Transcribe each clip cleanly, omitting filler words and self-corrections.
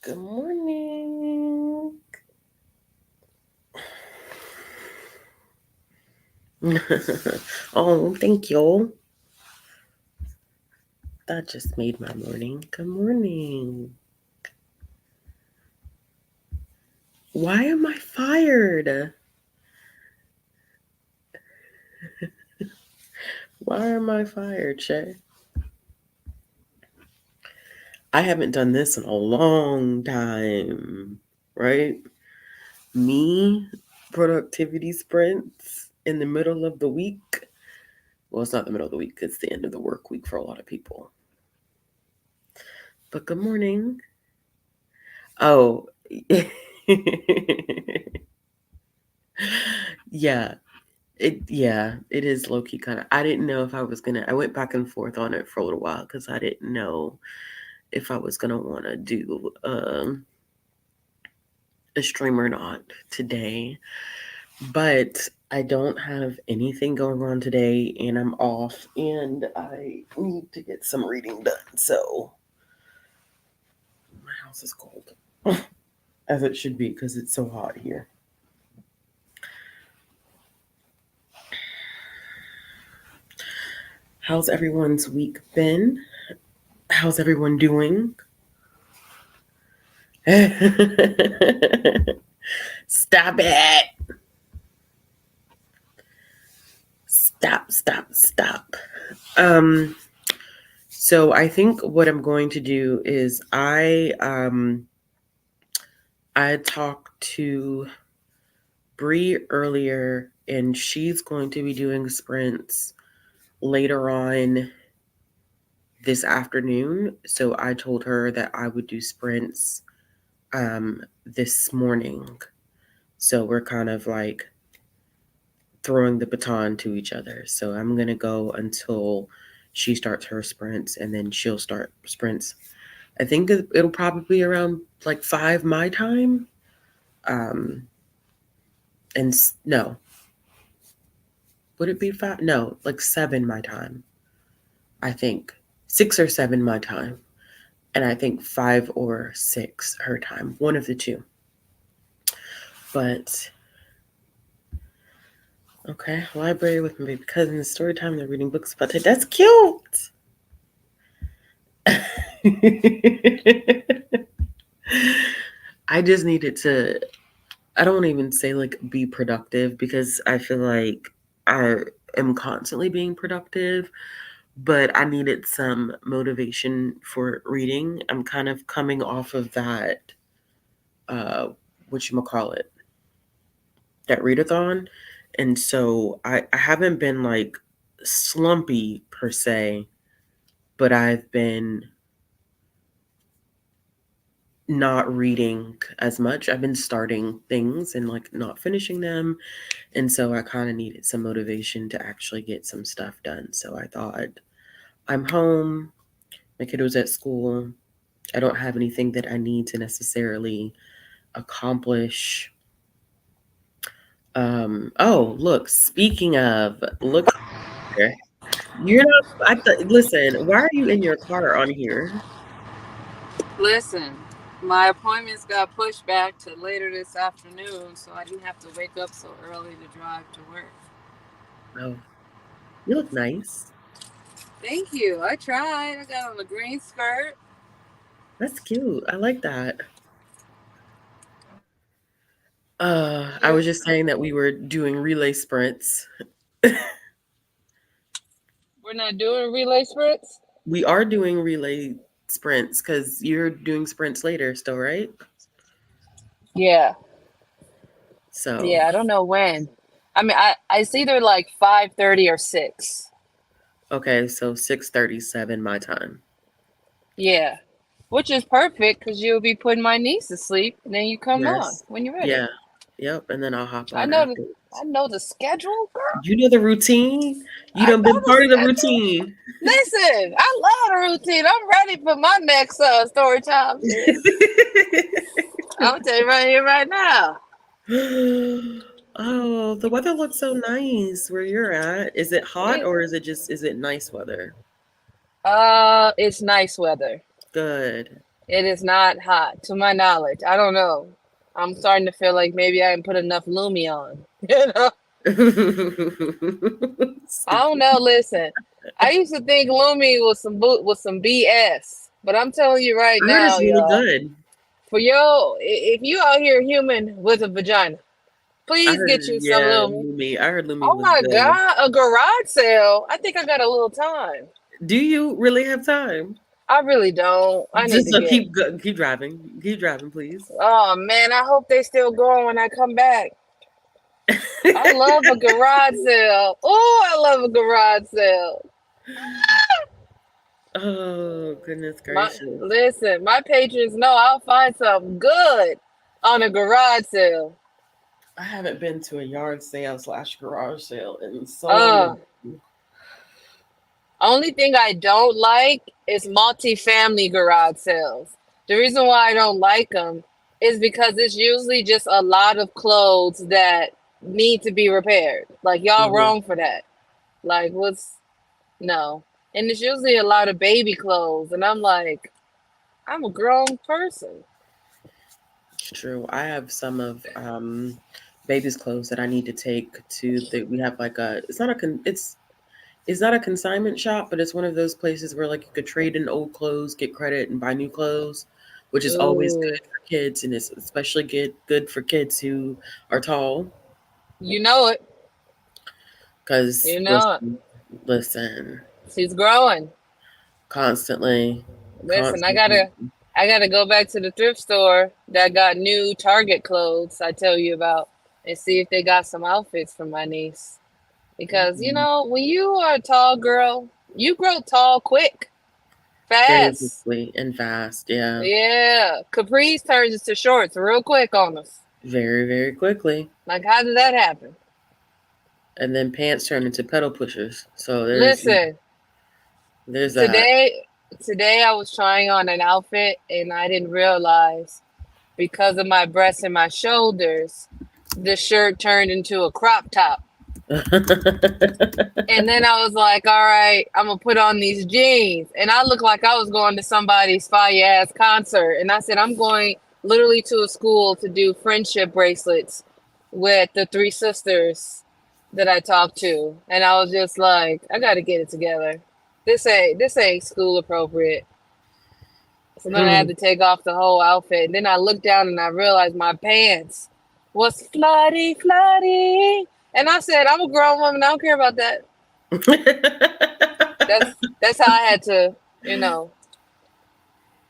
Good morning. Oh, thank you. That just made my morning. Good morning. Why am I fired? Why am I fired, Shay? I haven't done this in a long time, right? Me, productivity sprints in the middle of the week. Well, it's not the middle of the week, it's the end of the work week for a lot of people. But good morning. Oh, yeah. It is low key kind of. I didn't know if I was gonna. I went back and forth on it for a little while because I didn't know if I was gonna want to do a stream or not today. But I don't have anything going on today, and I'm off, and I need to get some reading done. So my house is cold, as it should be, because it's so hot here. How's everyone's week been? How's everyone doing? Stop it. Stop. Um, so I think what I'm going to do is I talked to Bree earlier, and she's going to be doing sprints later on this afternoon. So I told her that I would do sprints this morning. So we're kind of like throwing the baton to each other. So I'm going to go until she starts her sprints, and then she'll start sprints. I think it'll probably be around like 5 my time. And no, would it be 5? No, like 7 my time. I think 6 or 7 my time. And I think 5 or 6 her time. One of the two. But okay, library with my baby cousin, story time, they're reading books about it. That's cute. I just needed to, I don't even say like be productive because I feel like I am constantly being productive, but I needed some motivation for reading. I'm kind of coming off of that, uh, whatchamacallit, that readathon. And so I haven't been like slumpy per se, but I've been not reading as much. I've been starting things and like not finishing them. And so I kind of needed some motivation to actually get some stuff done. So I thought, I'm home, my kiddo's at school. I don't have anything that I need to necessarily accomplish. Oh, look, speaking of, look here. You're not, listen, why are you in your car on here? Listen, my appointments got pushed back to later this afternoon, so I didn't have to wake up so early to drive to work. Oh, you look nice. Thank you. I tried. I got on a green skirt. That's cute. I like that. I Yeah. was just saying that we were doing relay sprints. We're not doing relay sprints? We are doing relay sprints because you're doing sprints later still, right? Yeah. So, Yeah, I don't know when. I mean, it's either like 5:30 or 6. okay, so 6:37 my time. Yeah. Which is perfect because you'll be putting my niece to sleep and then you come on Yes. when you're ready. Yeah. Yep. And then I'll hop I on know the afterwards. I know the schedule, girl. You know the routine. You I done know been the part of the schedule. routine. Listen, I love the routine. I'm ready for my next story time. I'm gonna tell you right here, right now. Oh, the weather looks so nice where you're at. Is it hot It, or is it nice weather? it's nice weather. Good. It is not hot, to my knowledge. I don't know. I'm starting to feel like maybe I didn't put enough Lumi on. You know? I don't know. Listen, I used to think Lumi was some BS, but I'm telling you right I heard it's now, really y'all. good. For yo, if you out here human with a vagina, I please heard, get you some yeah, Lumi. Lumi. I heard Lumi Oh was my good. God, a garage sale. I think I got a little time. Do you really have time? I really don't. I need Just to so get. keep driving, please. Oh man, I hope they still going when I come back. I love a garage sale. Oh, I love a garage sale. Oh, goodness My gracious! listen, my patrons know I'll find something good on a garage sale. I haven't been to a yard sale slash garage sale in so Uh, long. only thing I don't like is multi-family garage sales. The reason why I don't like them is because it's usually just a lot of clothes that need to be repaired. Like y'all Mhm. wrong for that. Like what's no. And it's usually a lot of baby clothes and I'm like, I'm a grown person. It's true. I have some of baby's clothes that I need to take to we have like a it's not a consignment shop, but it's one of those places where like you could trade in old clothes, get credit, and buy new clothes, which is always Ooh, good for kids, and it's especially good for kids who are tall. you know it. Because You know it. listen, She's growing. constantly, Listen, constantly. I gotta go back to the thrift store that got new Target clothes I tell you about and see if they got some outfits for my niece. Because you Mhm. know, when you are a tall girl, you grow tall quick, Very fast. quickly and fast. Yeah, Yeah, capris turns into shorts real quick on us. very very quickly. Like, how did that happen? And then pants turn into pedal pushers. So Listen, there's that. today today I was trying on an outfit and I didn't realize because of my breasts and my shoulders, the shirt turned into a crop top. And then I was like, all right, I'm gonna put on these jeans. And I looked like I was going to somebody's fire ass concert. And I said, I'm going literally to a school to do friendship bracelets with the three sisters that I talked to. And I was just like, I gotta get it together. This ain't school appropriate. So then I had Hmm. to take off the whole outfit. And then I looked down and I realized my pants was floody. And I said, I'm a grown woman. I don't care about that. That's how I had to, you know.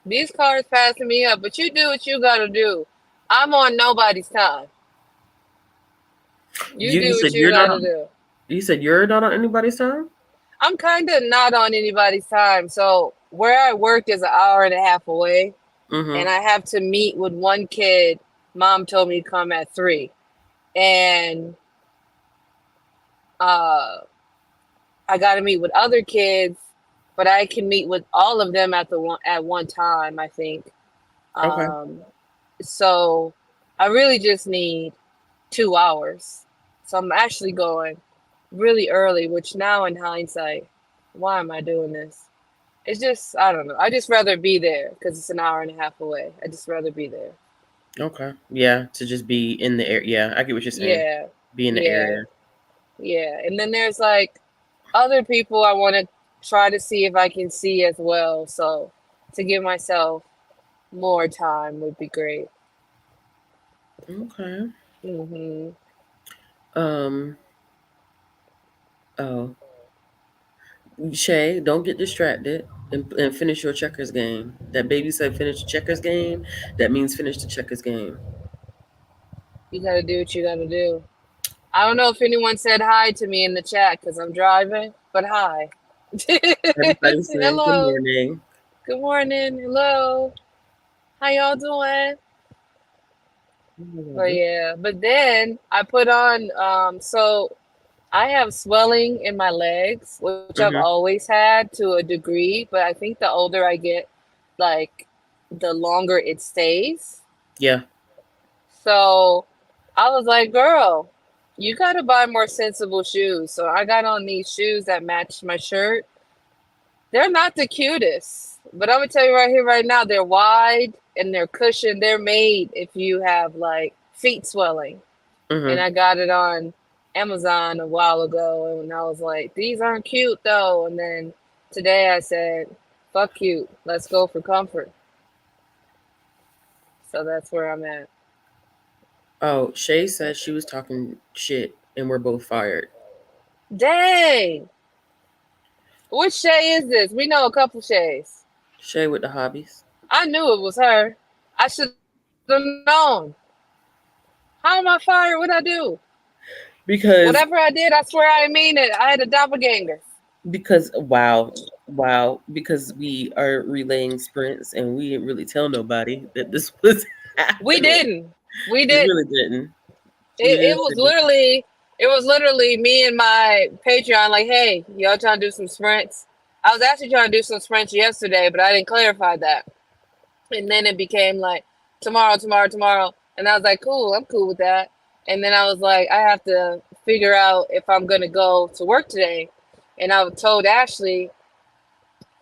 These cars passing me up, but you do what you gotta do. I'm on nobody's time. You You do what said you you're not gotta on. do. You said you're not on anybody's time. I'm kind of not on anybody's time. So where I work is an hour and a half away, and Mm-hmm. I have to meet with one kid. Mom told me to come at 3, and uh, I got to meet with other kids, but I can meet with all of them at one time. I think. Okay. Um, so I really just need 2 hours. So I'm actually going really early, which now in hindsight, why am I doing this? It's just, I don't know. I just rather be there because it's an hour and a half away. I just rather be there. Okay. Yeah. To just be in the air. Yeah, I get what you're saying. Yeah, Be in the yeah, area. yeah. And then there's like other people I want to try to see if I can see as well. So to give myself more time would be great. Okay. Hmm. Um. Oh, Shay, don't get distracted and finish your checkers game. That baby said finish the checkers game. That means finish the checkers game. You got to do what you got to do. I don't know if anyone said hi to me in the chat because I'm driving, but hi. Everybody's saying good Hello. morning. Good morning. Hello. How y'all doing? But yeah, but then I put on so I have swelling in my legs, which I've Mm-hmm. always had to a degree, but I think the older I get, like the longer it stays. Yeah. So I was like, girl, you gotta buy more sensible shoes. So I got on these shoes that matched my shirt They're not the cutest, but I'm gonna tell you right here, right now, they're wide and they're cushioned. They're made if you have like feet swelling. And Hmm. I got it on Amazon a while ago, and I was like, these aren't cute though. And then today I said, fuck cute, let's go for comfort. So that's where I'm at. Oh, Shay said she was talking shit and we're both fired. Dang, which Shay is this? We know a couple Shays. Shay with the hobbies. I knew it was her. I should have known. How am I fired? What I do? Because Whatever I did, I swear I didn't mean it. I had a doppelganger. wow, because we are relaying sprints and we didn't really tell nobody that this was We happening. didn't. We We really didn't. didn't. We It just was didn't. literally me and my Patreon, like, hey, y'all trying to do some sprints? I was actually trying to do some sprints yesterday, but I didn't clarify that. And then it became like tomorrow, tomorrow, tomorrow. And I was like, cool, I'm cool with that. And then I was like, I have to figure out if I'm gonna go to work today. And I told Ashley,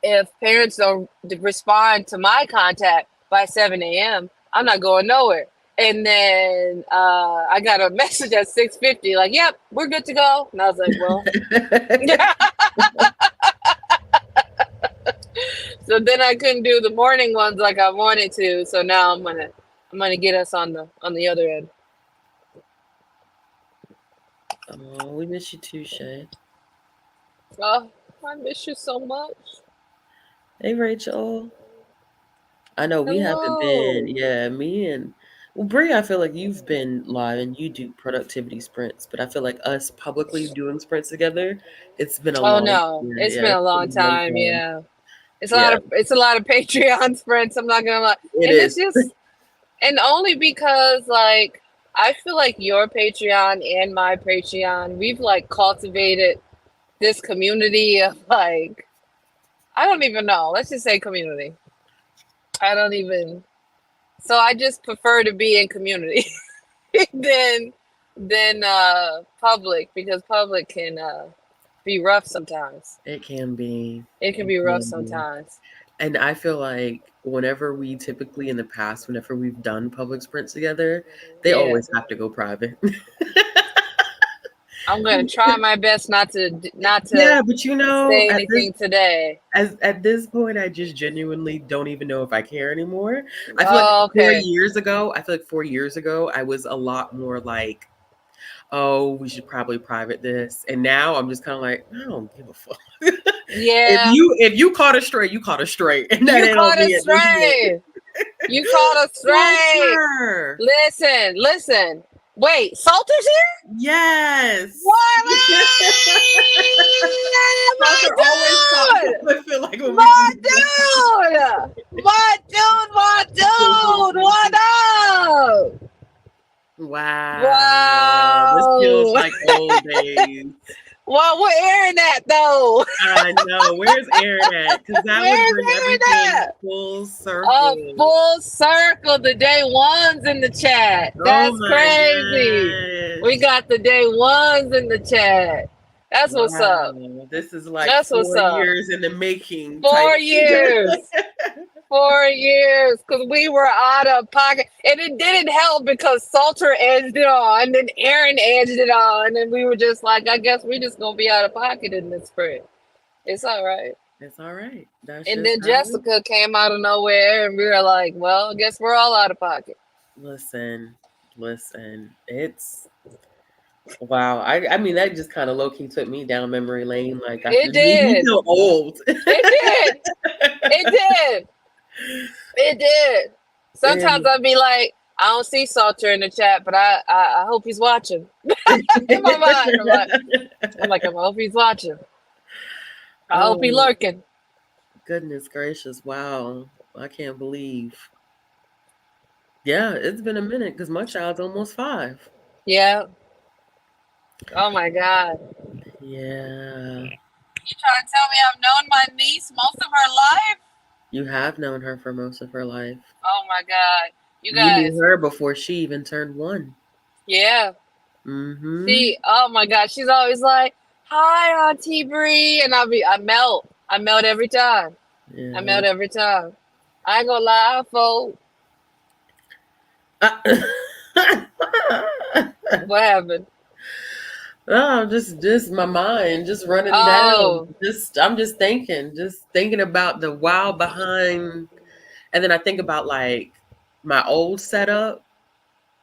if parents don't respond to my contact by 7 a.m., I'm not going nowhere. And then I got a message at 6:50, like, yep, we're good to go. And I was like, well, so then I couldn't do the morning ones like I wanted to. So now I'm gonna get us on the other end. Oh, we miss you too, Shay. Oh, I miss you so much. Hey, Rachel. I know we haven't been, Hello. yeah, me and well, Brie, I feel like you've been live and you do productivity sprints, but I feel like us publicly doing sprints together, it's been a Oh long no, year. it's Yeah, been a it's long been a long time. time. Yeah, Yeah, it's a lot of Patreon sprints. I'm not gonna lie, it and it's is. just and only because like I feel like your Patreon and my Patreon, we've like cultivated this community of like I don't even know. Let's just say community. I don't even. So I just prefer to be in community than public because public can be rough sometimes. It can be. It can It be rough can be. sometimes. And I feel like whenever we typically in the past, whenever we've done public sprints together, they Yeah, always have to go private. I'm gonna try my best not to Yeah, but you know, say anything today. at this point, I just genuinely don't even know if I care anymore. I feel like Oh, okay. 4 years ago, I was a lot more like, oh, we should probably private this. And now I'm just kind of like, I don't give a fuck. Yeah, If you caught us straight, you caught us straight. And that you ain't on caught me us at this point. straight. You caught us straight. Salter. Listen. Wait, Salter's here? Yes. What? Salter always pops My up. I feel like when My we dude! My dude! What up? Wow. This feels Wow! like old days. Well, where Aaron at though? I know. Where's Aaron at? Because that would Where's bring Aaron everything at? full circle. Full circle. The day ones in the chat. Oh That's crazy. my We gosh. got the day ones in the chat. That's what's up. Wow. This is like That's what's 4 up. years in the making type. 4 years. 4 years, because we were out of pocket. And it didn't help because Salter edged it on, and then Aaron edged it on, and we were just like, I guess we just gonna be out of pocket in this sprint. It's all right. It's all right. That's And just then how it is. Jessica came out of nowhere, and we were like, well, I guess we're all out of pocket. Listen. It's wow. I mean, that just kind of low key took me down memory lane. Like It me did. feel old. It did. It did. Sometimes I'd be like, I don't see Salter in the chat, but I hope he's watching. In my mind, I hope he's watching. I hope he's lurking. Goodness gracious. Wow. I can't believe. Yeah, it's been a minute because my child's almost 5. Yeah. Oh my God. Yeah. You trying to tell me I've known my niece most of her life? You have known her for most of her life. Oh my God. You You guys. knew her before she even turned 1. Yeah. Mm-hmm. Oh my God. She's always like, hi, Auntie Bree. And I melt. I melt every time. I Yeah. melt every time. I ain't gonna lie, folks. What happened? Oh, just my mind just running down. Oh, I'm just thinking about the wow behind, and then I think about like my old setup.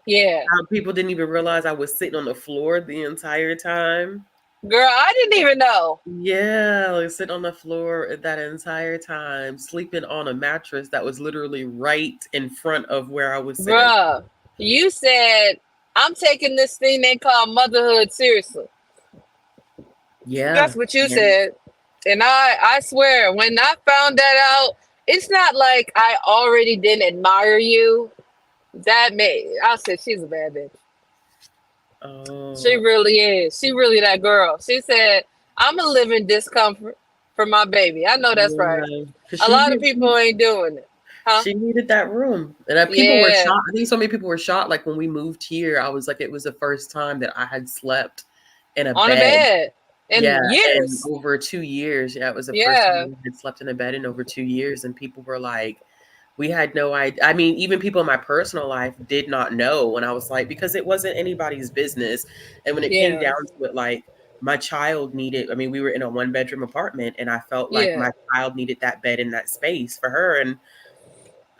yeah. How people didn't even realize I was sitting on the floor the entire time. Girl, I didn't even know. Yeah, like sitting on the floor that entire time, sleeping on a mattress that was literally right in front of where I was sitting. Bruh, you said, I'm taking this thing they call motherhood seriously. Yeah, That's what you yeah. said. And I swear, when I found that out, it's not like I already didn't admire you. I said, she's a bad bitch. She Oh, really is. She really that girl. She said, I'm a living discomfort for my baby. I know that's right. yeah. Because A lot of people ain't doing it. Huh? she needed that room, and people were Yeah. shocked. I think so many people were shocked. Like when we moved here, I was like, it was the first time that I had slept in a On a bed. bed. Yeah, In in years. over 2 years. Yeah, it was the first time Yeah. I had slept in a bed in over 2 years, and people were like, we had no idea. I mean, even people in my personal life did not know. And I was like, because it wasn't anybody's business. And when it came Yeah. down to it, like my child needed, I mean, we were in a 1 bedroom apartment, and I felt like Yeah. my child needed that bed in that space for her. And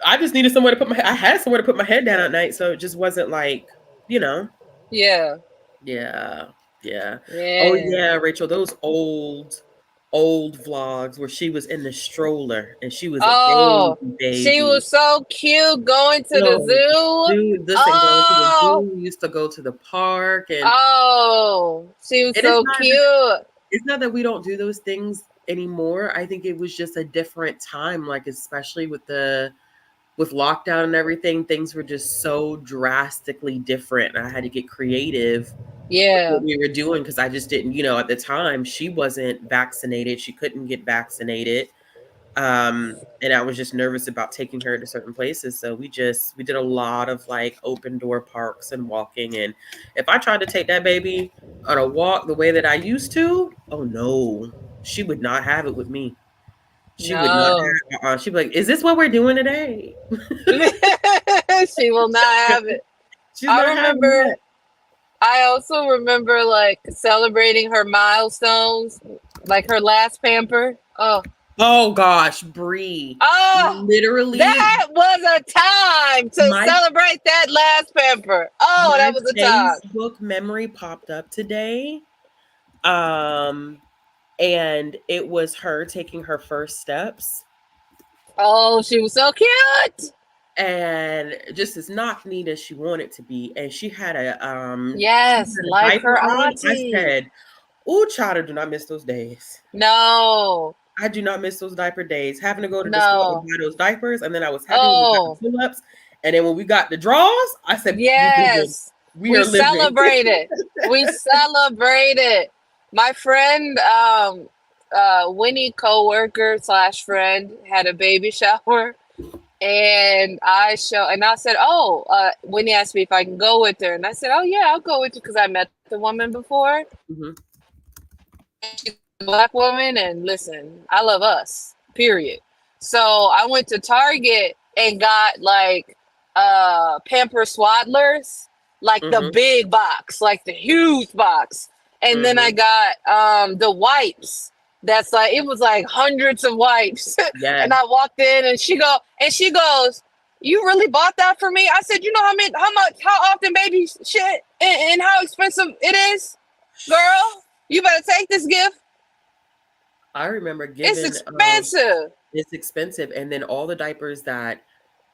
I just needed somewhere to I had somewhere to put my head down at night. So it just wasn't like, you know, Yeah. yeah, yeah. Oh Yeah. yeah, Rachel, those old vlogs where she was in the stroller and she was a baby Oh, she baby. was so cute going to the No, zoo. dude, this and going to the Oh, zoo, we used to go to the park, and oh, she was it is so not cute. it's not that we don't do those things anymore. I think it was just a different time, like especially with lockdown and everything, things were just so drastically different. I had to get creative with Yeah. what we were doing because I just didn't, at the time she wasn't vaccinated. She couldn't get vaccinated. And I was just nervous about taking her to certain places. So we did a lot of like open door parks and walking. And if I tried to take that baby on a walk the way that I used to, oh no, she would not have it with me. She would not No. have she'd be like, is this what we're doing today? She will not have it. She's I not having remember, that. I also remember like celebrating her milestones, like her last pamper. Oh, Oh gosh, Bree. oh, Literally, that was a time to my celebrate that last pamper. Oh, my that was a time. Facebook memory popped up today. Um, and it was her taking her first steps. Oh, she was so cute. And just as knock neat as she wanted to be, and she Yes, had a like diaper her on. I auntie. said, "Ooh, child, I do not miss those days. No, I do not miss those diaper days. Having to go to the store and no. buy those diapers, and then I was happy when we got the Oh, fill-ups, and then when we got the draws, I said, "We living. yes. We We are living." celebrated. We celebrated. My friend, Winnie coworker slash friend had a baby shower, and I said, "Oh," Winnie asked me if I can go with her, and I said, "Oh yeah, I'll go with you because I met the woman before. Mhm. She's a black woman, and listen, I love us. Period." So I went to Target and got like pamper swaddlers, like the Mhm. big box, like the huge box. And then I Mhm. got the wipes. That's like it was like hundreds of wipes. And Yes. I walked in and she goes, "You really bought that for me?" I said, "You know how often baby shit and how expensive it is, girl. You better take this gift. I remember It's giving expensive." it's expensive, and then all the diapers that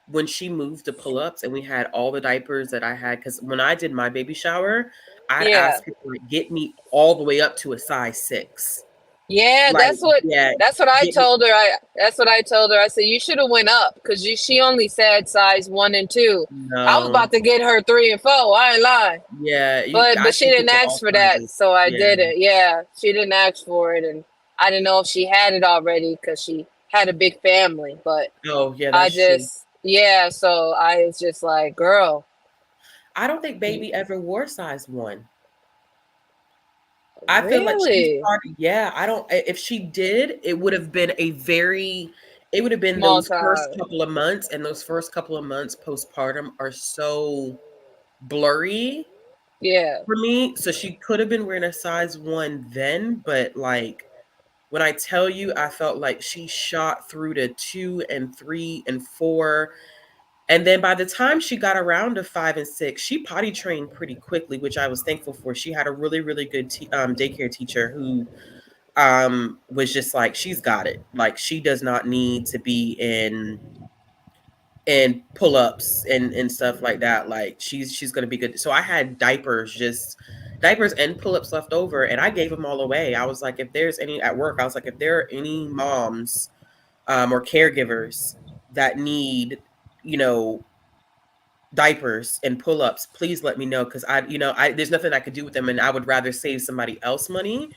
when she moved to pull-ups and we had all the diapers that I had, because when I did my baby shower, I'd Yeah. ask people to get me all the way up to a size 6. Yeah, Like, yeah, that's what I get me told her. That's what I told her. I said you should have went up because she only said size 1 and 2. I was no. about to get her 3 and 4. I ain't lying, Yeah, I but she take didn't people ask all for that, sizes. so I Yeah. did it. Yeah, she didn't ask for it, and I didn't know if she had it already because she had a big family. But Oh, yeah, I that's true. just yeah, so I was just like, girl, I don't think baby ever wore size 1. I feel like she's Really? probably, yeah, I don't, if she did, it would have been it would have been Small those first time. couple of months, and those first couple of months postpartum are so blurry Yeah. for me. So she could have been wearing a size 1 then, but like when I tell you, I felt like she shot through to 2 and 3 and 4. And then by the time she got around to 5 and 6, she potty trained pretty quickly, which I was thankful for. She had a really, really good daycare teacher who was just like, she's got it. Like she does not need to be in pull-ups and stuff like that. Like she's gonna be good. So I had diapers and pull-ups left over, and I gave them all away. I was like, if there's any at work, I was like, if there are any moms or caregivers that need, you know, diapers and pull-ups, please let me know, because I there's nothing I could do with them, and I would rather save somebody else money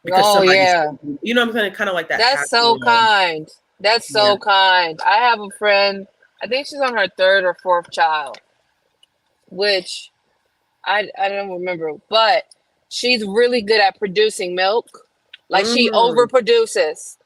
because Oh somebody's, yeah. you know what I'm saying, kind of like that That's hassle so of, kind. That's yeah. so kind. I have a friend, I think she's on her third or fourth child, which I don't remember, but she's really good at producing milk. Like she Mm, overproduces.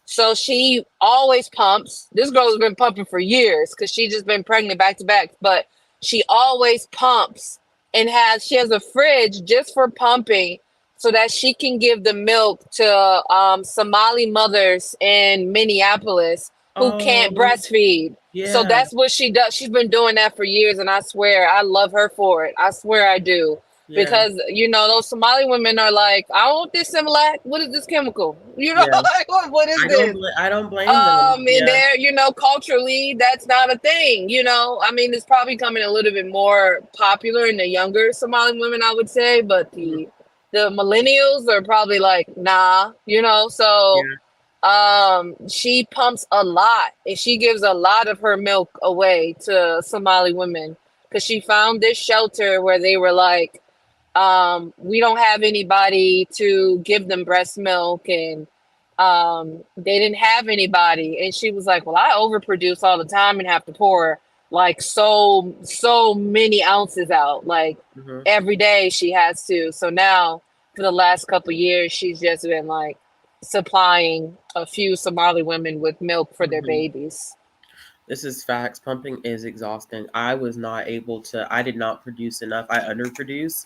So she always pumps. This girl's been pumping for years because she just been pregnant back to back. But she always pumps and she has a fridge just for pumping, so that she can give the milk to Somali mothers in Minneapolis who can't oh breastfeed. So yeah, that's what she does. She's been doing that for years, and I swear I love her for it. I swear I do, yeah, because those Somali women are like, I don't want this Similac. What is this chemical? yeah. Like what is this? I don't blame them. And Yeah. there, culturally, that's not a thing. I mean, it's probably coming a little bit more popular in the younger Somali women, I would say, but Mhm. the millennials are probably like, nah. So Yeah. she pumps a lot, and she gives a lot of her milk away to Somali women because she found this shelter where they were like, we don't have anybody to give them breast milk, and they didn't have anybody. And she was like, well, I overproduce all the time and have to pour like so many ounces out, like Hmm. every day she has to. So now for the last couple of years, she's just been like supplying a few Somali women with milk for their Hmm. babies. This is facts. Pumping is exhausting. I did not produce enough. I underproduced.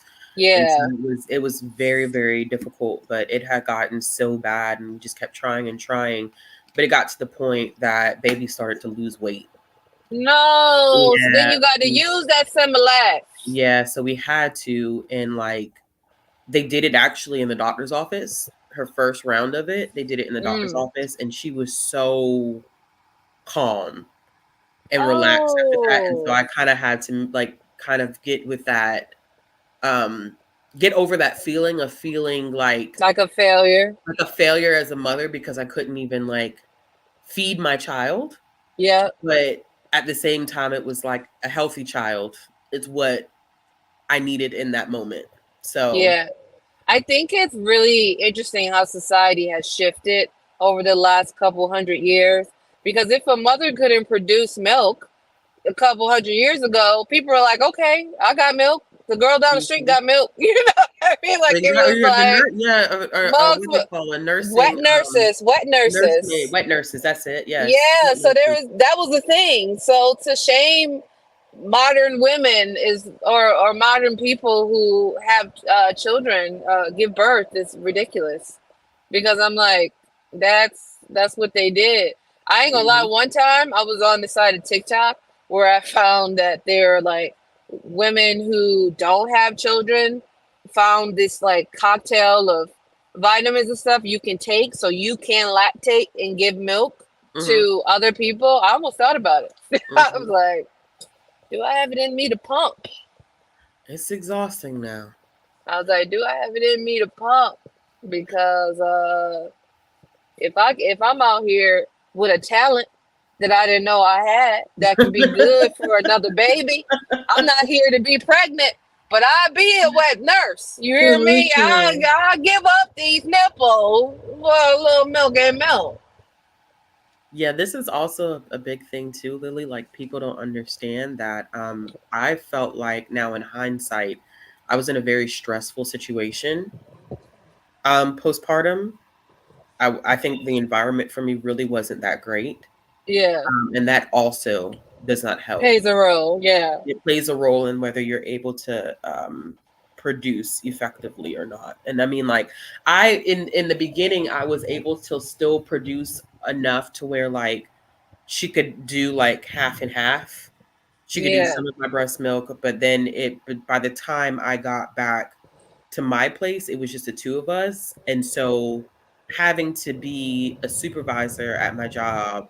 And so Yeah. it was very, very difficult, but it had gotten so bad, and we just kept trying and trying. But it got to the point that baby started to lose weight. No, so then Yeah. you got to use that Similac. Yeah. So we had to, and like they did it actually in the doctor's office. Her first round of it, they did it in the doctor's Mm. office, and she was so calm and relaxed after that. And so Oh, I kind of had to like kind of get with that, um, get over that feeling of feeling like a failure. like a failure as a mother, because I couldn't even like feed my child. Yeah, But at the same time, it was like a healthy child. It's what I needed in that moment. So, yeah. I think it's really interesting how society has shifted over the last couple hundred years. Because if a mother couldn't produce milk a couple hundred years ago, people were like, okay, I got milk. The girl down the street mhm. got milk. You know what I mean? Like it was Exactly, yeah, like what mugs, do they call a wet nursing, nurses, wet nurses. wet nurses. That's it. Yes, Yeah, wet so nurses. that was the thing. So to shame modern women is or modern people who have children give birth is ridiculous, because I'm like, that's what they did. I ain't gonna lie, Mhm, one time I was on the side of TikTok where I found that there are like women who don't have children found this like cocktail of vitamins and stuff you can take so you can lactate and give milk mhm, to other people. I almost thought about it. I was mhm. like, do I have it in me to pump? It's exhausting now. I was like, do I have it in me to pump? Because if I'm out here with a talent that I didn't know I had that can be good for another baby, I'm not here to be pregnant, but I be a wet nurse. You hear me? Listen. I give up these nipples for a little milk and milk. Yeah, this is also a big thing too, Lily. Like people don't understand that I felt like now in hindsight, I was in a very stressful situation. Postpartum, I think the environment for me really wasn't that great. Yeah. And that also does not help. Plays a role. Yeah. It plays a role in whether you're able to produce effectively or not. And I mean, like, in the beginning, I was able to still produce enough to where, like, she could do like half and half. She could do Yeah. some of my breast milk, but then by the time I got back to my place, it was just the two of us. And so having to be a supervisor at my job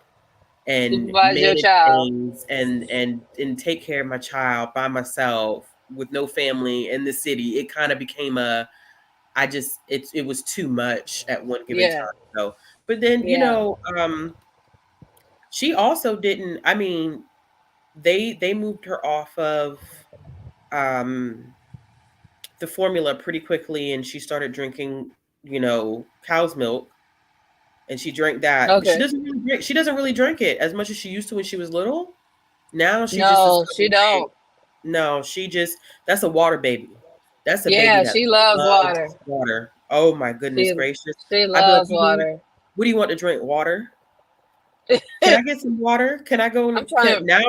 and Supervise your manage child. things and take care of my child by myself with no family in the city, it kind of became it was too much at one given Yeah. time. So, but then, Yeah. she also didn't, I mean, they moved her off of the formula pretty quickly, and she started drinking, cow's milk, and she drank that. But Okay. she doesn't really drink it as much as she used to when she was little. Now she just is No, she don't. no, that's a water baby. That's a baby Yeah, that she loves loves water. water. Oh my goodness She gracious. she I'd be like, loves water. what do you want to drink? Water? Can I get some water? Can I go? I'm trying to. Now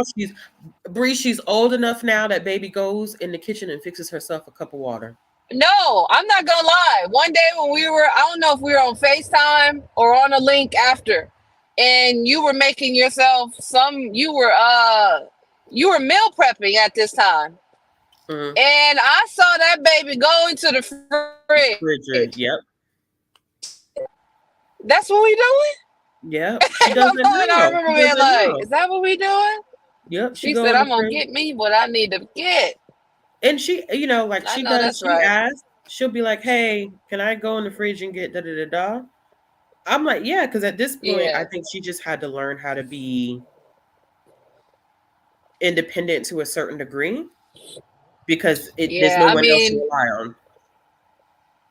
she's old enough now that baby goes in the kitchen and fixes herself a cup of water. No, I'm not gonna lie. One day when I don't know if we were on FaceTime or on a link after, and you were making yourself you were meal prepping at this time. Mm-hmm. And I saw that baby go into the fridge. Yep. That's what we doing? Yep. She doesn't know. I remember being like, is that what we doing? Yep. She said, I'm gonna get me what I need to get. And she, like she does, she asks, she'll be like, hey, can I go in the fridge and get da-da-da-da? I'm like, yeah, because at this point, I think she just had to learn how to be independent to a certain degree because there's no one else to rely on.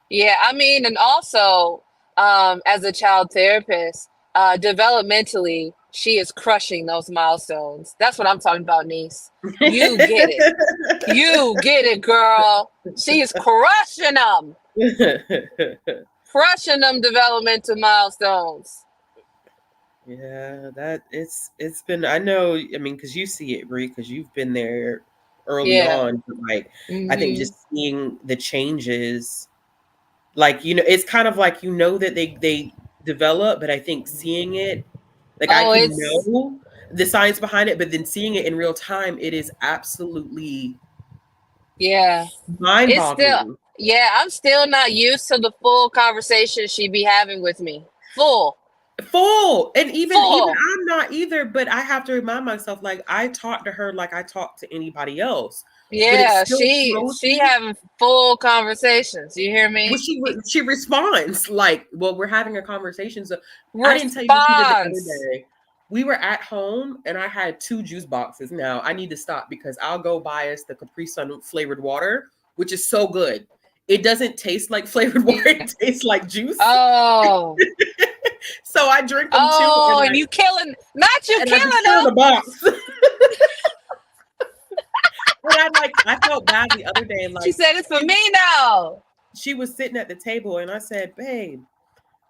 Yeah, I mean, and also, as a child therapist, developmentally, she is crushing those milestones. That's what I'm talking about, niece. You get it. You get it, girl. She is crushing them. Crushing them developmental milestones. Yeah, it's been, I know, I mean, because you see it, Brie, because you've been there early on. But like, I think just seeing the changes, like, it's kind of like, that they develop, but I think seeing it, like, I can know the science behind it, but then seeing it in real time, it is absolutely mind-boggling. I'm still not used to the full conversation she be having with me. Full. And even I'm not either, but I have to remind myself, like, I talk to her like I talk to anybody else. Yeah, she having full conversations. You hear me? Well, she responds like, well, we're having a conversation. So I didn't tell you what she did the other day. We were at home and I had 2 juice boxes. Now I need to stop because I'll go buy us the Capri Sun flavored water, which is so good. It doesn't taste like flavored water. It tastes like juice. Oh. So I drink them too. Oh, and you killing, not you killing them. The box. I felt bad the other day. Like, she said, it's for me now. She was sitting at the table and I said, babe,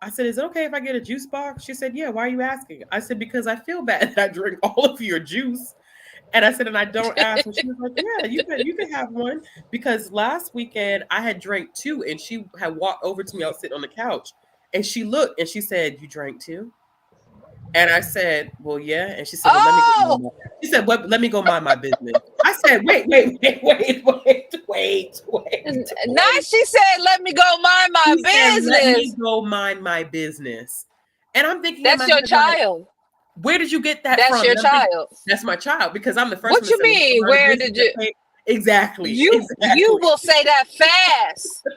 is it okay if I get a juice box? She said, yeah, why are you asking? I said, because I feel bad that I drink all of your juice. And I said, and I don't ask. And she was like, yeah, you can have one. Because last weekend I had drank 2 and she had walked over to me. I was sitting on the couch and she looked and she said, you drank 2? And I said, well, yeah. And she said, well, let me go mind my business. I said, wait. Now she said, let me go mind my business. Let me go mind my business. And I'm thinking, that's your child. Like, where did you get that from? That's your child. That's my child, because I'm the first. What you mean? Where did you? Exactly. You will say that fast.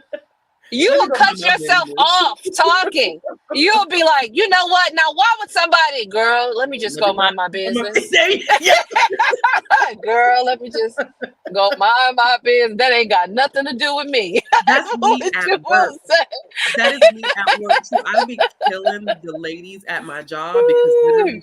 You will cut yourself off talking. You'll be like, you know what? Now, why would somebody, girl, let me just go mind my business. Girl, let me just go mind my business. That ain't got nothing to do with me. That's me at work. That is me at work too. I be killing the ladies at my job because they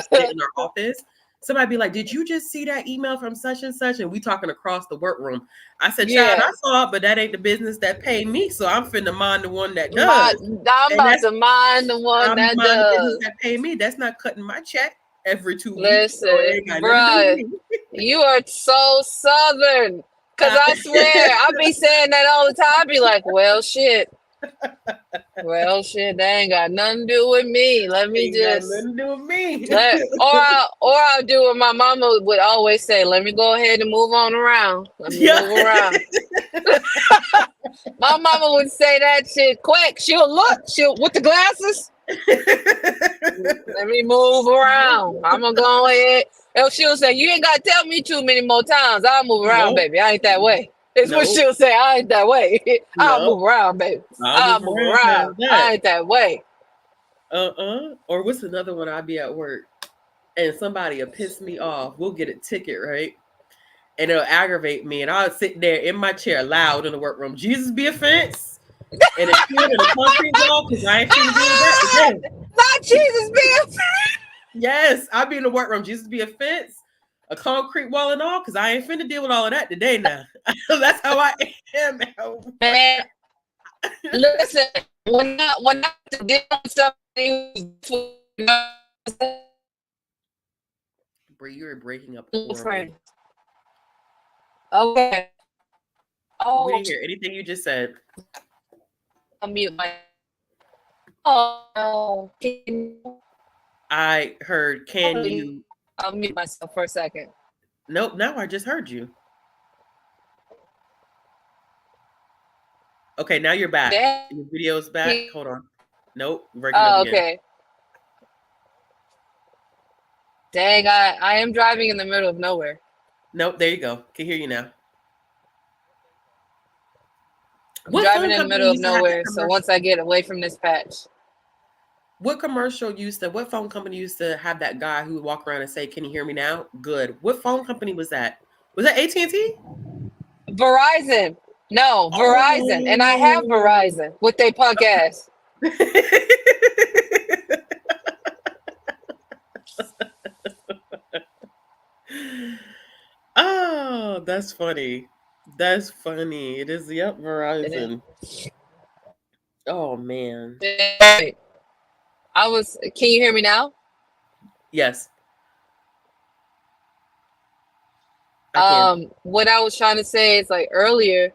sit in our office. somebody be like, "Did you just see that email from such and such?" And we talking across the workroom. I said, "Child, Yeah. I saw it, but that ain't the business that pay me. So I'm finna mind the one that I'm does, and about that's to mind the one I'm that mind the business does. that pay me. That's not cutting my check every 2 weeks, so it Listen, ain't got nothing to do with bruh, me." you are so southern. Cause I swear, I be saying that all the time. I be like, well, shit. Well, shit, they ain't got nothing to do with me. Let me Ain't got just nothing to do with me. I'll do what my mama would always say. Let me go ahead and move on around. Let me Yeah. move around. My mama would say that shit quick. She'll with the glasses. Let me move around. I'm gonna go ahead. And she'll say, "You ain't gotta tell me too many more times. I'll move around, Nope. baby. I ain't that way." It's what Nope. she'll say. I ain't that way. I'll Nope. move around, baby. I'll I'll move move around around. past that. I ain't that way. Or what's another one? I'd be at work and somebody will piss me off. We'll get a ticket, right? And it'll aggravate me. And I'll sit there in my chair loud in the workroom. Jesus be offense. And a kid in a concrete wall because I ain't finna deal with that today. Not Jesus being. Yes, I'll be in the workroom. Jesus be offense. A concrete wall and all, because I ain't finna deal with all of that today now. That's how I am. Man, listen, when I have to deal with somebody who's Brie, you're breaking up horribly. friend. Okay. We Oh, didn't hear anything you just said. I'll mute my. Oh, I heard, can you? I'll mute myself for a second. Nope, now I just heard you. Okay, now you're back. Your video's back. Hold on. Nope, breaking up again. Okay. Dang, I am driving in the middle of nowhere. Nope, there you go. Can hear you now. I'm driving in the middle of nowhere, so once I get away from this patch. What phone company used to have that guy who would walk around and say, "Can you hear me now?" Good. What phone company was that? Was that AT&T? Verizon. No, Verizon. And I have Verizon with they punk ass. Oh, that's funny. That's funny. It is, yep, Verizon. Oh, man. Can you hear me now? Yes. I can. What I was trying to say is like earlier,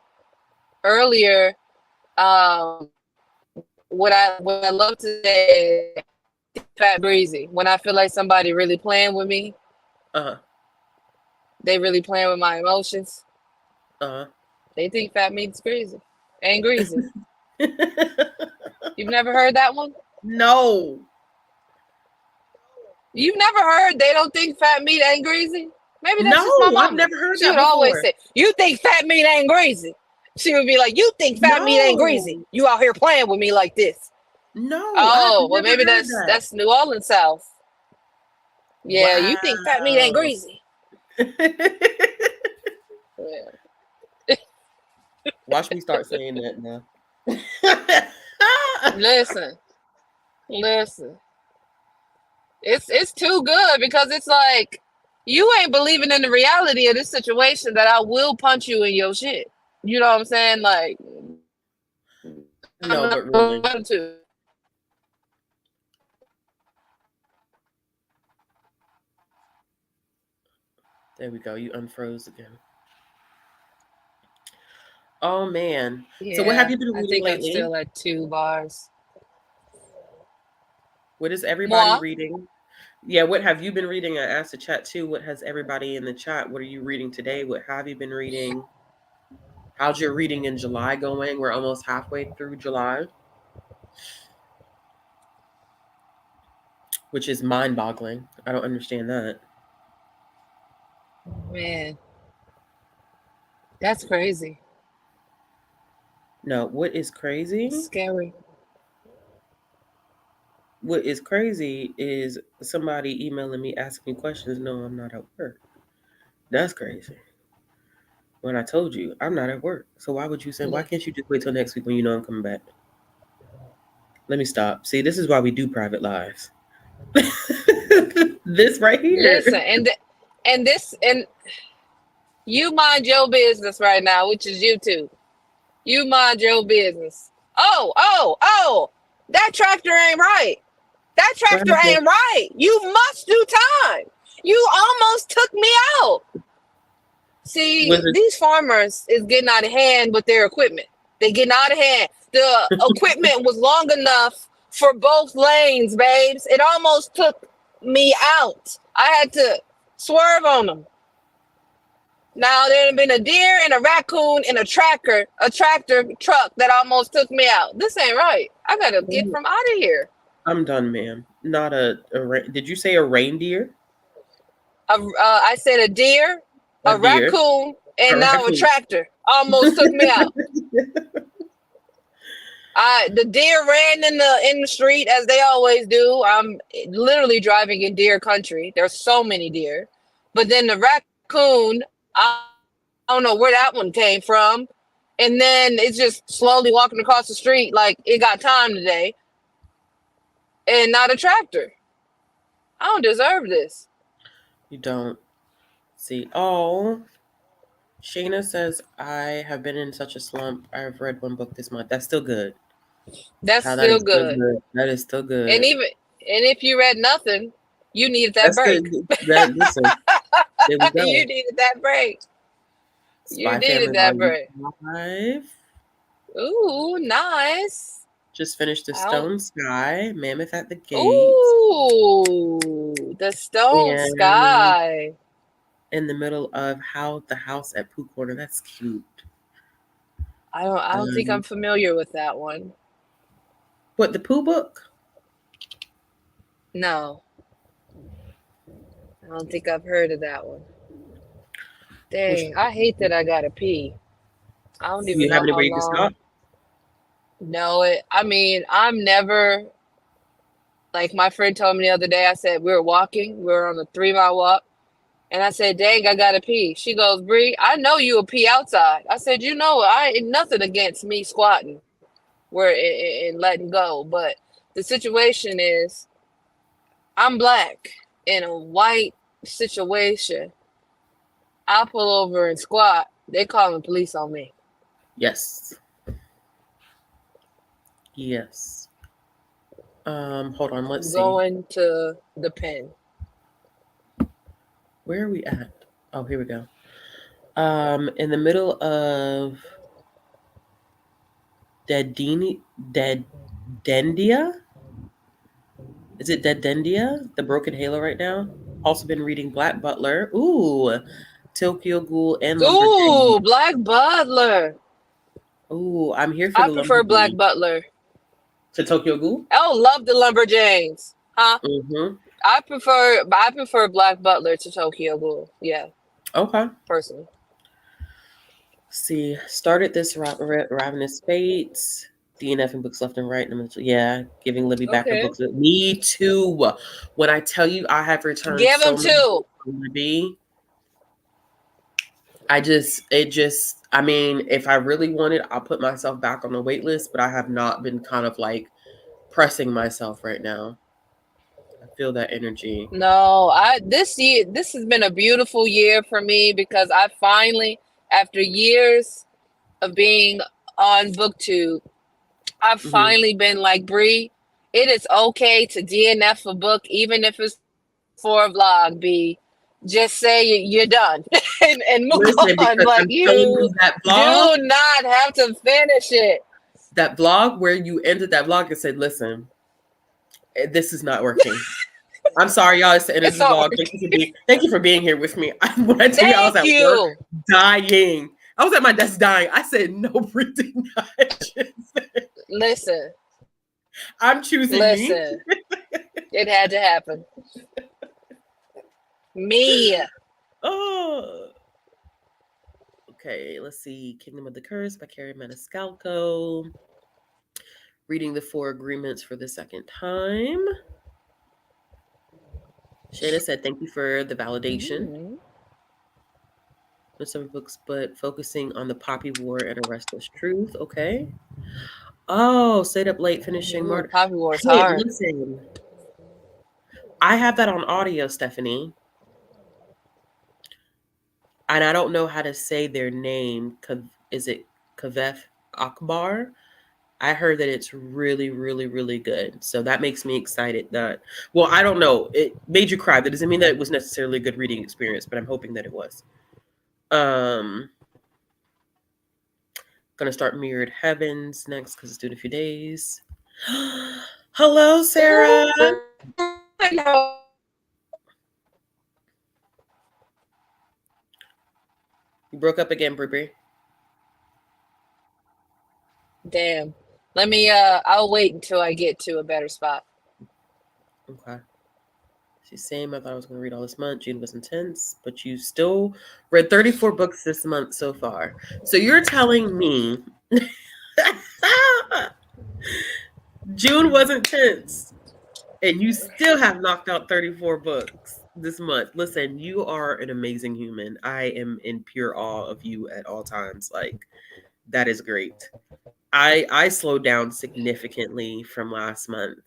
what I love to say is Fat Breezy. When I feel like somebody really playing with me, they really playing with my emotions. They think Fat Meat's crazy. Ain't greasy. You've never heard that one? No. You've never heard they don't think Fat Meat ain't greasy? Maybe that's just my mama. I've never heard she that would before. always say, "You think Fat Meat ain't greasy?" She would be like, "You think Fat Meat ain't greasy? You out here playing with me like this?" No. Oh, well, maybe that's New Orleans South. Yeah, wow. You think Fat Meat ain't greasy? Yeah. Watch me start saying that now. Listen. It's too good because it's like you ain't believing in the reality of this situation that I will punch you in your shit. You know what I'm saying? Like, no, but really. There we go. You unfroze again. Oh man. Yeah, so what have you been reading lately? I'm still at 2 bars. What is everybody reading? Yeah, what have you been reading? I asked the chat too. What has everybody in the chat? What are you reading today? What have you been reading? How's your reading in July going? We're almost halfway through July, which is mind-boggling. I don't understand that. Man, that's crazy. No, what is crazy? It's scary. What is crazy is somebody emailing me asking me questions. No, I'm not at work. That's crazy. When I told you I'm not at work, so why would you say? Why can't you just wait till next week when you know I'm coming back? Let me stop. See, this is why we do private lives. This right here. Listen, and you mind your business right now, which is YouTube. You mind your business. Oh, that tractor ain't right. That What tractor happened? ain't right. You must do time. You almost took me out. Was See, it these farmers is getting out of hand with their equipment. They getting out of hand. The equipment was long enough for both lanes, babes. It almost took me out. I had to swerve on them. Now there had been a deer and a raccoon and a tractor truck that almost took me out. This ain't right. I gotta get from out of here. I'm done, ma'am. Not did you say a reindeer? I said a deer, A a deer. raccoon, A and now a raccoon. tractor almost took me out. The deer ran in the street as they always do. I'm literally driving in deer country. There's so many deer, but then the raccoon, I don't know where that one came from, and then it's just slowly walking across the street like it got time today, and not a tractor. I don't deserve this. You don't. See. Oh, Shayna says, I have been in such a slump. I've read one book this month. That's still good. That's How that still is still good. good. That is still good. And if you read nothing, you needed that That's break. good. Listen, there we go. You needed that break. You Spy needed Family that Volume break. 5. Ooh, nice. Just finished The I don't. Stone Sky, Mammoth at the Gate, Ooh, the Stone and Sky. in the middle of How the House at Pooh Corner. That's cute. I don't think I'm Um, familiar with that one. what, the Pooh book? No, I don't think I've heard of that one. Which Dang, I hate that I gotta pee. I don't even you know have how anybody to stop? long. No, I mean, I'm never like my friend told me the other day. I said we were walking, we were on a 3 mile walk, and I said, "Dang, I gotta pee." She goes, "Bree, I know you will pee outside." I said, "You know, I ain't nothing against me squatting where and letting go, but the situation is I'm black in a white situation. I pull over and squat. They calling the police on me." Yes. Yes. Hold on, let's see. Going to the pen. Where are we at? Oh, here we go. In the middle of Dendia? Is it Dendia? The Broken Halo right now. Also been reading Black Butler. Ooh, Tokyo Ghoul and Lumberjane. Ooh, Black Butler. Ooh, I'm here for I the prefer Black Lumberjane. Butler. To Tokyo Ghoul? Oh, love the Lumberjanes. Huh? Mm-hmm. I prefer Black Butler to Tokyo Ghoul. Yeah, Okay. personally. See, started this Ravenous Fates. DNF and books left and right. Yeah, giving Libby back her Okay. books. Me too. When I tell you I have returned Give so them many two. books from Libby, I mean, if I really wanted, I'll put myself back on the wait list, but I have not been kind of like pressing myself right now. I feel that energy. No, this has been a beautiful year for me because I finally, after years of being on BookTube, I've Hmm. finally been like, Bree, it is okay to DNF a book, even if it's for a vlog, B. Just say you're done and move Listen, on. because Like I'm telling you you that vlog, do not have to finish it. where you ended that vlog and said, listen, this is not working. I'm sorry, y'all. It's the end of It's the not vlog. working. Thank you for being here with me. When I tell you I was Thank at work you. dying. I was at my desk dying. I said, no, breathing. Listen, I'm choosing me. listen. It had to happen. Me. Oh. Okay, let's see. Kingdom of the Curse by Carrie Maniscalco. Reading the 4 agreements for the second time. Shayna said, thank you for the validation. Mm. With some books, but focusing on the Poppy War and A Restless Truth. Okay. Oh, stayed up late finishing Ooh, Martyr. Poppy War's Hey, hard. listen. I have that on audio, Stephanie. And I don't know how to say their name. Is it Kavef Akbar? I heard that it's really, really, really good. So that makes me excited that, well, I don't know. It made you cry. That doesn't mean that it was necessarily a good reading experience, but I'm hoping that it was. Gonna start Mirrored Heavens next because it's due in a few days. Hello, Sarah. You broke up again, Bri. Damn. Let me I'll wait until I get to a better spot. Okay. She's saying I thought I was going to read all this month. June was intense, but you still read 34 books this month so far. So you're telling me June was intense and you still have knocked out 34 books this month. Listen, you are an amazing human. I am in pure awe of you at all times. Like, that is great. I slowed down significantly from last month.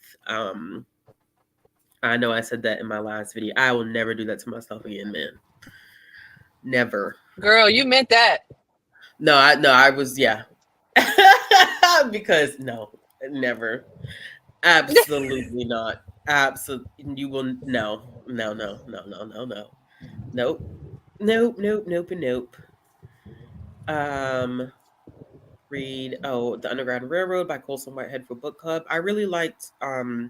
I know I said that in my last video. I will never do that to myself again, man. Never. Girl, you meant that. No, I was, yeah. Because no, never. Absolutely not. Absolutely, you will, no. Nope. Read, The Underground Railroad by Colson Whitehead for book club. I really liked The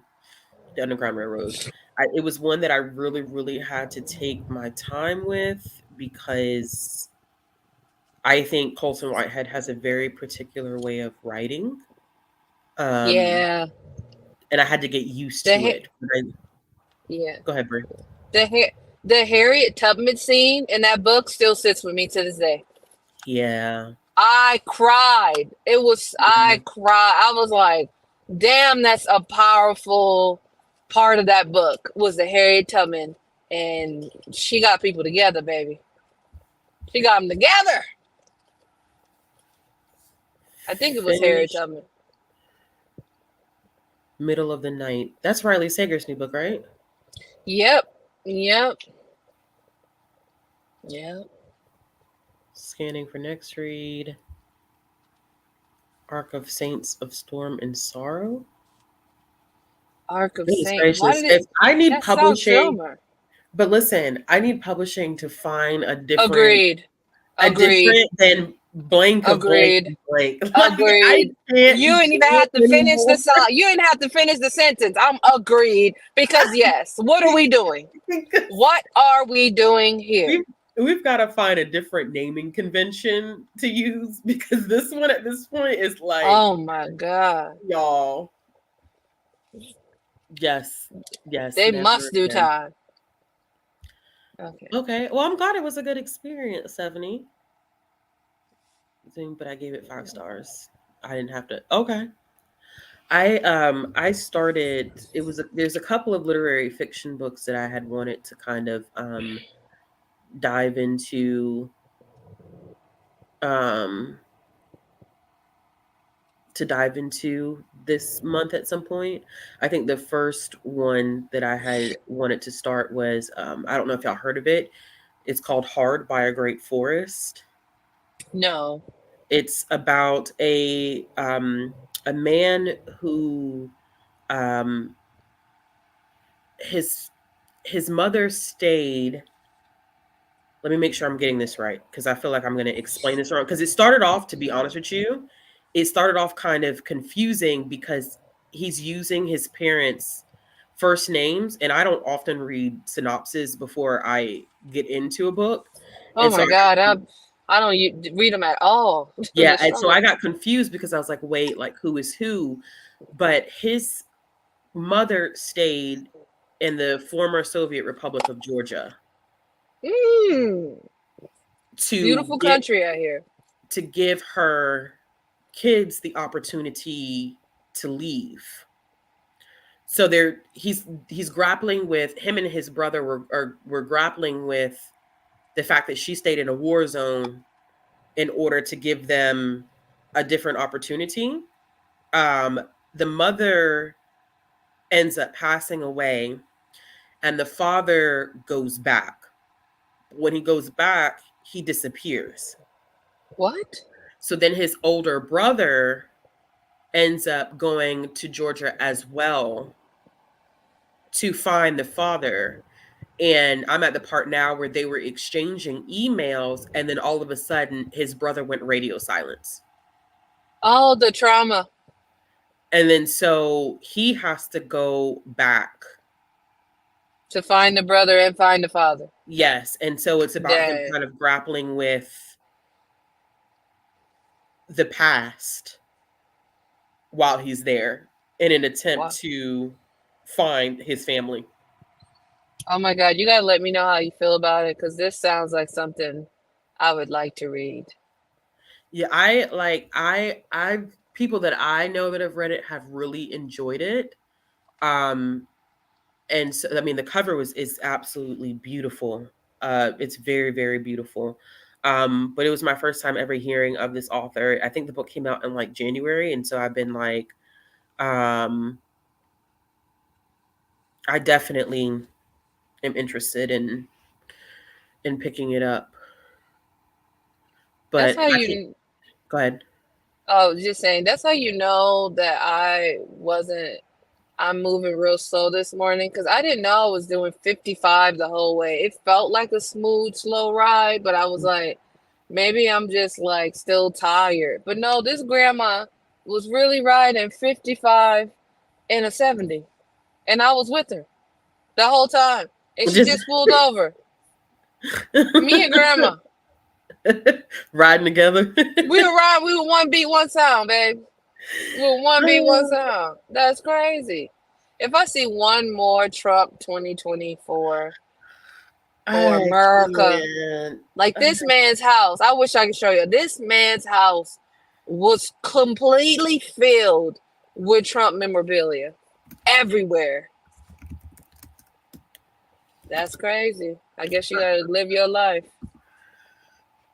Underground Railroad. It was one that I really, really had to take my time with because I think Colson Whitehead has a very particular way of writing. Yeah. And I had to get used to it. Yeah. Go ahead, Bri. The Harriet Tubman scene in that book still sits with me to this day. Yeah. I cried. I cried. I was like, damn, that's a powerful part of that book was the Harriet Tubman. And she got people together, baby. She got them together. I think it was Harriet Tubman. Middle of the Night. That's Riley Sager's new book, right? Yep. Scanning for next read. Arc of Saints of Storm and Sorrow. Arc of Saints. I need publishing. But listen, I need publishing to find a different. Agreed. Than blank of blank. Agreed. You didn't even have to finish the song. You didn't have to finish the sentence. I'm agreed because yes. What are we doing? What are we doing here? We've got to find a different naming convention to use because this one at this point is like, oh my God, y'all. Yes. They must do time. Okay. Well, I'm glad it was a good experience, Stephanie. But I gave it 5 stars. I didn't have to. Okay. I started. There's a couple of literary fiction books that I had wanted to kind of dive into. To dive into this month at some point. I think the first one that I had wanted to start was I don't know if y'all heard of it. It's called Hard by a Great Forest. No. It's about a man who his mother stayed. Let me make sure I'm getting this right because I feel like I'm going to explain this wrong. Because it started off, to be honest with you, it started off kind of confusing because he's using his parents' first names, and I don't often read synopses before I get into a book. Oh my God, I don't read them at all. Yeah, and so I got confused because I was like, wait, like who is who? But his mother stayed in the former Soviet Republic of Georgia. Beautiful country out here. To give her kids the opportunity to leave. So he's grappling with, him and his brother were grappling with the fact that she stayed in a war zone in order to give them a different opportunity. The mother ends up passing away, and the father goes back. When he goes back, he disappears. What? So then his older brother ends up going to Georgia as well to find the father. And I'm at the part now where they were exchanging emails, and then all of a sudden his brother went radio silence. Oh, the trauma. And then so he has to go back. To find the brother and find the father. Yes. And so it's about him Dang. kind of grappling with the past while he's there in an attempt Wow. to find his family. Oh my God, you gotta let me know how you feel about it, because this sounds like something I would like to read. Yeah, I people that I know that have read it have really enjoyed it. And so I mean the cover is absolutely beautiful. It's very, very beautiful. But it was my first time ever hearing of this author. I think the book came out in like January, and so I've been like I definitely am interested in picking it up. That's But how I think you, go ahead. oh, just saying, that's how you know that I'm moving real slow this morning, because I didn't know I was doing 55 the whole way. It felt like a smooth, slow ride, but I was like, maybe I'm just like still tired. But no, this grandma was really riding 55 in a 70, and I was with her the whole time. And she Just just pulled over. Me and grandma. riding together. We were riding, we were one beat, one sound, babe. We were one beat, one sound. That's crazy. If I see one more Trump 2024 for I America, can't. like this man's house, I wish I could show you. This man's house was completely filled with Trump memorabilia everywhere. That's crazy. I guess you gotta live your life.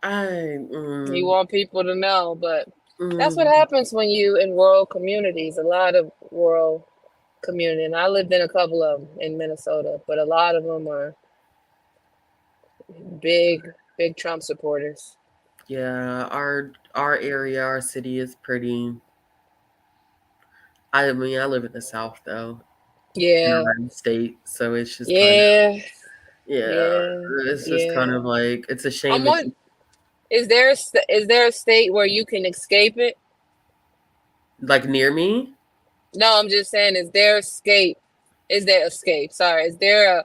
You want people to know, but that's what happens when you in rural communities. A lot of rural community, and I lived in a couple of them in Minnesota, but a lot of them are big Trump supporters. Yeah, our area, our city is pretty. I mean, I live in the South though, Yeah, United States, so it's just kind of yeah, yeah, yeah, it's just kind yeah. of like it's a shame I'm that one. Is there a state where you can escape it? like near me. No, I'm just saying, is there escape? Is there escape? Sorry, is there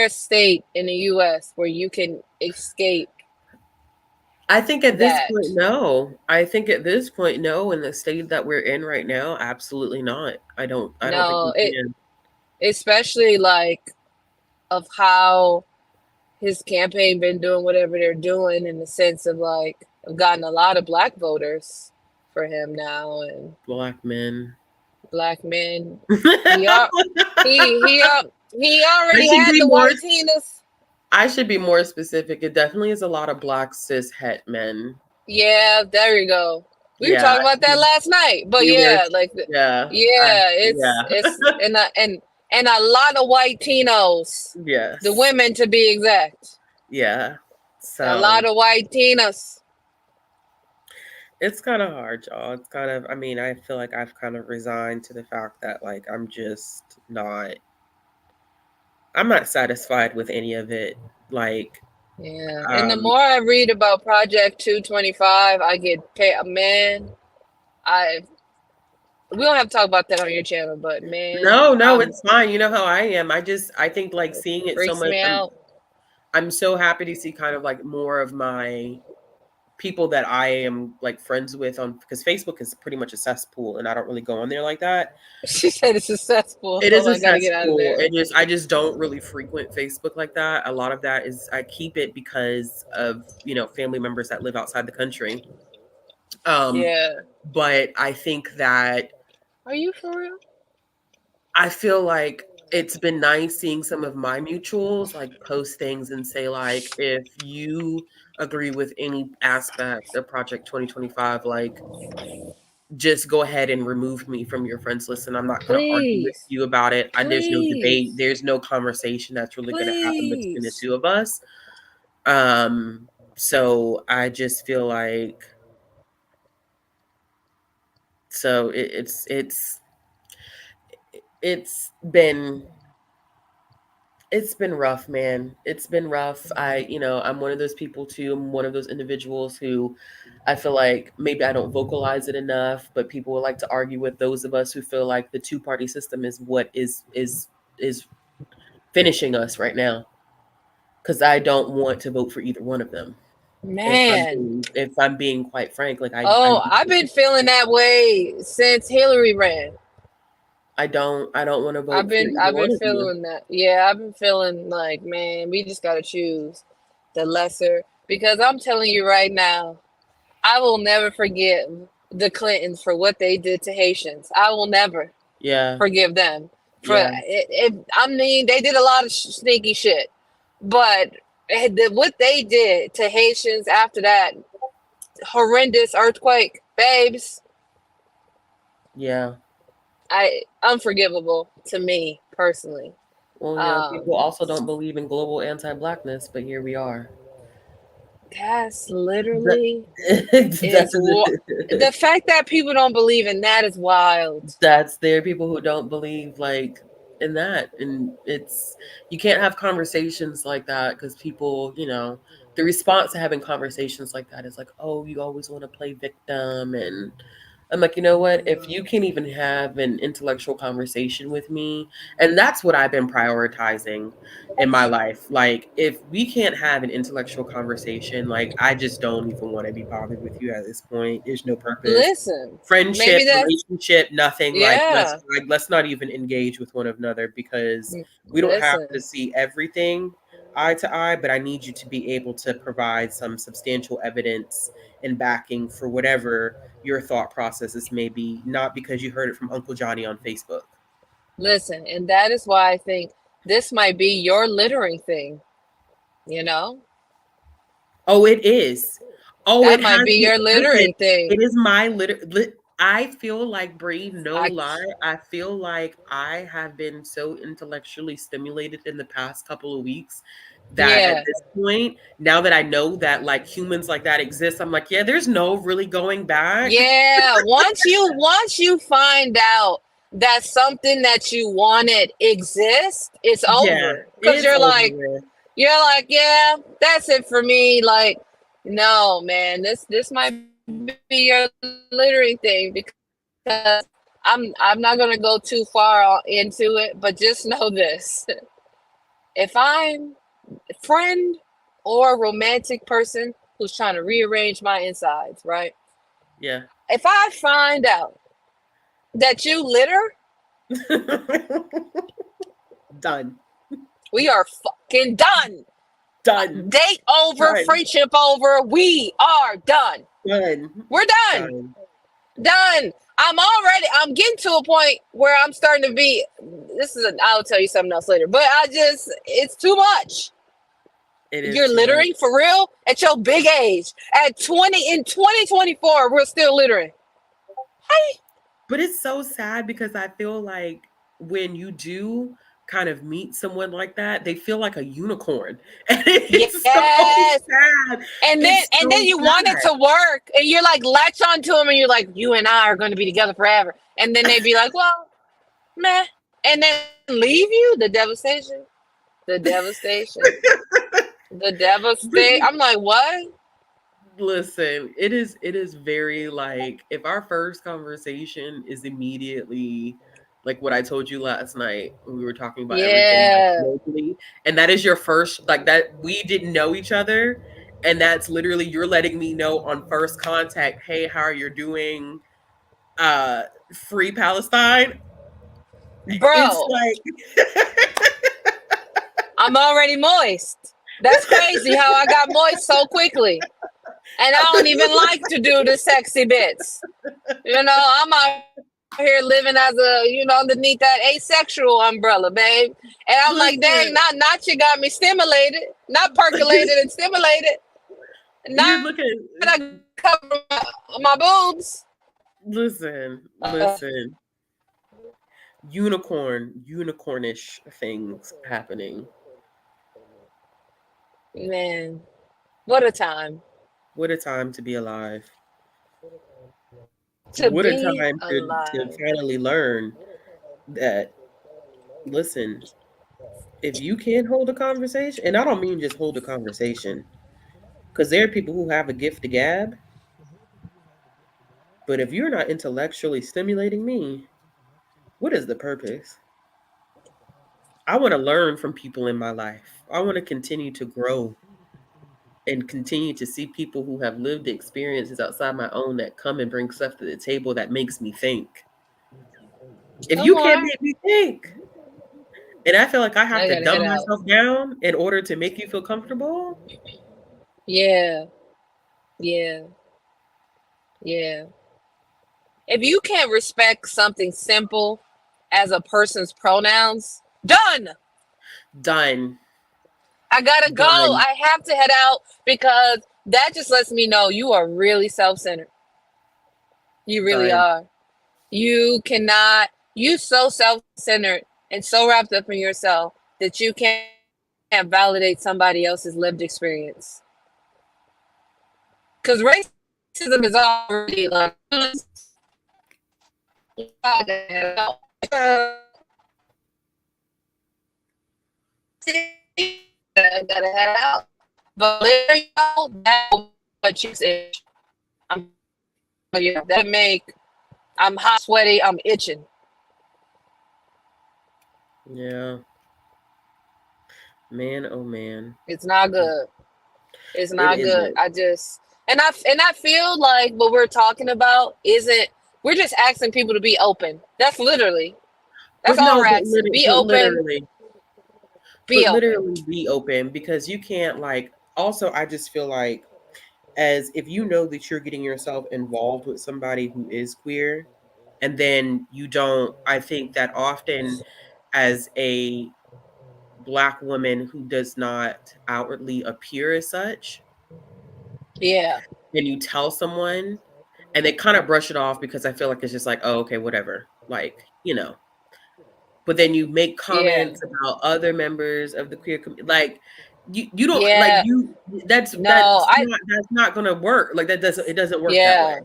a state in the U.S. where you can escape I think at this that? point, no. I think at this point, no. In the state that we're in right now, absolutely not. I don't think No, we it can. especially like of how his campaign been doing whatever they're doing, in the sense of like I've gotten a lot of black voters for him now, and Black men. black men. He are he I already should had be the more. white Tinas. I should be more specific. It definitely is a lot of black cis het men. Yeah, there you go. We were Yeah, talking about that last night, but we were. yeah, like Yeah, yeah, yeah, it's and a lot of white Tinos, the yes, women to be exact, yeah. a So lot of white Tinas. it's kind of hard, y'all. It's kind of. I mean, I feel like I've kind of resigned to the fact that like I'm just not. I'm not satisfied with any of it. Like, Yeah, and the um, more I read about Project 225, I get paid. Man, I we don't have to talk about that on your channel, but man, no, it's fine. You know how I am. I think like it seeing it so freaks much. me out. I'm so happy to see kind of like more of my people that I am like friends with on because Facebook is pretty much a cesspool and I don't really go on there like that. She said it's successful. It is Oh, a I gotta get out of cesspool. there. I just don't really frequent Facebook like that. A lot of that is I keep it because of, family members that live outside the country. Um, Yeah. but I think that Are you for real? I feel like it's been nice seeing some of my mutuals like post things and say like if you agree with any aspect of Project 2025, like just go ahead and remove me from your friends list, and I'm not going to argue with Please. you about it. There's no debate. Please. There's no conversation that's really going to happen between the Please. two of us. So I just feel like, so it's been rough, man. It's been rough. I'm one of those people too. I'm one of those individuals who I feel like maybe I don't vocalize it enough, but people would like to argue with those of us who feel like the two-party system is what is finishing us right now. Because I don't want to vote for either one of them. Man. If I'm being quite frank, like I've been feeling that way since Hillary ran. I don't want to vote. I've been feeling that. Yeah, I've been feeling like, man, we just gotta choose the lesser, because I'm telling you right now, I will never forgive the Clintons for what they did to Haitians. I will never forgive them for it. I mean, they did a lot of sneaky shit, but what they did to Haitians after that horrendous earthquake, babes. Yeah. Unforgivable to me personally. Well, people also don't believe in global anti-blackness, but here we are. That's literally the fact that people don't believe in that is wild. There are people who don't believe like in that, and you can't have conversations like that because people, the response to having conversations like that is like, oh, you always want to play victim. And I'm like, you know what? If you can't even have an intellectual conversation with me, and that's what I've been prioritizing in my life. Like, if we can't have an intellectual conversation, like, I just don't even want to be bothered with you at this point. There's no purpose. Listen, friendship, relationship, nothing. Yeah. Let's not even engage with one another, because we don't have to see everything eye to eye, but I need you to be able to provide some substantial evidence and backing for whatever your thought processes may be, not because you heard it from Uncle Johnny on Facebook. Listen, and that is why I think this might be your littering thing, Oh, it is. Oh, that might be your littering thing. It is my I feel like, Bree, lie, I feel like I have been so intellectually stimulated in the past couple of weeks that at this point, now that I know that like humans like that exist, I'm like, yeah, there's no really going back. Yeah, once you find out that something that you wanted exists, it's over. Because you're like, yeah, that's it for me. Like, no, man, this might be your littering thing, because I'm not gonna go too far into it, but just know this: if I'm a friend or a romantic person who's trying to rearrange my insides, right? Yeah. If I find out that you litter, done. We are fucking done. Done. Date over, done. Friendship over. We are done. Done. We're done. Done. I'm getting to a point where I'm starting to be, I'll tell you something else later, but it's too much. You're littering much. For real? At your big age. In 2024, we're still littering. Hey. But it's so sad, because I feel like when you do kind of meet someone like that, they feel like a unicorn. And it's so sad. And then you want it to work, and you're like, latch onto them, and you're like, you and I are going to be together forever. And then they'd be like, well, meh. And then leave you. The devastation. I'm like, what? Listen, it is very like, if our first conversation is immediately like what I told you last night when we were talking about everything locally, and that is your first, like, that we didn't know each other, and that's literally you're letting me know on first contact, hey, how are you doing? Free Palestine, bro. It's like I'm already moist. That's crazy how I got moist so quickly. And I don't even like to do the sexy bits. I'm out here living as underneath that asexual umbrella, babe. And I'm like, dang, not you got me stimulated, not percolated and stimulated. Not I cover my boobs. Listen, Uh, listen. Unicornish things happening. man, what a time What a time to be alive. to What a be time to alive. finally learn that, listen, if you can't hold a conversation, and I don't mean just hold a conversation, because there are people who have a gift to gab, but if you're not intellectually stimulating me, what is the purpose? I want to learn from people in my life. I want to continue to grow and continue to see people who have lived experiences outside my own that come and bring stuff to the table that makes me think. If Come you can't on, make me think, and I feel like I have I to gotta head dumb out. myself down in order to make you feel comfortable, Yeah, yeah, yeah. If you can't respect something simple as a person's pronouns, done. done, I gotta go. done, I have to head out because that just lets me know you are really self-centered. You really done. are. You cannot, you so self-centered and so wrapped up in yourself that you can't validate somebody else's lived experience. Because racism is already like, gotta head out. But later, y'all, that's what you said. I'm, yeah, that make, I'm hot, sweaty, I'm itching. Yeah, man, oh man, It's not good. It's it not good. isn't. I feel like what we're talking about isn't, we're just asking people to be open. That's But all no, we're asking. Be open, be but open. literally be open because you can't like. Also, I just feel like as if you know that you're getting yourself involved with somebody who is queer, and then you don't. I think that often, as a Black woman who does not outwardly appear as such, Yeah. and you tell someone, and they kind of brush it off because I feel like it's just like, oh, okay, whatever, like but then you make Yeah. comments about other members of the queer community, like you don't like Yeah. you No, that's not gonna work. Like it doesn't work that way. yeah.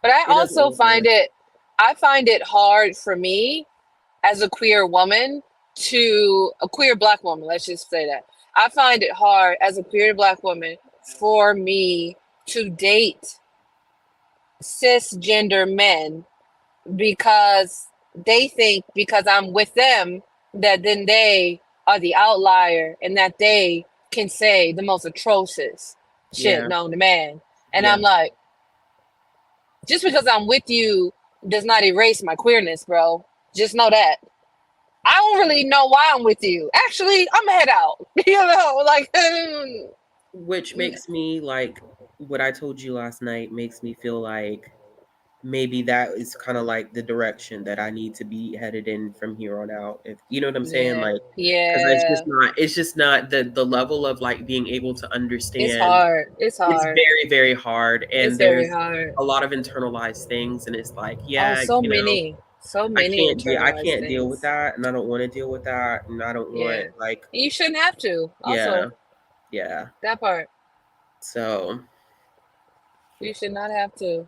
But I It doesn't also work that way. I find it hard for me as a queer woman, to a queer Black woman, let's just say that. I find it hard as a queer Black woman for me to date cisgender men because they think because I'm with them that then they are the outlier and that they can say the most atrocious shit Yeah, known to man. And yeah. I'm like, just because I'm with you does not erase my queerness, bro. Just know that. I don't really know why I'm with you. Actually, I'm gonna head out. Like, Which makes me like what I told you last night makes me feel like maybe that is kind of like the direction that I need to be headed in from here on out. If you know what I'm saying, yeah, like because yeah. it's just not the level of like being able to It's understand. hard. It's It's hard. very, very hard, It's and very there's hard. a lot of internalized things, and it's like, Oh, yeah, so many I internalized can't deal with things. that, and I don't want to deal with that, and I don't want Yeah, like, you shouldn't have to. yeah, Also, yeah. that part, So you should not have to.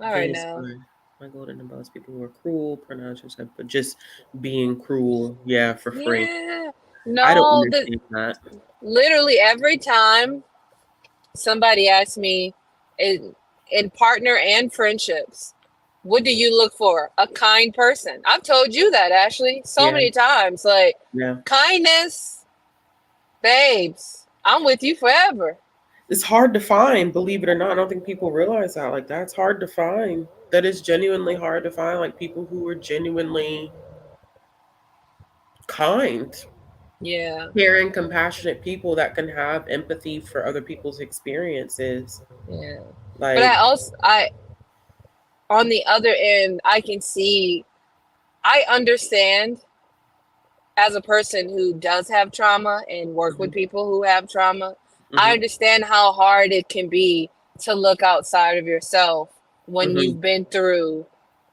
All it right is now. fine. My golden about people who are cruel, pronounce yourself, but just being cruel, yeah, for free. Yeah. I don't No, understand that. literally every time somebody asks me in partner and friendships, what do you look for? A kind person. I've told you that, Ashley, so Yeah, many times. Like, yeah. kindness, babes. I'm with you forever. It's hard to find, believe it or not. I don't think people realize that. Like that's hard to find. That is genuinely hard to find. Like people who are genuinely kind, Yeah. caring, compassionate people that can have empathy for other people's experiences. Yeah. But Like, I on the other end, I can see, I understand as a person who does have trauma and work with mhm, people who have trauma, I mhm, understand how hard it can be to look outside of yourself when Mm-hmm. you've been through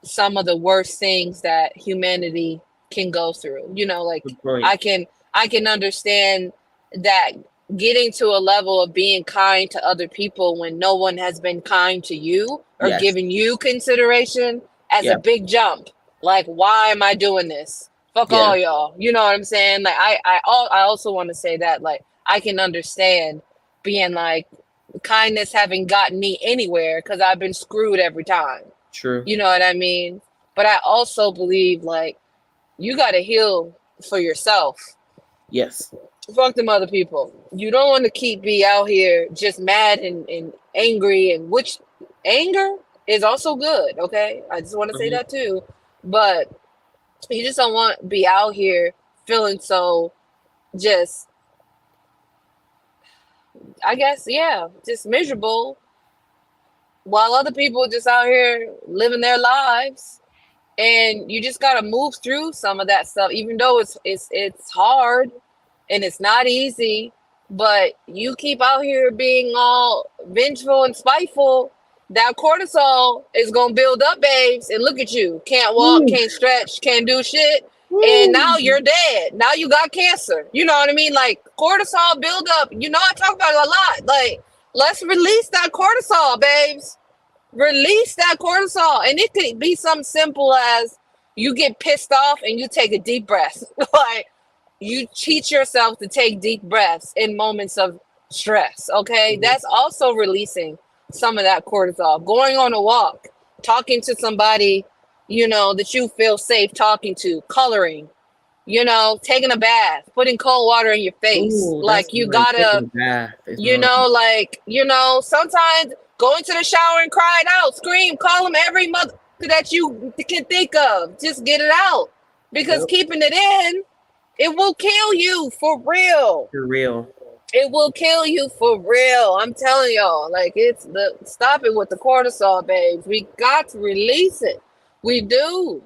some of the worst things that humanity can go through. You know, like Good point. I can I can understand that getting to a level of being kind to other people when no one has been kind to you or Yes. giving you consideration as a Yeah. big jump. Like, why am I doing this? Fuck Yeah. all y'all. You know what I'm saying? Like I also want to say that like I can understand being like kindness haven't gotten me anywhere because I've been screwed every time. True. You know what I mean? But I also believe like you got to heal for yourself. Yes. Fuck them other people. You don't want to keep be out here just mad and angry, and which anger is also good. Okay, I just want to say Mm-hmm. that too. But you just don't want to be out here feeling so just, I guess, yeah, just miserable while other people just out here living their lives. And you just gotta move through some of that stuff, even though it's hard and it's not easy. But you keep out here being all vengeful and spiteful, that cortisol is gonna build up, babes. And look at you, can't walk, Woo. can't stretch, can't do shit, and now Woo. you're dead. Now you got cancer. You know what I mean? Like cortisol build up. You know I talk about it a lot. Like let's release that cortisol, babes. Release that cortisol. And it could be something simple as you get pissed off and you take a deep breath. Like you teach yourself to take deep breaths in moments of stress. Okay. Mhm. That's also releasing some of that cortisol. Going on a walk, talking to somebody, you know, that you feel safe talking to, coloring, you know, taking a bath, putting cold water in your face. Ooh, that's Like you mine. gotta, Taking a bath is you mine. know, like, you know, sometimes go into the shower and cry it out, scream, call them every mother that you can think of. Just get it out. Because Yep. keeping it in, it will kill you for real. You're real. It will kill you for real. I'm telling y'all. Like it's the stop it with the cortisol, babes. We got to release it. We do.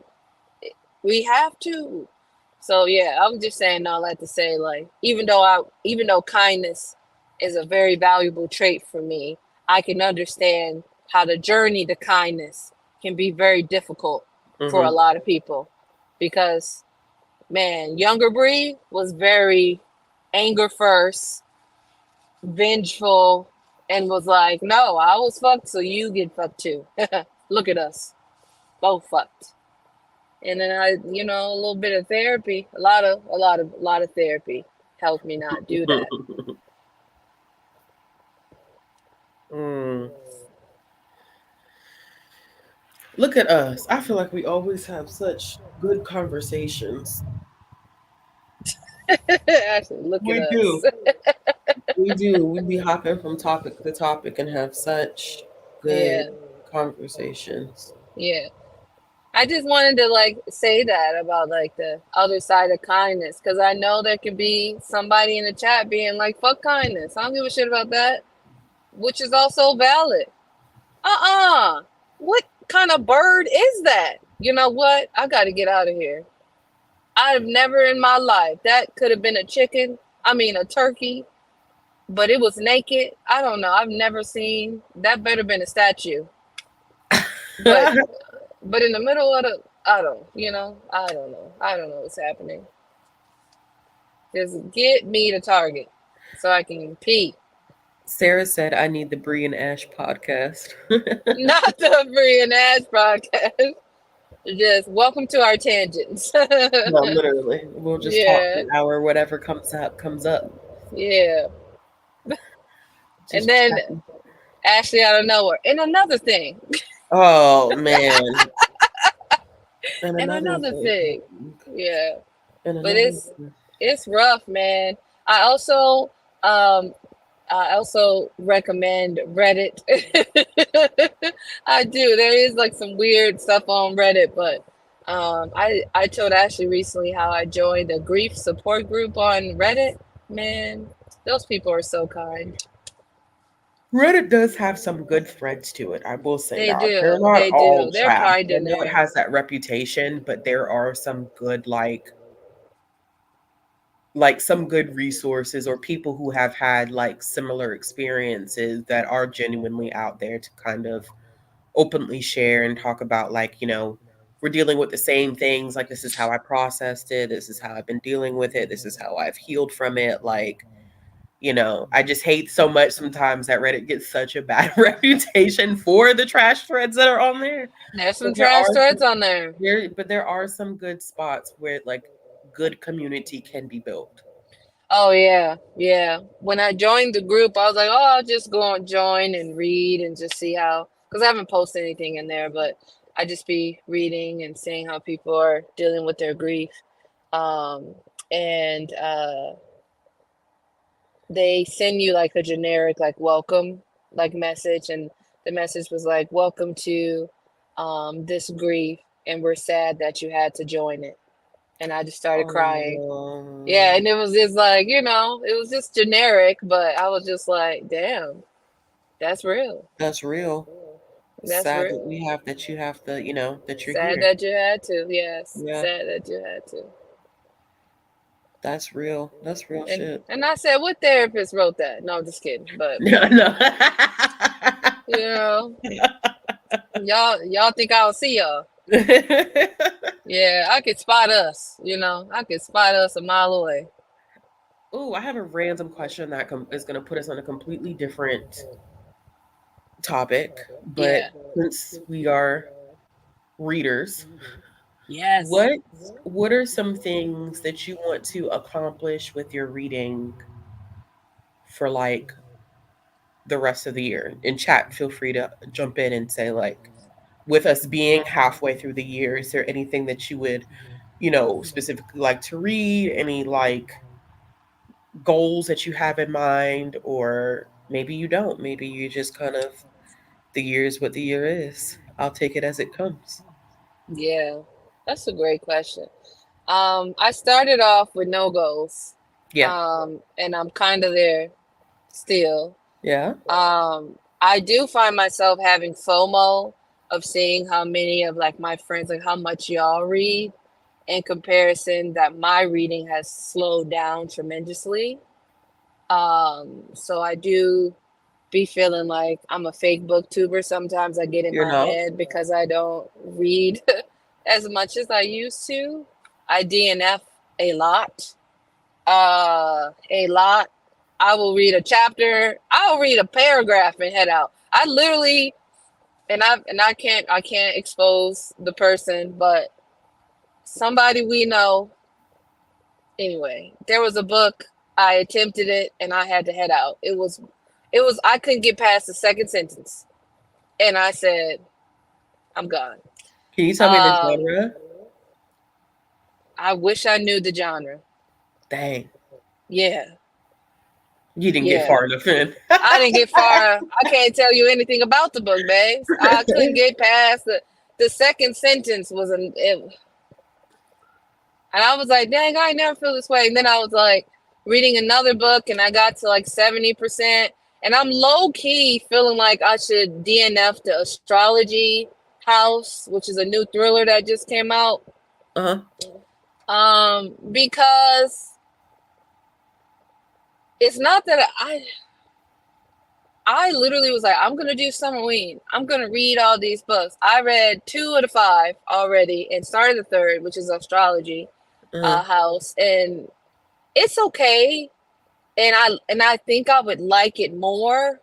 We have to. So yeah, I'm just saying all that to say, like, even though kindness is a very valuable trait for me, I can understand how the journey to kindness can be very difficult for a Mm-hmm. lot of people. Because man, younger Bree was very anger first, vengeful, and was like, no, I was fucked, so you get fucked too. Look at us. Both fucked. And then I, you know, a little bit of therapy, a lot of therapy helped me not do that. Mm. Look at us. I feel like we always have such good conversations. Actually, look at We us. do. We do. We be hopping from topic to topic and have such Yeah, good conversations. yeah. I just wanted to like say that about like the other side of kindness because I know there could be somebody in the chat being like, "Fuck kindness. I don't give a shit about that," which is also valid. What kind of bird is that? You know what? I got to get out of here. I've never in my life, that could have been a chicken. I mean, a turkey, but it was naked. I don't know. I've never seen that. Better been a statue. But in the middle of the, I don't, you know, I don't know. I don't know what's happening. Just get me to Target so I can pee. Sarah said, I need the Bree and Ash podcast. Not the free and ass podcast. Just welcome to our tangents. No, literally. We'll just talk for Yeah, an hour, whatever comes up, comes up. yeah. And Just then chatting. Ashley out of nowhere. And another thing. Oh, man. And And another another thing. thing. Yeah. And But another thing. it's rough, man. I also um I also recommend Reddit. I do. There is like some weird stuff on Reddit, but I told Ashley recently how I joined a grief support group on Reddit. Man, those people are so kind. Reddit does have some good threads to it. I will say They that. They're do. not They all do. They're trash. kind I in know it there. has that reputation, but there are some good, like some good resources or people who have had like similar experiences that are genuinely out there to kind of openly share and talk about, like, we're dealing with the same things. Like, this is how I processed it. This is how I've been dealing with it. This is how I've healed from it. Like, I just hate so much sometimes that Reddit gets such a bad reputation for the trash threads that are on there. There's some But there trash are threads some, on there. but there are some good spots where, like, good community can be built. Oh yeah, yeah. When I joined the group, I was like, oh, I'll just go and join and read and just see how, because I haven't posted anything in there, but I just be reading and seeing how people are dealing with their grief. And they send you like a generic like welcome like message, and the message was like, welcome to this grief, and we're sad that you had to join it. And I just started crying. Yeah, and it was just like, it was just generic, but I was just like, damn, that's real. That's real. That's Sad real. that you have to, that you're Sad here. that you had to. Yes. Yeah. Sad that you had to. That's real. That's real shit. And I said, what therapist wrote that? No, I'm just kidding. But No. y'all think I'll see y'all. Yeah, I could spot us. I could spot us a mile away. Oh, I have a random question that is going to put us on a completely different topic. But since we are readers, yes, what are some things that you want to accomplish with your reading for, like, the rest of the year? In chat, feel free to jump in and say, like, with us being halfway through the year, is there anything that you would, specifically like to read? Any, like, goals that you have in mind? Or maybe you don't. Maybe you just kind of, the year is what the year is. I'll take it as it comes. Yeah, that's a great question. I started off with no goals. Yeah. And I'm kind of there still. Yeah. I do find myself having FOMO of seeing how many of like my friends, like how much y'all read, in comparison that my reading has slowed down tremendously. So I do be feeling like I'm a fake booktuber. Sometimes I get in You're my not? head because I don't read as much as I used to. I DNF a lot. A lot. I will read a chapter. I'll read a paragraph and head out. I literally, and I can't expose the person, but somebody we know. Anyway, there was a book. I attempted it and I had to head out. It was I couldn't get past the second sentence, and I said, I'm gone. Can you tell me the genre? I wish I knew the genre. Dang. Yeah. You didn't get far enough in. I didn't get far. I can't tell you anything about the book, babes. I couldn't get past the second sentence and I was like, dang, I never feel this way. And then I was like reading another book and I got to like 70%. And I'm low key feeling like I should DNF the Astrology House, which is a new thriller that just came out. Because it's not that I literally was like, I'm gonna do Summerween. I'm gonna read all these books. I read 2 of the 5 already and started the 3rd, which is Astrology House, and it's okay. And I think I would like it more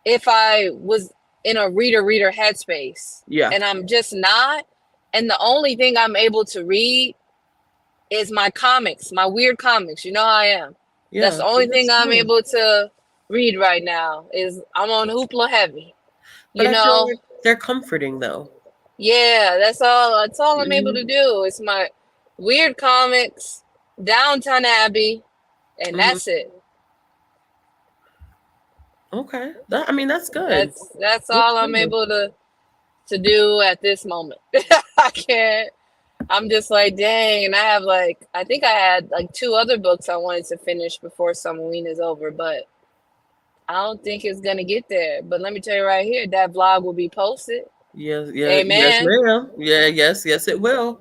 if I was in a reader headspace. Yeah. And I'm just not. And the only thing I'm able to read is my comics, my weird comics. You know how I am. Yeah, that's the only thing I'm able to read right now is I'm on Hoopla heavy. But I feel like they're comforting though. Yeah, that's all I'm able to do. It's my weird comics, Downton Abbey, and that's it. Okay. That's good. That's all I'm able to do at this moment. I can't. I'm just like, dang. And I think I had like 2 other books I wanted to finish before Summerween is over, but I don't think it's going to get there. But let me tell you right here, that vlog will be posted. Yes, yeah, Amen. Yes, ma'am. Yeah, yes, it will.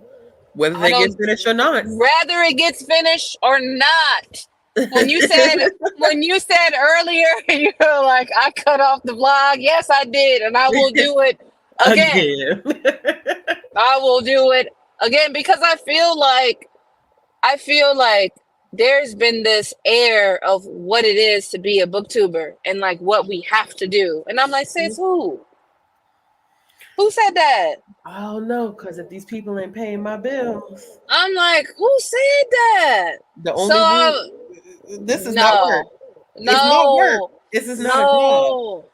Whether they get finished or not. Rather it gets finished or not. When you said earlier, you were like, I cut off the vlog. Yes, I did. And I will do it again. Again. I will do it again because I feel like there's been this air of what it is to be a booktuber and like what we have to do. And I'm like, sis, who? Who said that? I don't know, because if these people ain't paying my bills, I'm like, who said that? the only rule, this is not work. It's not work. This is not a job.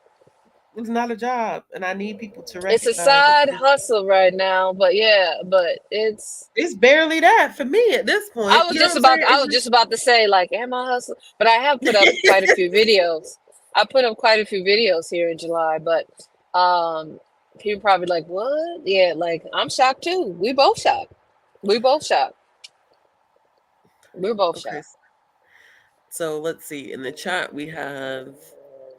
It's not a job, and I need people to recognize it's a side hustle right now, but yeah, but it's barely that for me at this point. I was just about to say, like, am I hustling? But I have put up quite a few videos. I put up quite a few videos here in July, but people probably like, what? Yeah, like I'm shocked too. We both shocked. We're both shocked. So let's see. In the chat, we have,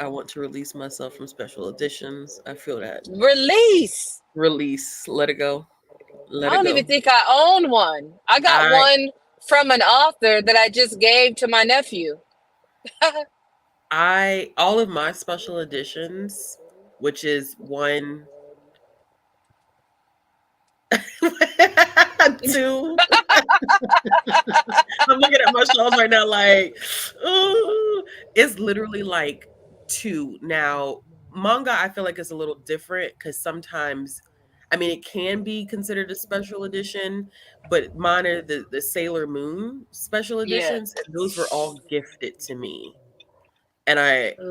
I want to release myself from special editions. I feel that. Release. Let it go. I don't even think I own one. I got one from an author that I just gave to my nephew. All of my special editions, which is one, 2. I'm looking at my shelves right now, like, ooh, it's literally like 2. Now, manga, I feel like it's a little different because sometimes, I mean, it can be considered a special edition, but mine are the Sailor Moon special editions, and those were all gifted to me. And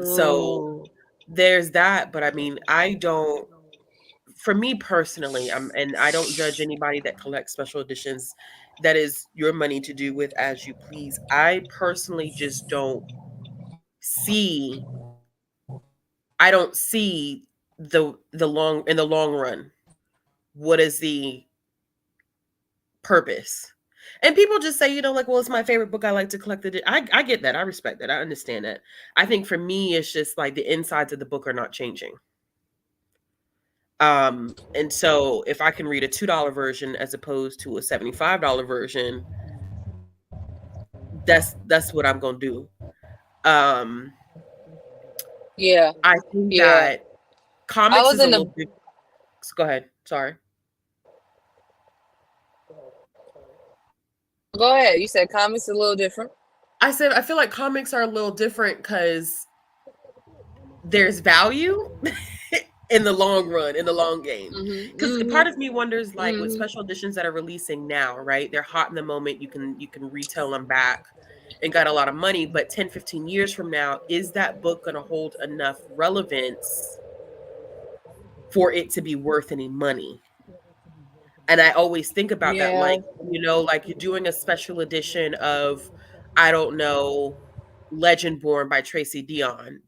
so there's that, but I mean, for me personally, and I don't judge anybody that collects special editions. That is your money to do with as you please. I personally just don't see the long run. What is the purpose? And people just say, like, well, it's my favorite book. I like to collect it. I get that. I respect that. I understand that. I think for me, it's just like the insides of the book are not changing. And so if I can read a $2 version as opposed to a $75 version, that's what I'm gonna do. Yeah. I think that comics is a little bit. Go ahead. Sorry. Go ahead. You said comics are a little different. I said I feel like comics are a little different because there's value in the long run, in the long game. Because part of me wonders, like, with special editions that are releasing now, right? They're hot in the moment. You can retail them back and got a lot of money. But 10, 15 years from now, is that book going to hold enough relevance for it to be worth any money? And I always think about that, like, like you're doing a special edition of, I don't know, Legendborn by Tracy Deonn.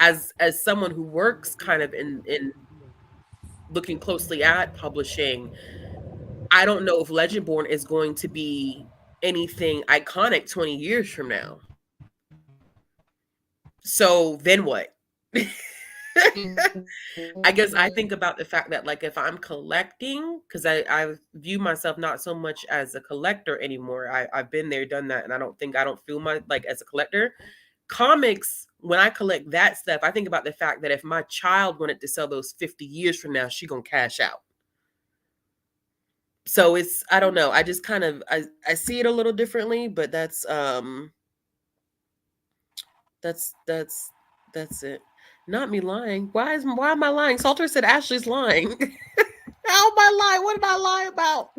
As someone who works kind of in looking closely at publishing, I don't know if Legendborn is going to be anything iconic 20 years from now. So then what? I guess I think about the fact that, like, if I'm collecting, because I view myself not so much as a collector anymore. I've been there, done that, and I don't feel my like as a collector. Comics, when I collect that stuff, I think about the fact that if my child wanted to sell those 50 years from now, she gonna cash out. So it's, I don't know. I just kind of I see it a little differently, but that's it. Not me lying. Why am I lying? Salter said Ashley's lying. How am I lying? What am I lying about?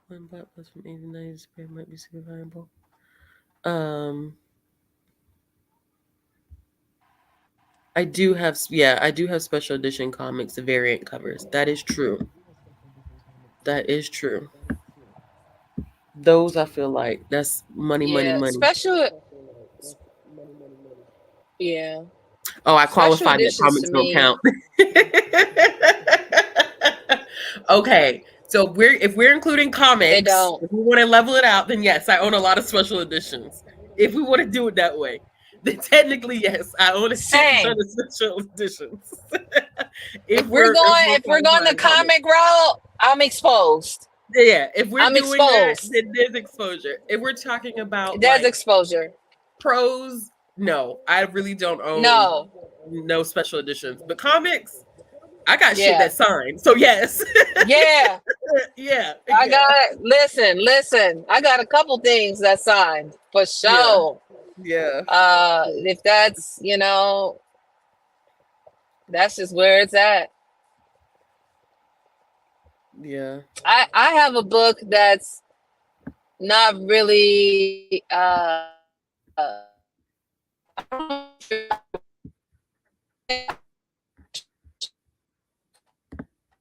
One Black Plus from 89 spray might be super valuable. I do have special edition comics, the variant covers. That is true. Those, I feel like that's money. Special. Yeah. Oh, I qualified that comics don't count. Okay, so if we're including comics, if we want to level it out, then yes, I own a lot of special editions. If we want to do it that way, then technically yes, I own a ton of special editions. if we're going the comic route, I'm exposed. Yeah, if we're I'm doing that, exposed. then there's exposure. If we're talking about There's like exposure. pros, no, I really don't own No. no special editions. But comics, I got shit Yeah. that's signed. So yes. Yeah. Yeah. I Yeah. got listen. I got a couple things that signed for Yeah. sure. Yeah. If that's, that's just where it's at. Yeah. I have a book that's not really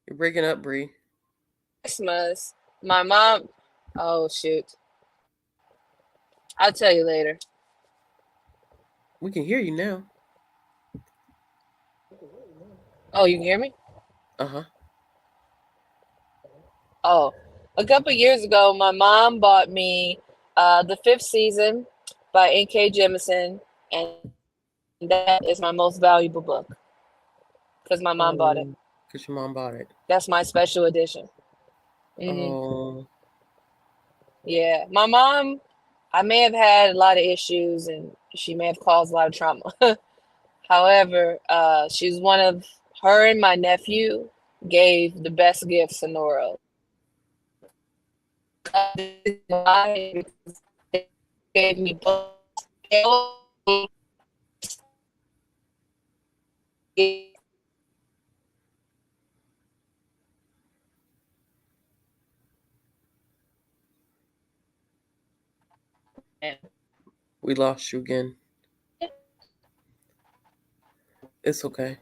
You're breaking up, Bree. Christmas. My mom, oh shoot. I'll tell you later. We can hear you now. Oh, you can hear me? Uh-huh. Oh, a couple years ago, my mom bought me the fifth season by N.K. Jemisin, and that is my most valuable book because my mom bought it. Oh, because your mom bought it. That's my special edition. Oh. Yeah, my mom, I may have had a lot of issues and she may have caused a lot of trauma. However, she's one of her and my nephew gave the best gifts in the world. They gave me books. We lost you again. It's okay.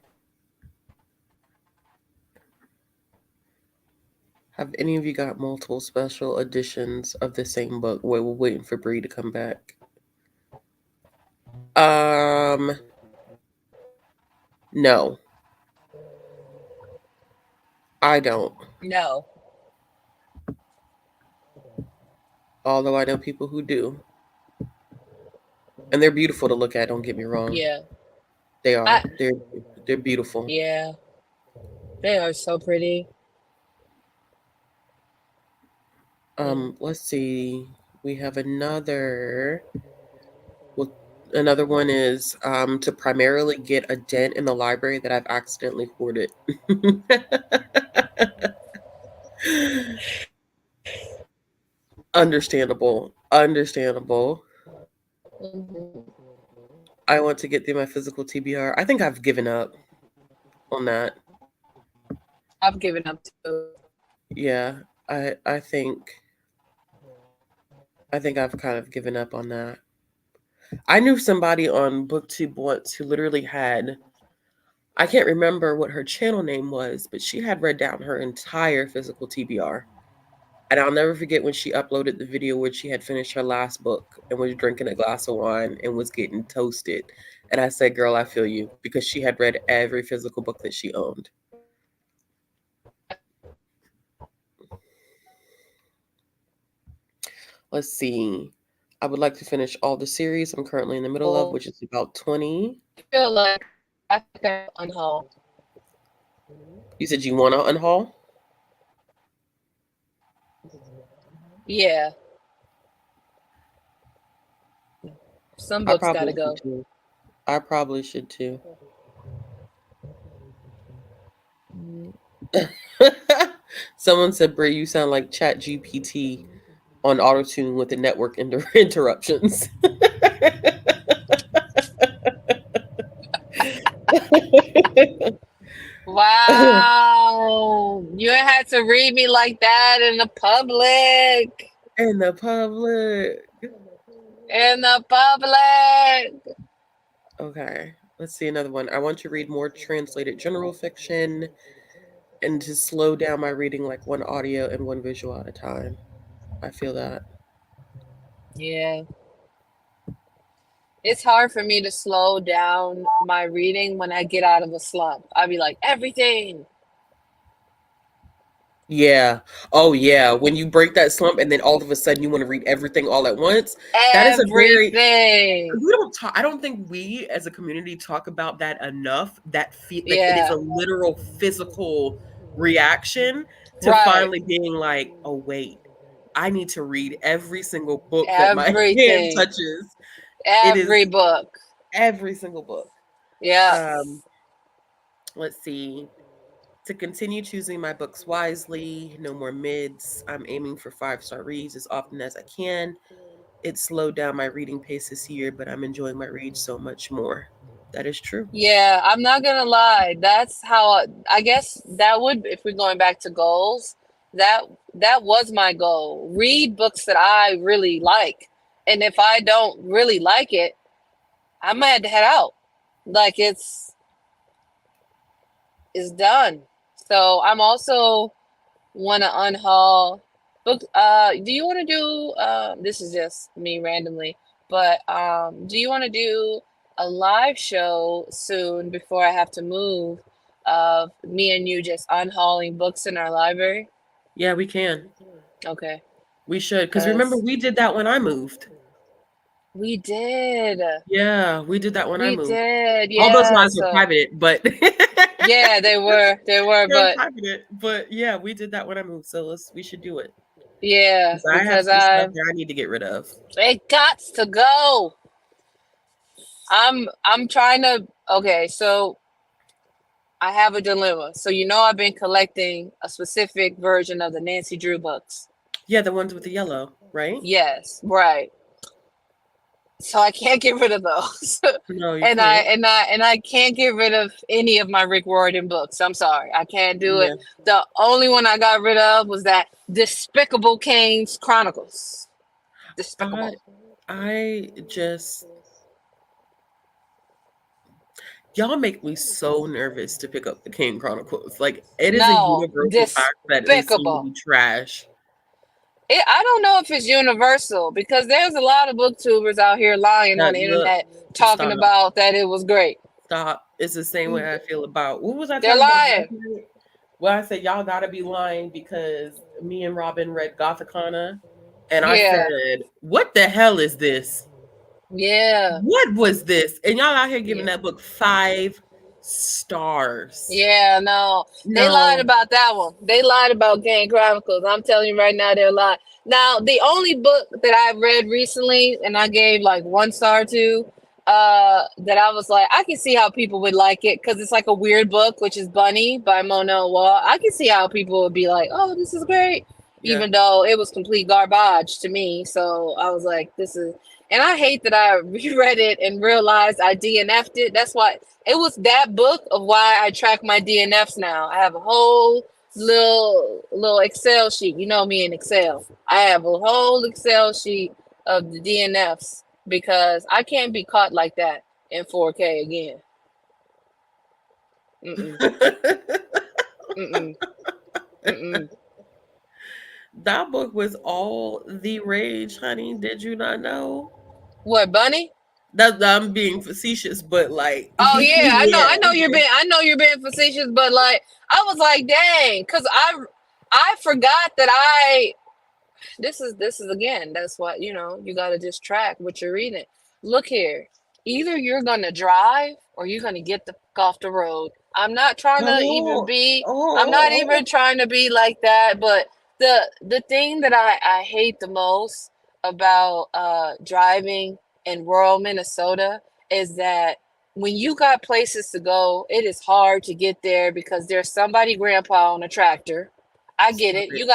Have any of you got multiple special editions of the same book? Wait, we're waiting for Bree to come back. No. I don't. No. Although I know people who do. And they're beautiful to look at, don't get me wrong. Yeah. They are. They're beautiful. Yeah. They are so pretty. Let's see. We have another. Well, another one is to primarily get a dent in the library that I've accidentally hoarded. Understandable. Mhm. I want to get through my physical TBR. I think I've given up on that. I've given up too. Yeah, I think I've kind of given up on that. I knew somebody on BookTube once who literally had, I can't remember what her channel name was, but she had read down her entire physical TBR. And I'll never forget when she uploaded the video where she had finished her last book and was drinking a glass of wine and was getting toasted. And I said, girl, I feel you, because she had read every physical book that she owned. Let's see. I would like to finish all the series I'm currently in the middle of, which is about 20. I feel like I can unhaul. You said you want to unhaul? Yeah. Some books gotta go. I probably should too. Someone said, Bray, you sound like ChatGPT on autotune with the network interruptions. Wow. You had to read me like that in the public. In the public. Okay. Let's see another one. I want to read more translated general fiction and to slow down my reading, like one audio and one visual at a time. I feel that. Yeah. It's hard for me to slow down my reading when I get out of a slump. I'd be like, everything. Yeah. Oh, yeah. When you break that slump and then all of a sudden you want to read everything all at once. That is a very. We don't talk. I don't think we as a community talk about that enough. That it is a literal physical reaction to Right. finally being like, oh wait, I need to read every single book that my hand Everything. touches. It is Every book. every single book. Yeah. Let's see. To continue choosing my books wisely, no more mids. I'm aiming for 5-star reads as often as I can. It slowed down my reading pace this year, but I'm enjoying my reads so much more. That is true. Yeah, I'm not gonna lie. That's how I guess that would, if we're going back to goals, that that was my goal. Read books that I really like. And if I don't really like it, I might have to head out. Like it's done. So I'm also want to unhaul book. Do you want to do? This is just me randomly, but do you want to do a live show soon before I have to move? Of me and you just unhauling books in our library. Yeah, we can. Okay, We should. Because remember, because we did that when I moved. we did. Yeah, we did that when I We moved. did. All those Yeah. lives were So private, but yeah, they were. They were, they're but private. But yeah, we did that when I moved. So we should do it. yeah, Because I have because some stuff that I need to get rid of. it got to go. I'm trying to. Okay, so I have a dilemma. So I've been collecting a specific version of the Nancy Drew books. Yeah, the ones with the yellow, right? Yes, right. So I can't get rid of those. No, you and I can't. and I and I can't get rid of any of my Rick Riordan books. I'm sorry. I can't do Yeah. it. The only one I got rid of was that Despicable Kane's Chronicles. Despicable. I just y'all make me so nervous to pick up the Kane Chronicles. Like it is a No, universal fact that they seem to despicable. be trash. I don't know if it's universal because there's a lot of booktubers out here lying on the Look, internet talking stop. about that it was great. Stop. It's the same way I feel about what was I They're talking about? lying. Well, I said y'all gotta be lying because me and Robin read Gothicana, and I Yeah. said, "What the hell is this? Yeah. What was this?" And y'all out here giving Yeah. that book 5 stars. Yeah, no. They lied No, about that one. They lied about Kane Chronicles. I'm telling you right now, they're lying. Now, the only book that I've read recently and I gave like 1 star to, that I was like, I can see how people would like it because it's like a weird book, which is Bunny by Mona Wall. I can see how people would be like, oh, this is great. yeah. Even though it was complete garbage to me. So I was like, this is, and I hate that I reread it and realized I DNF'd it. That's why it was that book of why I track my DNFs now. I have a whole little Excel sheet. You know me in Excel. I have a whole Excel sheet of the DNFs because I can't be caught like that in 4K again. Mm-mm. Mm-mm. That book was all the rage, honey. Did you not know? What, Bunny? That I'm being facetious, but like, Oh yeah, I know. yeah. I know you're being facetious, but like, I was like, dang, because I forgot that this is again, that's what you got to just track what you're reading. Look here, either you're gonna drive or you're gonna get the fuck off the road. I'm not trying to even be. I'm not even trying to be like that. But the thing that I hate the most about driving in rural Minnesota is that when you got places to go, it is hard to get there because there's somebody grandpa on a tractor. I get it. You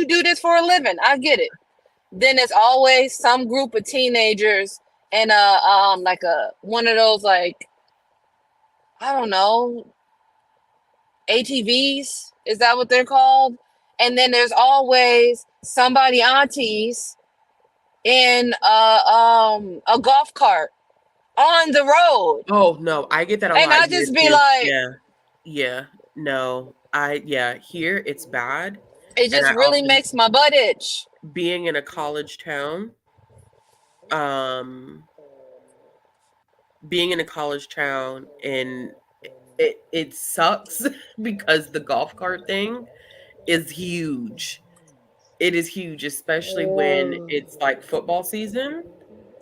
do this for a living. I get it. Then it's always some group of teenagers and like a one of those, like, I don't know, ATVs. Is that what they're called? And then there's always somebody aunties in a golf cart on the road. Oh no, I get that a lot. And I just be like, yeah, no, here it's bad. it just really makes my butt itch. Being in a college town, and it sucks because the golf cart thing is huge. It is huge, especially when it's like football season.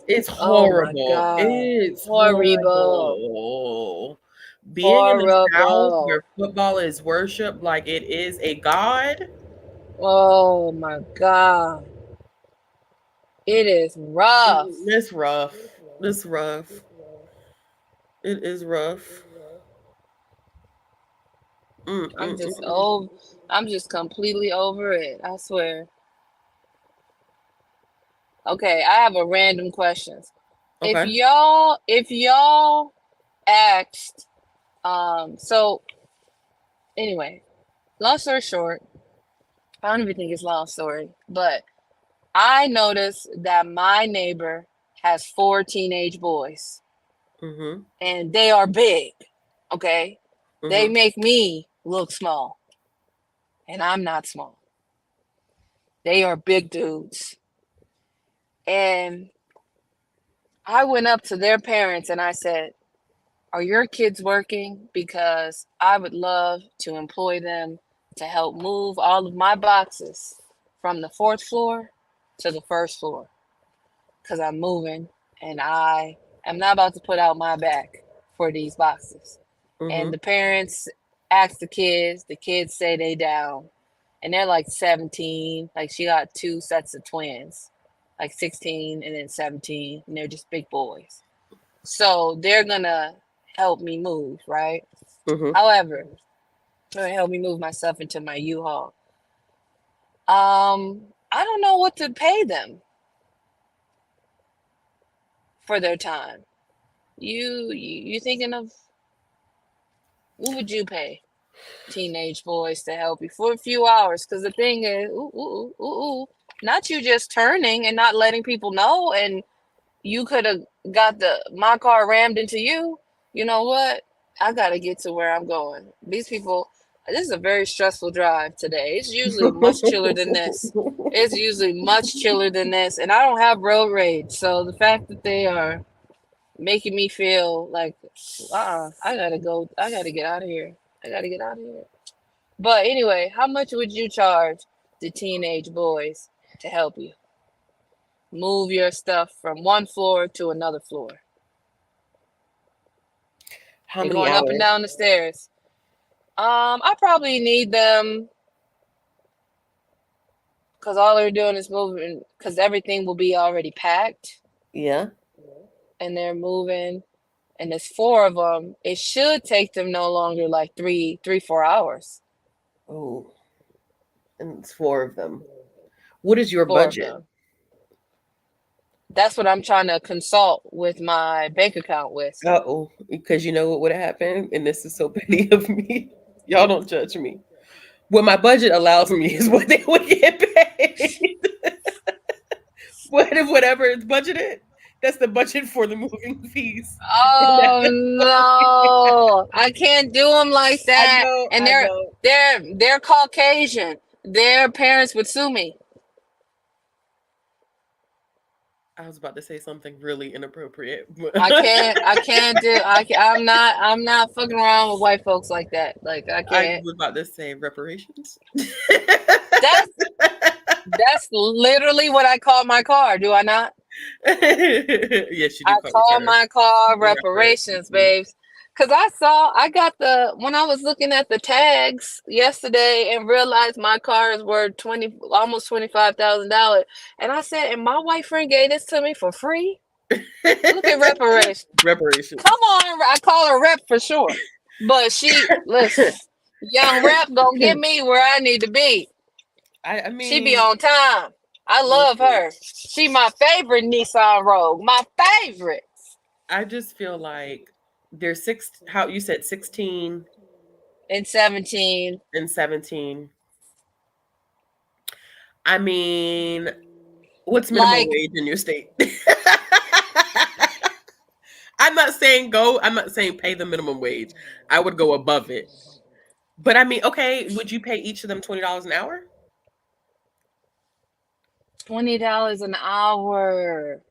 It's horrible. Oh my God. It's Horrible. horrible. being in the South Horrible. where football is worshipped like it is a god. Oh my God. It is rough. It's rough. It's rough. It is rough. Mm, I'm mm, just mm. over I'm just completely over it. I swear. Okay, I have a random question. If Okay. y'all asked so anyway, long story short, I don't even think it's long story, but I noticed that my neighbor has 4 teenage boys Mm-hmm. and they are big. Okay? They Mm-hmm. make me look small and I'm not small. They are big dudes. And I went up to their parents and I said, "Are your kids working? Because I would love to employ them to help move all of my boxes from the fourth floor to the first floor because I'm moving and I am not about to put out my back for these boxes." And Mm-hmm. the parents ask the kids say they down. And they're like 17. Like she got 2 sets of twins, like 16 and then 17. And they're just big boys. So they're gonna help me move, right? Mm-hmm. However, they're gonna help me move my stuff into my U-Haul. I don't know what to pay them for their time. You thinking of what would you pay teenage boys to help you for a few hours? Because the thing is, not you just turning and not letting people know, and you could have got my car rammed into you. You know what? I gotta get to where I'm going. These people, this is a very stressful drive today. It's usually much chiller than this. It's usually much chiller than this, and I don't have road rage. So the fact that they are making me feel like, I gotta go. I gotta get out of here. I gotta get out of here. But anyway, how much would you charge the teenage boys to help you move your stuff from one floor to another floor? How You're many going up and hours? down the stairs. I probably need them because all they're doing is moving because everything will be already packed Yeah. and they're moving. And there's 4 of them. It should take them no longer like 4 hours. Oh, and it's four of them. What is your 4 of budget? them. That's what I'm trying to consult with my bank account with. Uh-oh, because you know what would happen, and this is so petty of me. Y'all don't judge me. What my budget allows me is what they would get paid. Whatever is budgeted, that's the budget for the moving fees. Oh no, I can't do them like I that. know, And I know. they're Caucasian. Their parents would sue me. I was about to say something really inappropriate. I'm not fucking around with white folks like that. Like I I can't. was about to say reparations. That's that's literally what I call my car, do I not? Yes, you I do call call her my car the reparations. reparations, babes. Cause I got when I was looking at the tags yesterday and realized my car is worth almost $25,000. And I said, and my white friend gave this to me for free. Look at reparations. Reparations. Come on, I call her rep for sure. But listen, young rep gonna get me where I need to be. I She be mean, on time. I love listen, her. She my favorite Nissan Rogue. My favorite. I just feel like there's how you said 16 And 17. and 17. I mean, what's minimum Like, wage in your state? I'm not saying pay the minimum wage. I would go above it. But I mean, okay, would you pay each of them $20 an hour? $20 an hour.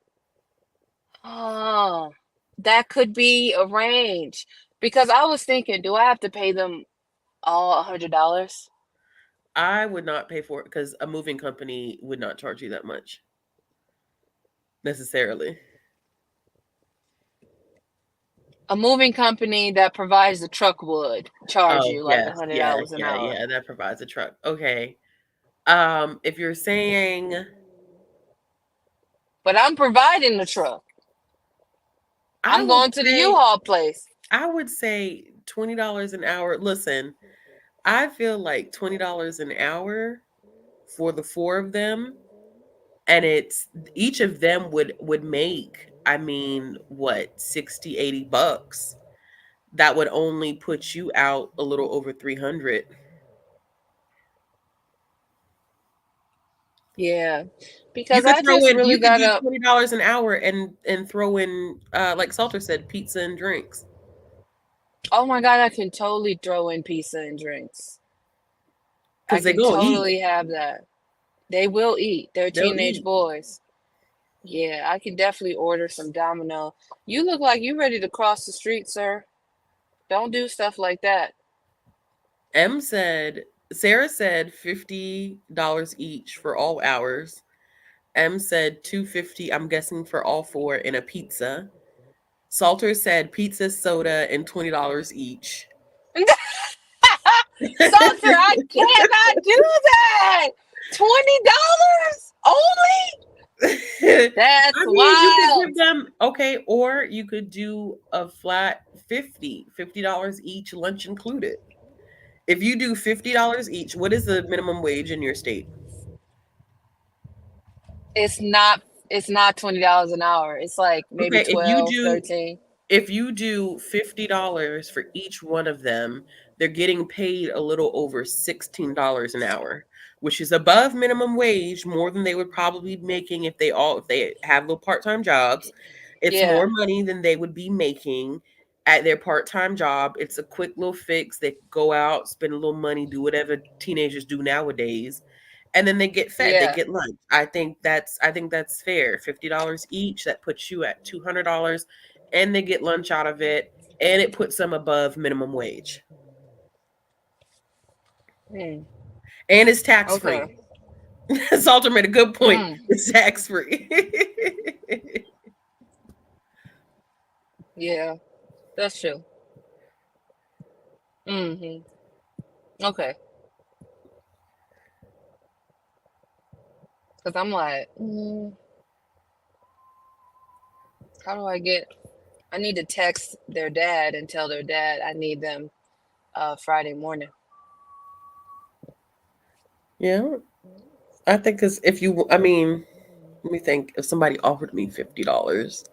Oh, that could be arranged. Because I was thinking, do I have to pay them all $100? I would not pay for it because a moving company would not charge you that much necessarily. A moving company that provides the truck would charge Oh, you like yes. Yeah, $100 an yeah, hour. yeah. That provides a truck. Okay. If you're saying, But I'm providing the truck. I I'm would going to the say, U-Haul place. I would say $20 an hour. Listen, I feel like $20 an hour for the four of them, and it's each of them would make, I mean, what, 60, $80. That would only put you out a little over 300. Yeah. You Because could I throw just in, really you could do gotta, $20 an hour and throw in, like Salter said, pizza and drinks. oh my God, I can totally throw in pizza and drinks. I Because they can gonna eat. totally have that. They will eat. They're They'll teenage eat. boys. Yeah, I can definitely order some Domino. You look like you ready to cross the street, sir. Don't do stuff like that. M said, Sarah said $50 each for all hours. M said 250, I'm guessing for all four, in a pizza. Salter said pizza, soda, and $20 each. Salter, I cannot do that. $20 only? That's I mean, you could wild. give them, okay, or you could do a flat $50 each, lunch included. If you do $50 each, what is the minimum wage in your state? It's not it's not $20 an hour. It's like maybe Okay, 12, 13. if you do $50 for each one of them, they're getting paid a little over $16 an hour, which is above minimum wage, more than they would probably be making if they have little part-time jobs. It's more Yeah, money than they would be making at their part-time job. It's a quick little fix. They go out, spend a little money, do whatever teenagers do nowadays, and then they get fed. They yeah, get lunch. I think that's fair. $50 each, that puts you at $200, and they get lunch out of it, and it puts them above minimum wage. mm, And it's tax free. okay, Salter made a good point. mm, It's tax free. yeah, that's true. Hmm. Okay, because I'm like, how do I get? I need to text their dad and tell their dad I need them Friday morning. Yeah, I think because if you, I mean, let me think. If somebody offered me $50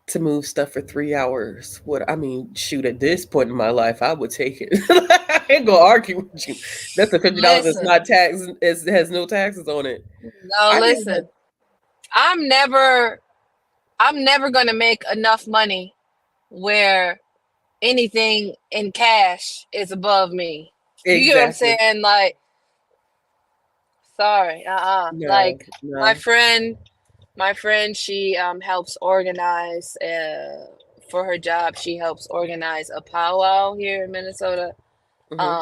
to move stuff for 3 hours, what, I mean, shoot, at this point in my life, I would take it. I ain't gonna argue with you. That's a $50 that's Listen, not tax, it has no taxes on it. no, I think that, listen. I'm never, I'm never gonna make enough money where anything in cash is above me. You get what I'm exactly. saying? Like, sorry, No, like my no. friend, my friend, she helps organize for her job. She helps organize a powwow here in Minnesota. Hmm.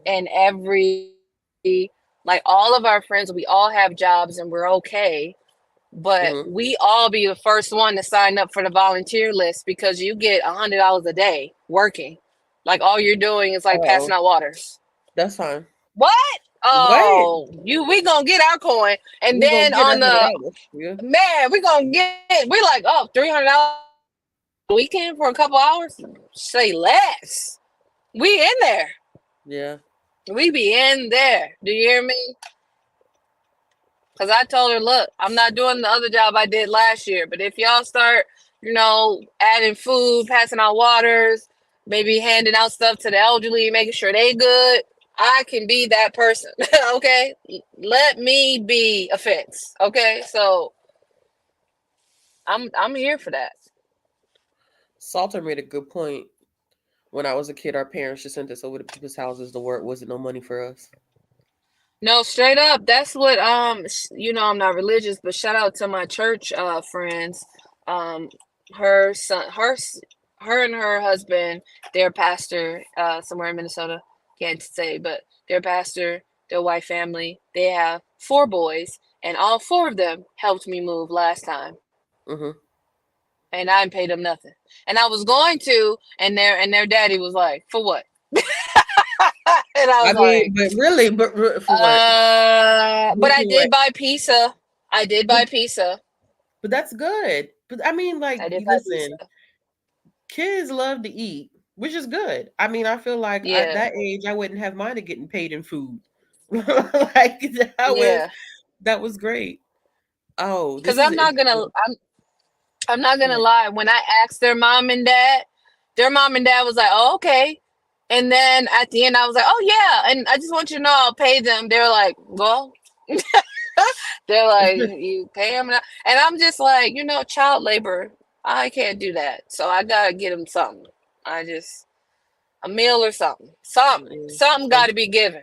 And like all of our friends, we all have jobs and we're okay. But Hmm. we all be the first one to sign up for the volunteer list because you get $100 a day working. Like all you're doing is like passing Oh, out waters. that's fine. What? Right. Oh, we gonna get our coin, and We gonna then get on the $100. Yeah. man, we like oh $300 a weekend for a couple hours. Say less. We in there. Yeah. We be in there. Do you hear me? Because I told her, look, I'm not doing the other job I did last year, but if y'all start, adding food, passing out waters, maybe handing out stuff to the elderly, making sure they good, I can be that person. Okay, let me be a fence. Okay, so I'm here for that. Salter made a good point. When I was a kid, our parents just sent us over to people's houses to work. Wasn't no money for us. No, straight up. That's what I'm not religious, but shout out to my church friends. Um her son her and her husband, their pastor somewhere in Minnesota, can't say, but their pastor, their wife family, they have four boys and all four of them helped me move last time. Hmm. and I didn't pay them nothing. And I was going to, and their daddy was like, "For what?" And I I was mean, like, but really, for what? but I For did what? buy pizza. I did But, buy pizza. but that's good. But I mean, like, I did buy listen, pizza. kids love to eat, which is good. I mean, I feel like at Yeah, that age, I wouldn't have minded getting paid in food. Like yeah. that was great. Oh, Because this is interesting. I'm not gonna Right. lie. When I asked their mom and dad was like, "Oh, okay." And then at the end, I was like, "Oh yeah," and I just want you to know I'll pay them. They were like, "Well," they're like, "You pay them," and I'm just like, child labor. I can't do that, so I gotta get them something. I just a meal or something. Yeah. Something got to be given.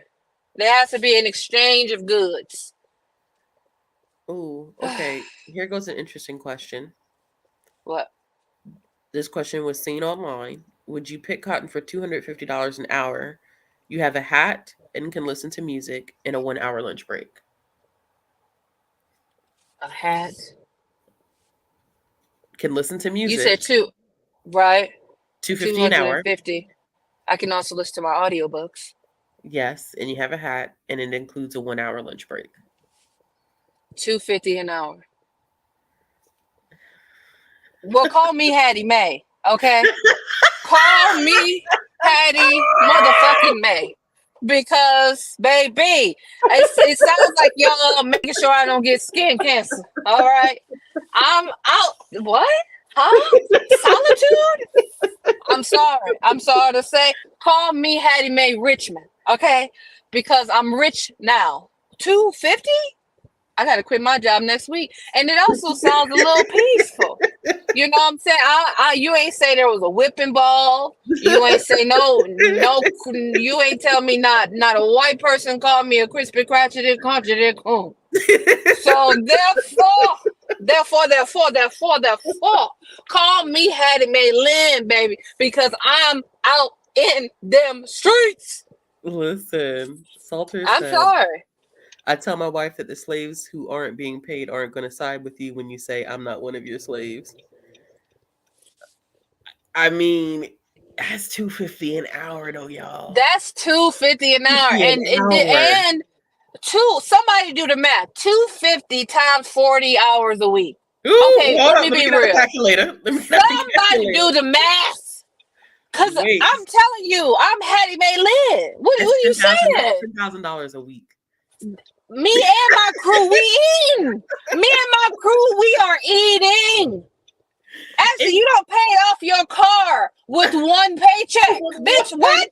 There has to be an exchange of goods. Oh, okay. Here goes an interesting question. What? This question was seen online. Would you pick cotton for $250 an hour? You have a hat and can listen to music in a 1 hour lunch break. A hat? Can listen to You said music, two, right? 250 an hour. 250. I can also listen to my audiobooks. Yes, and you have a hat and it includes a 1 hour lunch break. 250 an hour. Well, call me Hattie Mae, okay? Call me Hattie motherfucking Mae. Because, baby, it sounds like y'all making sure I don't get skin cancer. All right? I'm out. What? Huh? Solitude? I'm sorry. I'm sorry to say. Call me Hattie Mae Richmond, okay? Because I'm rich now. 250? I gotta quit my job next week. And it also sounds a little peaceful. You know what I'm saying? You ain't say there was a whipping ball. You ain't say no. You ain't tell me not a white person called me a crispy cratchity coon. So therefore, call me Hattie Mae Lynn, baby, because I'm out in them streets. Listen, Salter I'm said, sorry. I tell my wife that the slaves who aren't being paid aren't going to side with you when you say, I'm not one of your slaves. I mean, that's 250 an hour though, y'all. That's 250 an hour, 50 an hour. and somebody do the math. 250 times 40 hours a week. Ooh, Okay, hold let up. me Let me be get out the real. calculator. Let me get out the Somebody calculator. do the math. Cause Wait, I'm telling you, I'm Hattie Mae Lynn. What that's are you saying? $10,000 a week. Me and my crew, we eating. Me and my crew, we are eating. Actually, you don't pay off your car with one paycheck. Bitch, what?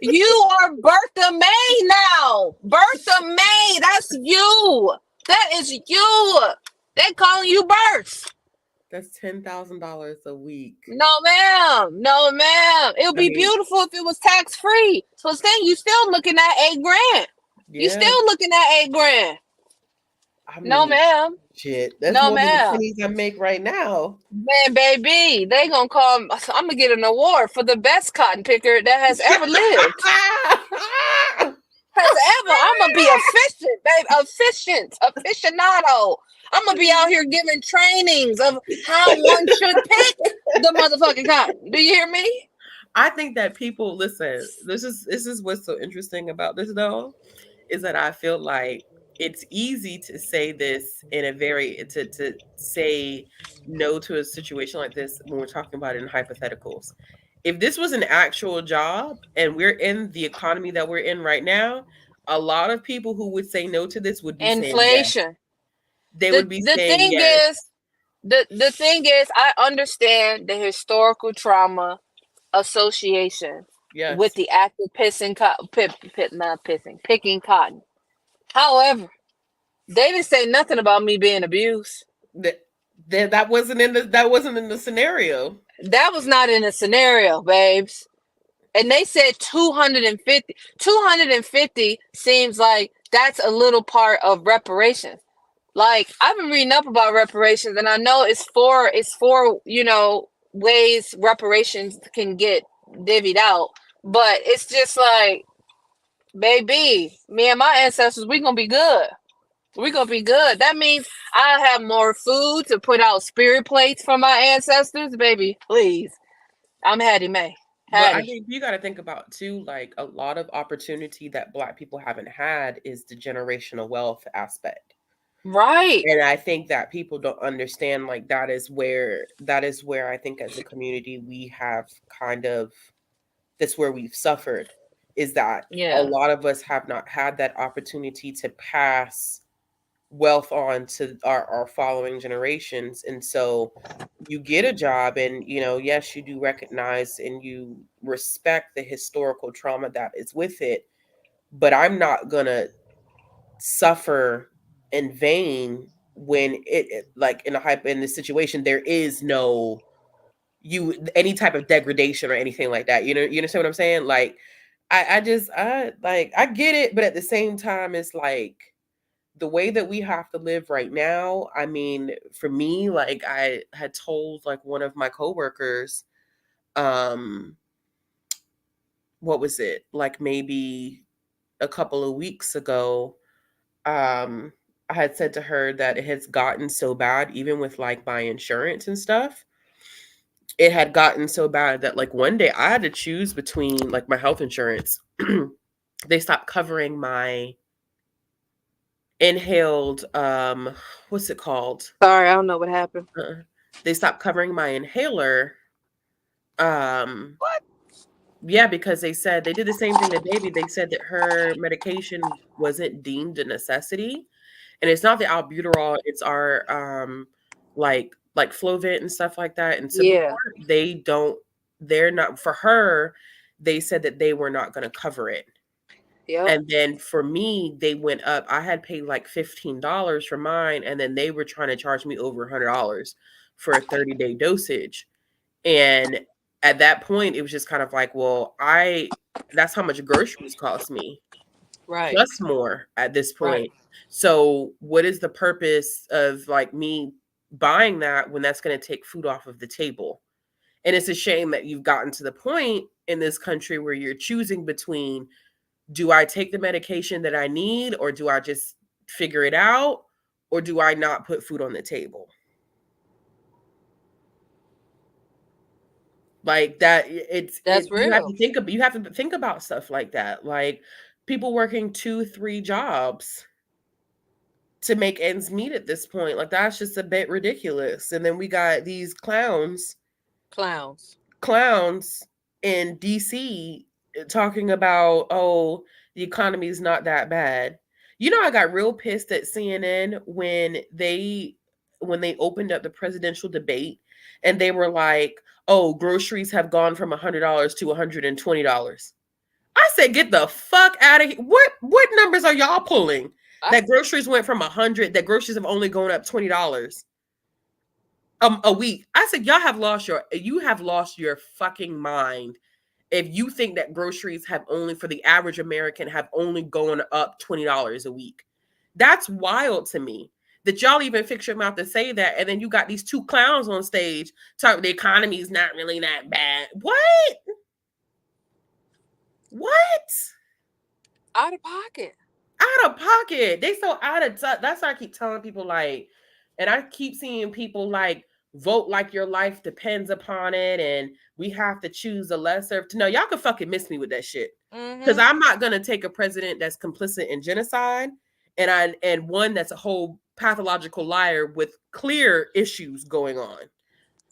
You are Bertha May now. Bertha May, that's you. That is you. They calling you Bert. That's $10,000 a week. No, ma'am. No, ma'am. It would be I mean, beautiful if it was tax free. So then you still looking at $8,000. You yeah. still looking at $8,000. I No, mean, ma'am. shit. That's No, more than the ma'am. pennies I make right now. Man, baby, they gonna call. I'm gonna get an award for the best cotton picker that has ever lived. I'm gonna be efficient, babe. Aficionado. I'm gonna be out here giving trainings of how one should pick the motherfucking cotton. Do you hear me? I think that people listen. This is what's so interesting about this though, is that I feel like it's easy to say this in a very to say no to a situation like this when we're talking about it in hypotheticals. If this was an actual job and we're in the economy that we're in right now, a lot of people who would say no to this would be saying yes. Inflation. They The would be the saying thing yes. is, the thing is, I understand the historical trauma association with Yes. the act of picking cotton. However, they didn't say nothing about me being abused. That wasn't in the scenario. That was not in the scenario, babes. And they said 250. 250 seems like that's a little part of reparations. Like, I've been reading up about reparations, and I know it's four, ways reparations can get divvied out. But it's just like, baby, me and my ancestors, we gonna be good. We're gonna be good. That means I have more food to put out spirit plates for my ancestors, baby. Please. I'm Hattie Mae. But I Hattie. think you got to think about too, like a lot of opportunity that Black people haven't had is the generational wealth aspect. Right. And I think that people don't understand, like that is where I think as a community we have kind of, that's where we've suffered, is that a Yeah. lot of us have not had that opportunity to pass wealth on to our following generations. And so you get a job and, yes, you do recognize and you respect the historical trauma that is with it, but I'm not gonna suffer in vain when like in a hype in this situation there is no you any type of degradation or anything like that. You understand what I'm saying? Like I get it, but at the same time it's like the way that we have to live right now. I mean, for me, like I had told like one of my coworkers, um, what was it? Like maybe a couple of weeks ago, um, I had said to her that it has gotten so bad, even with like my insurance and stuff. It had gotten so bad that like one day I had to choose between like my health insurance. They stopped covering my inhaled what's it called? Sorry, I don't know what happened. Uh, they stopped covering my inhaler. Um, What? yeah, because they said they did the same thing to baby. They said that her medication wasn't deemed a necessity, and it's not the albuterol; it's our like Flovent and stuff like that and Yeah. Symbicort. They're not for her. They said that they were not going to cover it. Yep. And then for me, they went up. I had paid like $15 for mine, and then they were trying to charge me over $100 for a 30-day dosage. And at that point, it was just kind of like, well, that's how much groceries cost me, Right. plus more at this Right. point. So, what is the purpose of like me buying that when that's going to take food off of the table? And it's a shame that you've gotten to the point in this country where you're choosing between, do I take the medication that I need, or do I just figure it out, or do I not put food on the table? Like that, That's you have to real. think about stuff like that. Like people working 2, 3 jobs to make ends meet at this point. Like that's just a bit ridiculous. And then we got these Clowns. clowns in DC talking about, oh, the economy is not that bad. I got real pissed at CNN when they opened up the presidential debate and they were like, oh, groceries have gone from $100 to $120. I said, get the fuck out of here. What numbers are y'all pulling? I, That groceries went from 100, that groceries have only gone up $20 a week. I said, you have lost your fucking mind if you think that groceries have only, for the average American, have only gone up $20 a week. That's wild to me that y'all even fix your mouth to say that. And then you got these two clowns on stage talking the economy is not really that bad. What? out of pocket. Out of pocket. They so out of touch. That's why I keep telling people, like, and I keep seeing people like vote like your life depends upon it, and we have to choose the lesser. No, y'all can fucking miss me with that shit. Because Mm-hmm. I'm not gonna take a president that's complicit in genocide and one that's a whole pathological liar with clear issues going on.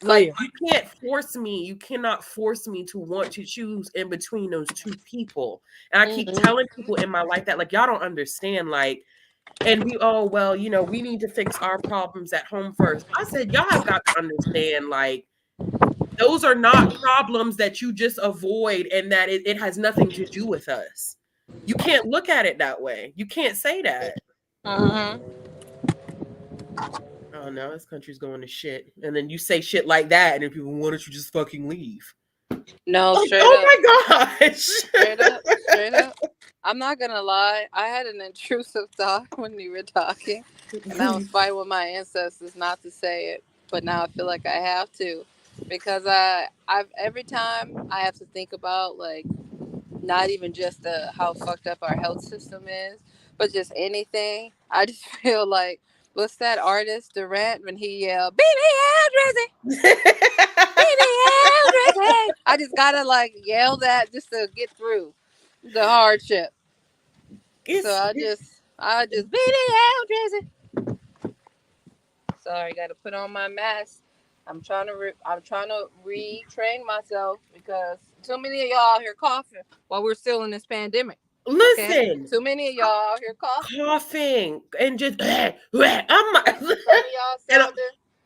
Like Clear. you cannot force me to want to choose in between those two people. And I keep Mm-hmm. telling people in my life that, like, y'all don't understand, like, and well, we need to fix our problems at home first. I said, y'all have got to understand, like, those are not problems that you just avoid and that it has nothing to do with us. You can't look at it that way. You can't say that. Mm-hmm. Oh no, this country's going to shit. And then you say shit like that, and then people, why don't you just fucking leave? No, Like, straight oh up. my gosh. Straight up. Straight up. I'm not gonna lie. I had an intrusive thought when you were talking, and I was fighting with my ancestors not to say it, but now I feel like I have to, because I've every time I have to think about, like, not even just how fucked up our health system is, but just anything. I just feel like, what's that artist Durant when he yelled BBL Drizzy, BBL Drizzy? I just gotta like yell that just to get through the hardship. So it's I just BBL Drizzy. Sorry, gotta put on my mask. I'm trying to retrain myself because too many of y'all out here coughing while we're still in this pandemic. Okay, listen, too many of y'all out here coughing. coughing and just I'm and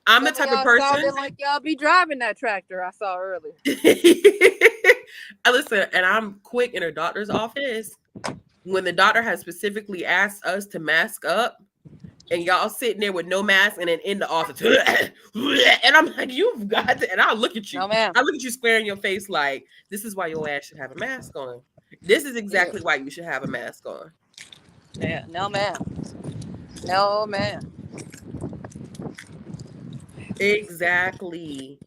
I'm the Some of type of y'all person. sounded like y'all be driving that tractor I saw earlier. I listen, and I'm quick in a doctor's office when the doctor has specifically asked us to mask up, and y'all sitting there with no mask, and then in the office, and I'm like, you've got to, and I'll look at you. No, ma'am. I look at you square in your face, like, this is why your ass should have a mask on. This is Yeah. exactly why you should have a mask on. Yeah. No, ma'am. No, ma'am. Exactly.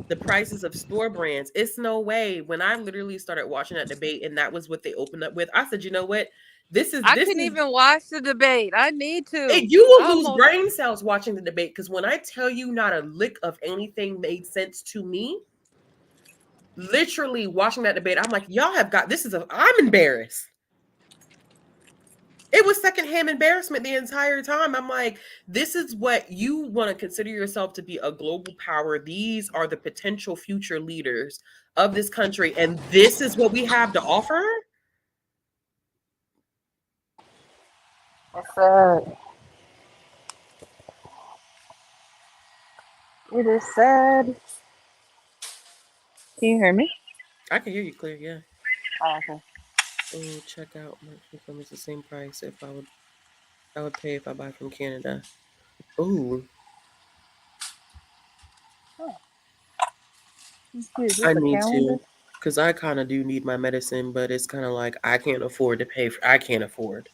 The prices of store brands. It's no way. When I literally started watching that debate and that was what they opened up with, I said, you know what? This is I this couldn't is even watch the debate. I need to. you I will lose almost. brain cells watching the debate because when I tell you not a lick of anything made sense to me, literally watching that debate, I'm like, y'all have got I'm embarrassed. It was secondhand embarrassment the entire time. I'm like, this is what you want to consider yourself to be a global power. These are the potential future leaders of this country. And this is what we have to offer. It's sad. It is sad. Can you hear me? I can hear you clear, yeah. Oh, okay. Oh, check out my income is the same price if I would pay if I buy from Canada. Oh, Is I this a need calendar? to. Because I kind of do need my medicine, but it's kind of like I can't afford to pay for I can't afford.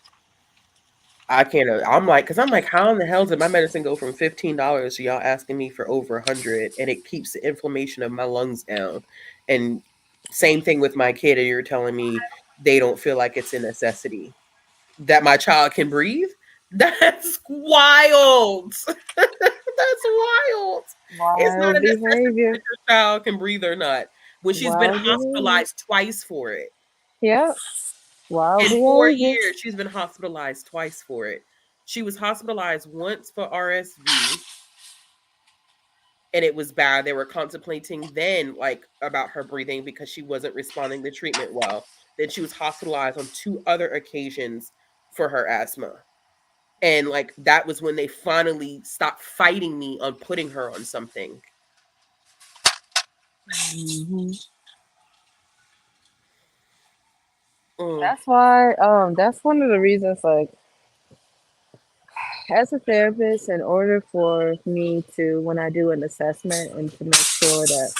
I can't. I'm like, because I'm like, how in the hell did my medicine go from $15 to y'all asking me for over 100, and it keeps the inflammation of my lungs down. And same thing with my kid, and you're telling me they don't feel like it's a necessity that my child can breathe. That's wild. That's wild. It's not Wild a necessity behavior. that your child can breathe or not. When she's been Wild behavior. hospitalized twice for it. Yep. Wild In 4 behavior. years, she's been hospitalized twice for it. She was hospitalized once for RSV, and it was bad. They were contemplating then, like, about her breathing because she wasn't responding to treatment well. Then she was hospitalized on 2 other occasions for her asthma. And, like, that was when they finally stopped fighting me on putting her on something. Mm-hmm. Mm, That's why. That's one of the reasons. Like, as a therapist, in order for me to, when I do an assessment and to make sure that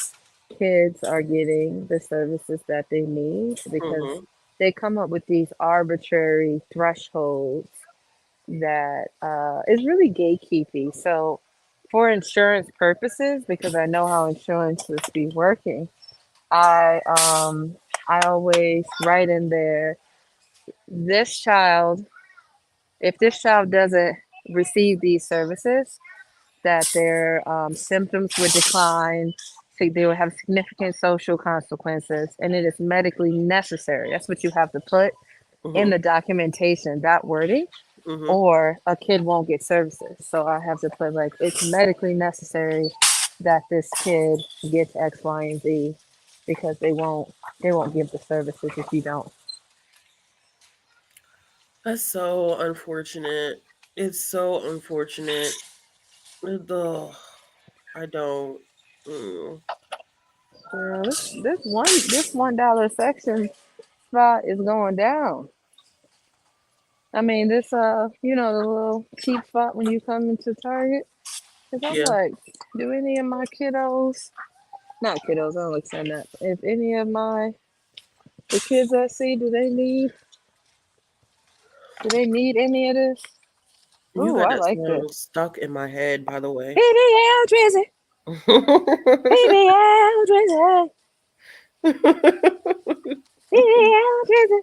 kids are getting the services that they need, because mhm, they come up with these arbitrary thresholds that is really gatekeeping. So, for insurance purposes, because I know how insurances be working, I I always write in there, this child, if this child doesn't receive these services, that their symptoms would decline, they would have significant social consequences, and it is medically necessary. That's what you have to put in mhm, the documentation, that wording, mhm. or a kid won't get services. So I have to put like, it's medically necessary that this kid gets X, Y, and Z, because they won't give the services if you don't. That's so unfortunate. It's so unfortunate. Ugh, I don't. Mm. This $1 section spot is going down. I mean, this the little cheap spot when you come into Target. Cause I'm Yeah. like, do any of my kiddos, not kiddos, I don't like saying that. If any of the kids I see, do they need any of this? You Ooh, got I that like this. song stuck in my head, by the way. BBL Drizzy, BBL Drizzy, BBL Drizzy.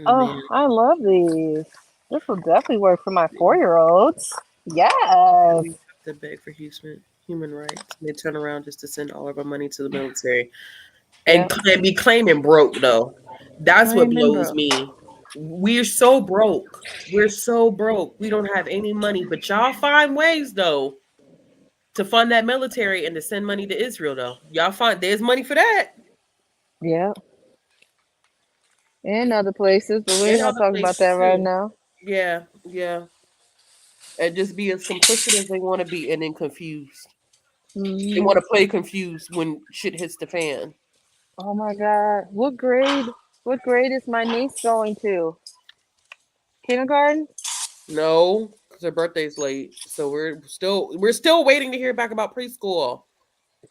Oh, Man, I love these. This will definitely work for my 4-year-olds. we Yes. have to beg for human rights. They turn around just to send all of our money to the military and Yep. be claiming broke though. That's what Claiming blows bro. me. We're so broke. We're so broke. We don't have any money, but y'all find ways though to fund that military and to send money to Israel though. Y'all find there's money for that Yep. And other places, but we ain't in gonna other talk about that places right too. now. Yeah, yeah. And just be as simplistic as they want to be and then confused. They Hmm. want to play confused when shit hits the fan. Oh my God. What grade? What grade is my niece going to? Kindergarten? No, because her birthday's late. So we're still waiting to hear back about preschool.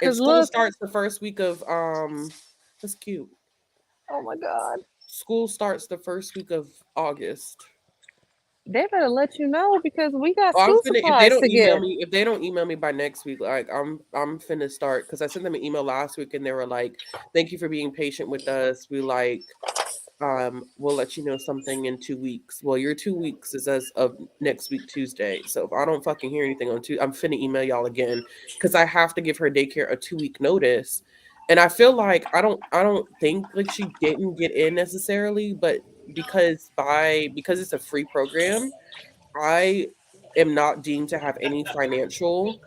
And Cause school look. starts the first week of that's cute. Oh my God. School starts the first week of August. They better let you know because we got Oh, I'm school finna if they supplies don't to email get. me if they don't email me by next week, like I'm finna start because I sent them an email last week and they were like, "Thank you for being patient with us. We'll let you know something in 2 weeks." Well, your 2 weeks is as of next week Tuesday. So if I don't fucking hear anything on Tuesday, I'm finna email y'all again because I have to give her daycare a 2 week notice. And I feel like I don't think like she didn't get in necessarily, but because it's a free program, I am not deemed to have any financial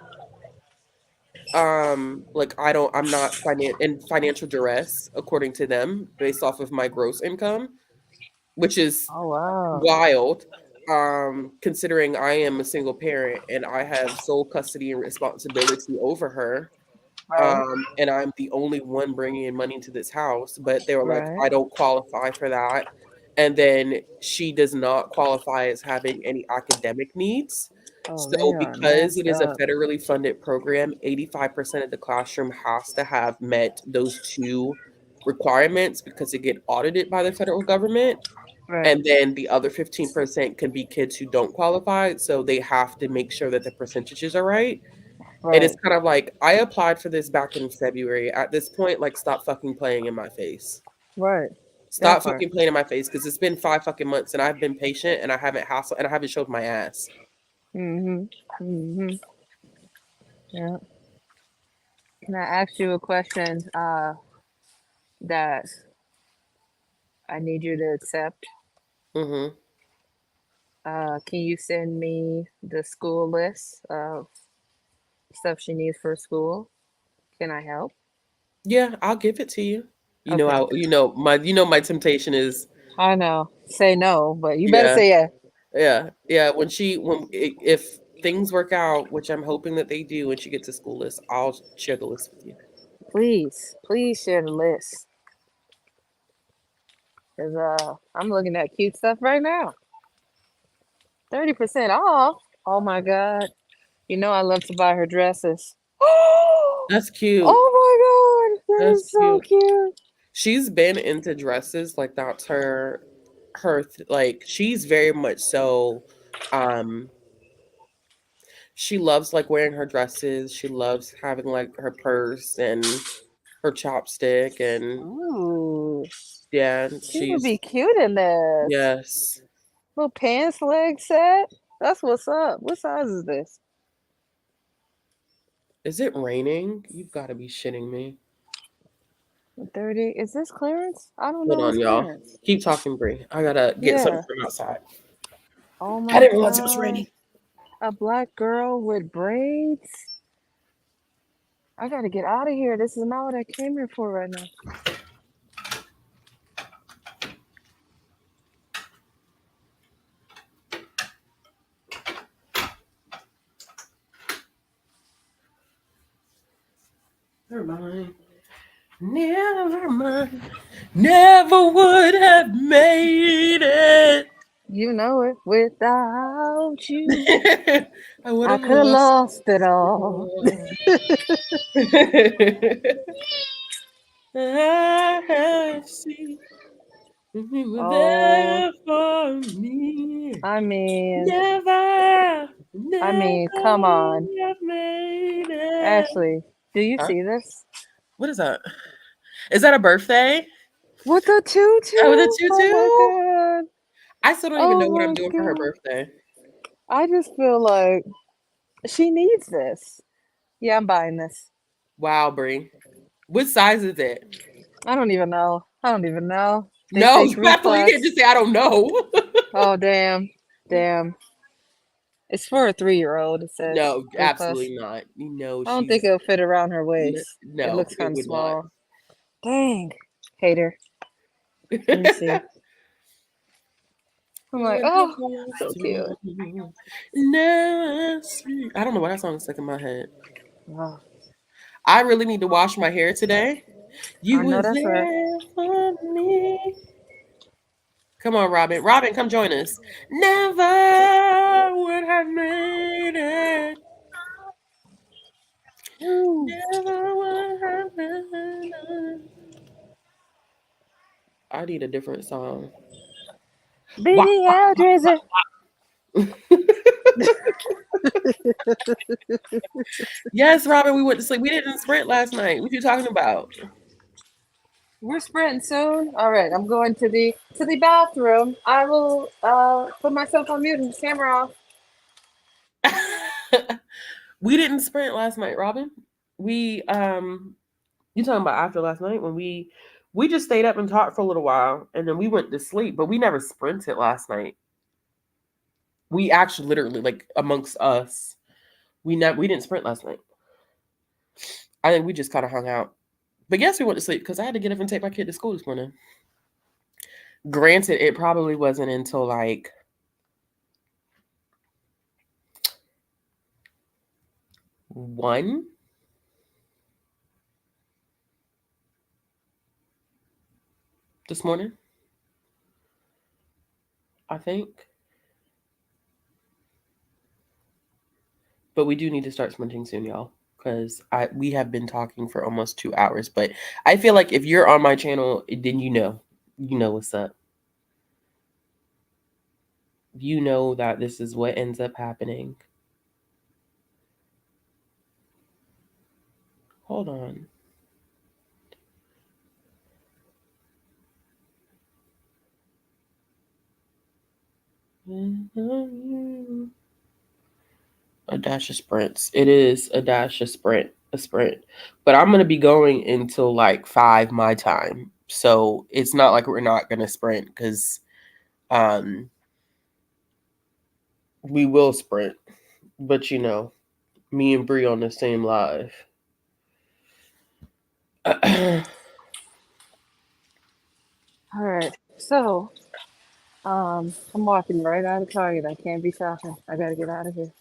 like I'm not in financial duress according to them based off of my gross income, which is Oh wow. wild, considering I am a single parent and I have sole custody and responsibility over her, Right. and I'm the only one bringing in money to this house, but they were like, Right. I don't qualify for that. And then she does not qualify as having any academic needs. Oh, they So are because it messed is a up. federally funded program, 85% of the classroom has to have met those two requirements because it get audited by the federal government. Right. And then the other 15% can be kids who don't qualify. So they have to make sure that the percentages are right. And it's Right. kind of like I applied for this back in February. At this point, like stop fucking playing in my face. Right. That Stop part. fucking playing in my face because it's been 5 fucking months and I've been patient and I haven't hassled and I haven't showed my ass. Mhm. Mhm. Yeah. Can I ask you a question? That I need you to accept. Mm-hmm. Can you send me the school list of stuff she needs for school? Can I help? Yeah, I'll give it to you. Okay. My temptation is I know. Say no, but you better yeah, say yeah. yeah. If things work out, which I'm hoping that they do, when she gets a school list, I'll share the list with you. Please, please share the list. Cause I'm looking at cute stuff right now. 30% off. Oh my God. You know I love to buy her dresses. That's cute. Oh my God. That That's is so cute. cute. She's been into dresses, like that's like she's very much so um she loves like wearing her dresses. She loves having like her purse and her chopstick and Ooh. yeah, She would be she's cute in this. yes. Little pants leg set. That's what's up. What size is this? Is it raining? You've got to be shitting me. 30. Is this clearance? I don't Hold know on, what's y'all. clearance. Keep talking, Bree. I gotta get something Yeah. from outside. Oh I my didn't realize it was God. raining. A black girl with braids. I gotta get out of here. This is not what I came here for right now. Never mind. Never mind. Never would have made it. You know it. Without you, I would I have could have lost lost it it all. all. I see you were Oh, there for me. I mean, Never, I never mean, come on. would have made it. Ashley. Do you Huh? see this? What is that? Is that a birthday? With the tutu? Oh, the Oh my tutu? god. I still don't even Oh know what I'm my doing for her god. birthday. I just feel like she needs this. Yeah, I'm buying this. Wow, Brie. What size is it? I don't even know. I don't even know. They No, say you three have to. You plus. can't just say I don't know. Oh damn. Damn. It's for a 3-year-old, it says. No, 3 plus. absolutely not. No, I don't think she's it'll fit around her waist. It no, looks it kind of would not. small. Dang. Hater. Let me see. I'm like, oh, so cute. No, I don't know why that song is stuck in my head. Oh, I really need to wash my hair today. You I know was that's right. there for me. Come on, Robin. Robin, come join us. Never would have made it. Ooh. Never would have made it. I need a different song. Wah, Billy wah, Aldridge. yes, Robin, we went to sleep. We didn't sprint last night. What you talking about? We're sprinting soon. All right, I'm going to the bathroom. I will put myself on mute and the camera off. We didn't sprint last night, Robin. We you talking about after last night when we just stayed up and talked for a little while and then we went to sleep, but we never sprinted last night. We actually literally like amongst us, we didn't sprint last night. I think we just kind of hung out. But yes, we went to sleep because I had to get up and take my kid to school this morning. Granted, it probably wasn't until like 1 this morning, I think. But we do need to start sprinting soon, y'all, because we have been talking for almost 2 hours. But I feel like if you're on my channel, then you know what's up. You know that this is what ends up happening. Hold on. A dash of sprints. It is a dash of sprint, a sprint. But I'm gonna be going until like 5 my time. So it's not like we're not gonna sprint because we will sprint. But me and Bree on the same live. All right, so I'm walking right out of Target. I can't be shopping. I gotta get out of here.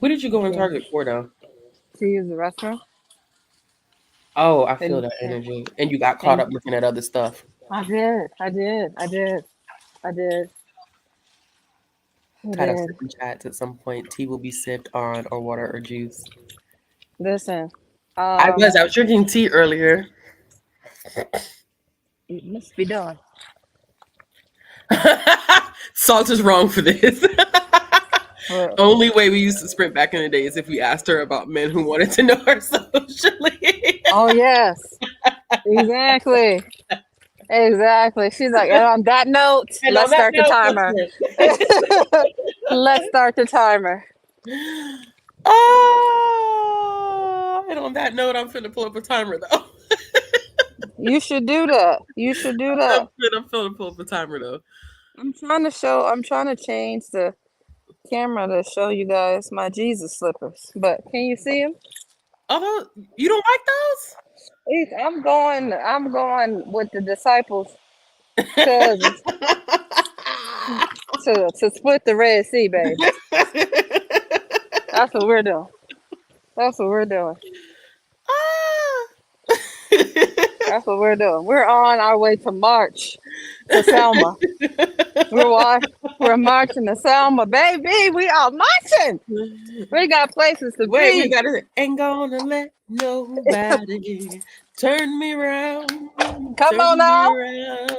What did you go in Okay, Target for though? to use the restroom. Oh, I feel And that energy. And you got caught and up looking at other stuff. I did, I did, I did, I did, I Tied up did. sipping chats at some point. Tea will be sipped on or water or juice. Listen, I was drinking tea earlier. it must be done. Salt is wrong for this. But Only way we used to sprint back in the day is if we asked her about men who wanted to know her socially. oh yes, exactly, exactly. She's like, and on that note, And on let's that start the note, let's timer. sprint. Let's start the timer. Oh, and on that note, I'm finna pull up a timer though. You should do that. You should do that. I'm finna pull up a timer though. I'm trying to change the camera to show you guys my Jesus slippers. But can you see them? Although you don't like I'm going with the disciples to split the Red Sea, babe. those? That's what we're doing. That's what we're doing. That's what we're doing. We're on our way to march to Selma. We're marching to Selma, baby. We are marching. We got places to Wait, we be. gotta ain't gonna let nobody turn me around. Come on now.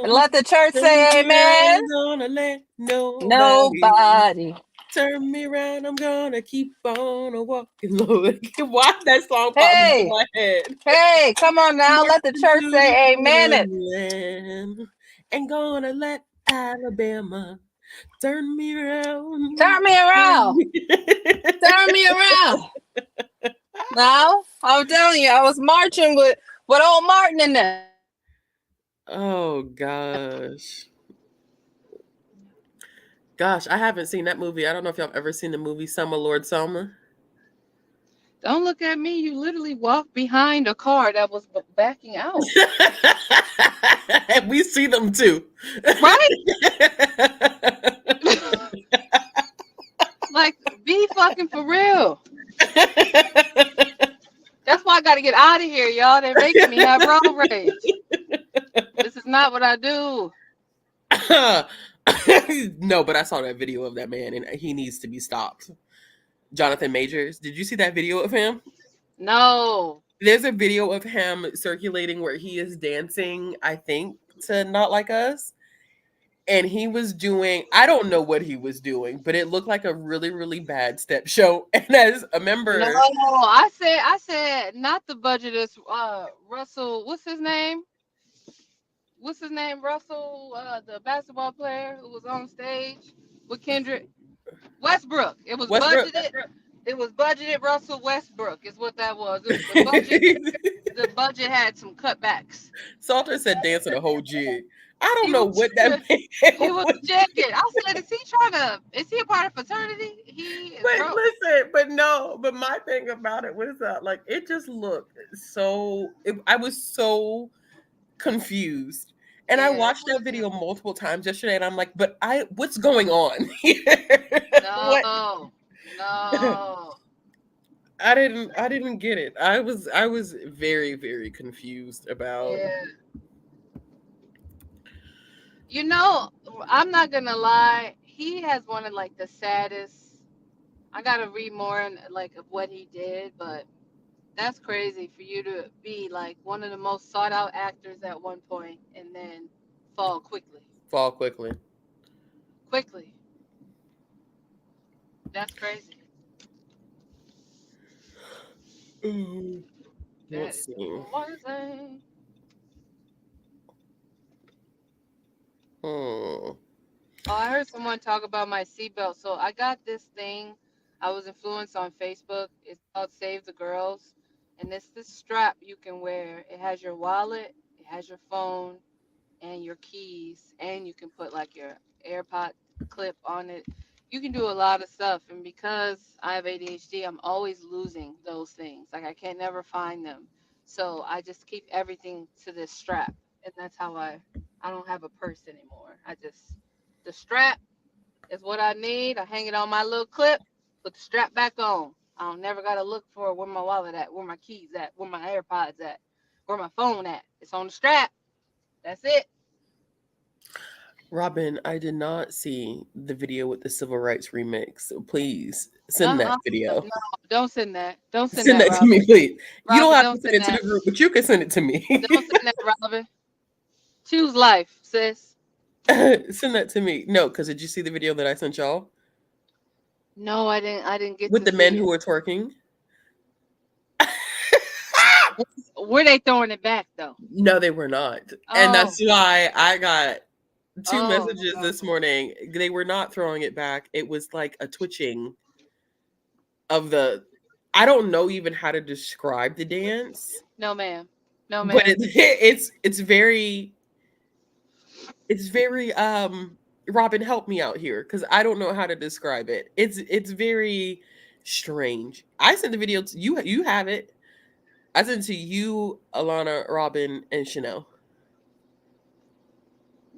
And let the church say amen. Ain't gonna let nobody Nobody Turn me around, I'm gonna keep on walking, Lord. Why that song popped into Hey, my head? hey, come on now. Let the Marching church through the say amen it. foreign land. Ain't gonna let Alabama turn me around. Turn me around. Turn me around. Now, I'm telling you, I was marching with old Martin in there. Oh gosh. Gosh, I haven't seen that movie. I don't know if y'all have ever seen the movie Selma Lord Selma. Don't look at me. You literally walked behind a car that was backing out. We see them too. Right? Like, be fucking for real. That's why I got to get out of here, y'all. They're making me have road rage. This is not what I do. No, but I saw that video of that man and he needs to be stopped. Jonathan Majors. Did you see that video of him? No. There's a video of him circulating where he is dancing, I think, to Not Like Us. And he was doing, I don't know what he was doing, but it looked like a really, really bad step show. And as a member, No, I said not the budget is Russell, what's his name? Russell, the basketball player who was on stage with Kendrick. Westbrook. It was Westbrook. budgeted. It was budgeted Russell Westbrook is what that was. It was the budget. The budget had some cutbacks. Salter said dancing a whole jig. I don't He know was what that He was was. jagged. I said, is he a part of fraternity? He is But broke. listen, but my thing about it was that like it just looked so. I was so confused, and I Yeah. watched that video multiple times yesterday, and I'm like, but what's going on here? What? No. I didn't get it. I was very, very confused about. Yeah. You know, I'm not gonna lie. He has one of like the saddest. I gotta read more on like of what he did, but that's crazy for you to be like one of the most sought out actors at one point and then fall quickly. Fall quickly. Quickly. That's crazy. Ooh. That Let's is see. amazing. Hmm. Oh, I heard someone talk about my seatbelt. So I got this thing. I was influenced on Facebook. It's called Save the Girls. And it's this strap you can wear. It has your wallet, it has your phone, and your keys. And you can put like your AirPod clip on it. You can do a lot of stuff. And because I have ADHD, I'm always losing those things. Like I can't never find them. So I just keep everything to this strap. And that's how I don't have a purse anymore. The strap is what I need. I hang it on my little clip, put the strap back on. I don't never gotta look for where my wallet at, where my keys at, where my AirPods at, where my phone at. It's on the strap. That's it. Robin, I did not see the video with the civil rights remix. So please send that video. No, don't send that. Don't send Send that, that to Robin. me, please. You don't Robin, have don't to send it send to the that. group, but you can send it to me. Don't send that, Robin. Choose life, sis. Send that to me. No, because did you see the video that I sent y'all No, I didn't get with to the men see who it. were twerking? Were they throwing it back though? No, they were not. And that's Oh, why I got two oh, messages this morning. They were not throwing it back. It was like a twitching of the. I don't know even how to describe the dance, no, ma'am. No, but ma'am. it's very Robin, help me out here because I don't know how to describe it. It's very strange. I sent the video to you. You have it. I sent it to you, Alana, Robin, and Chanel.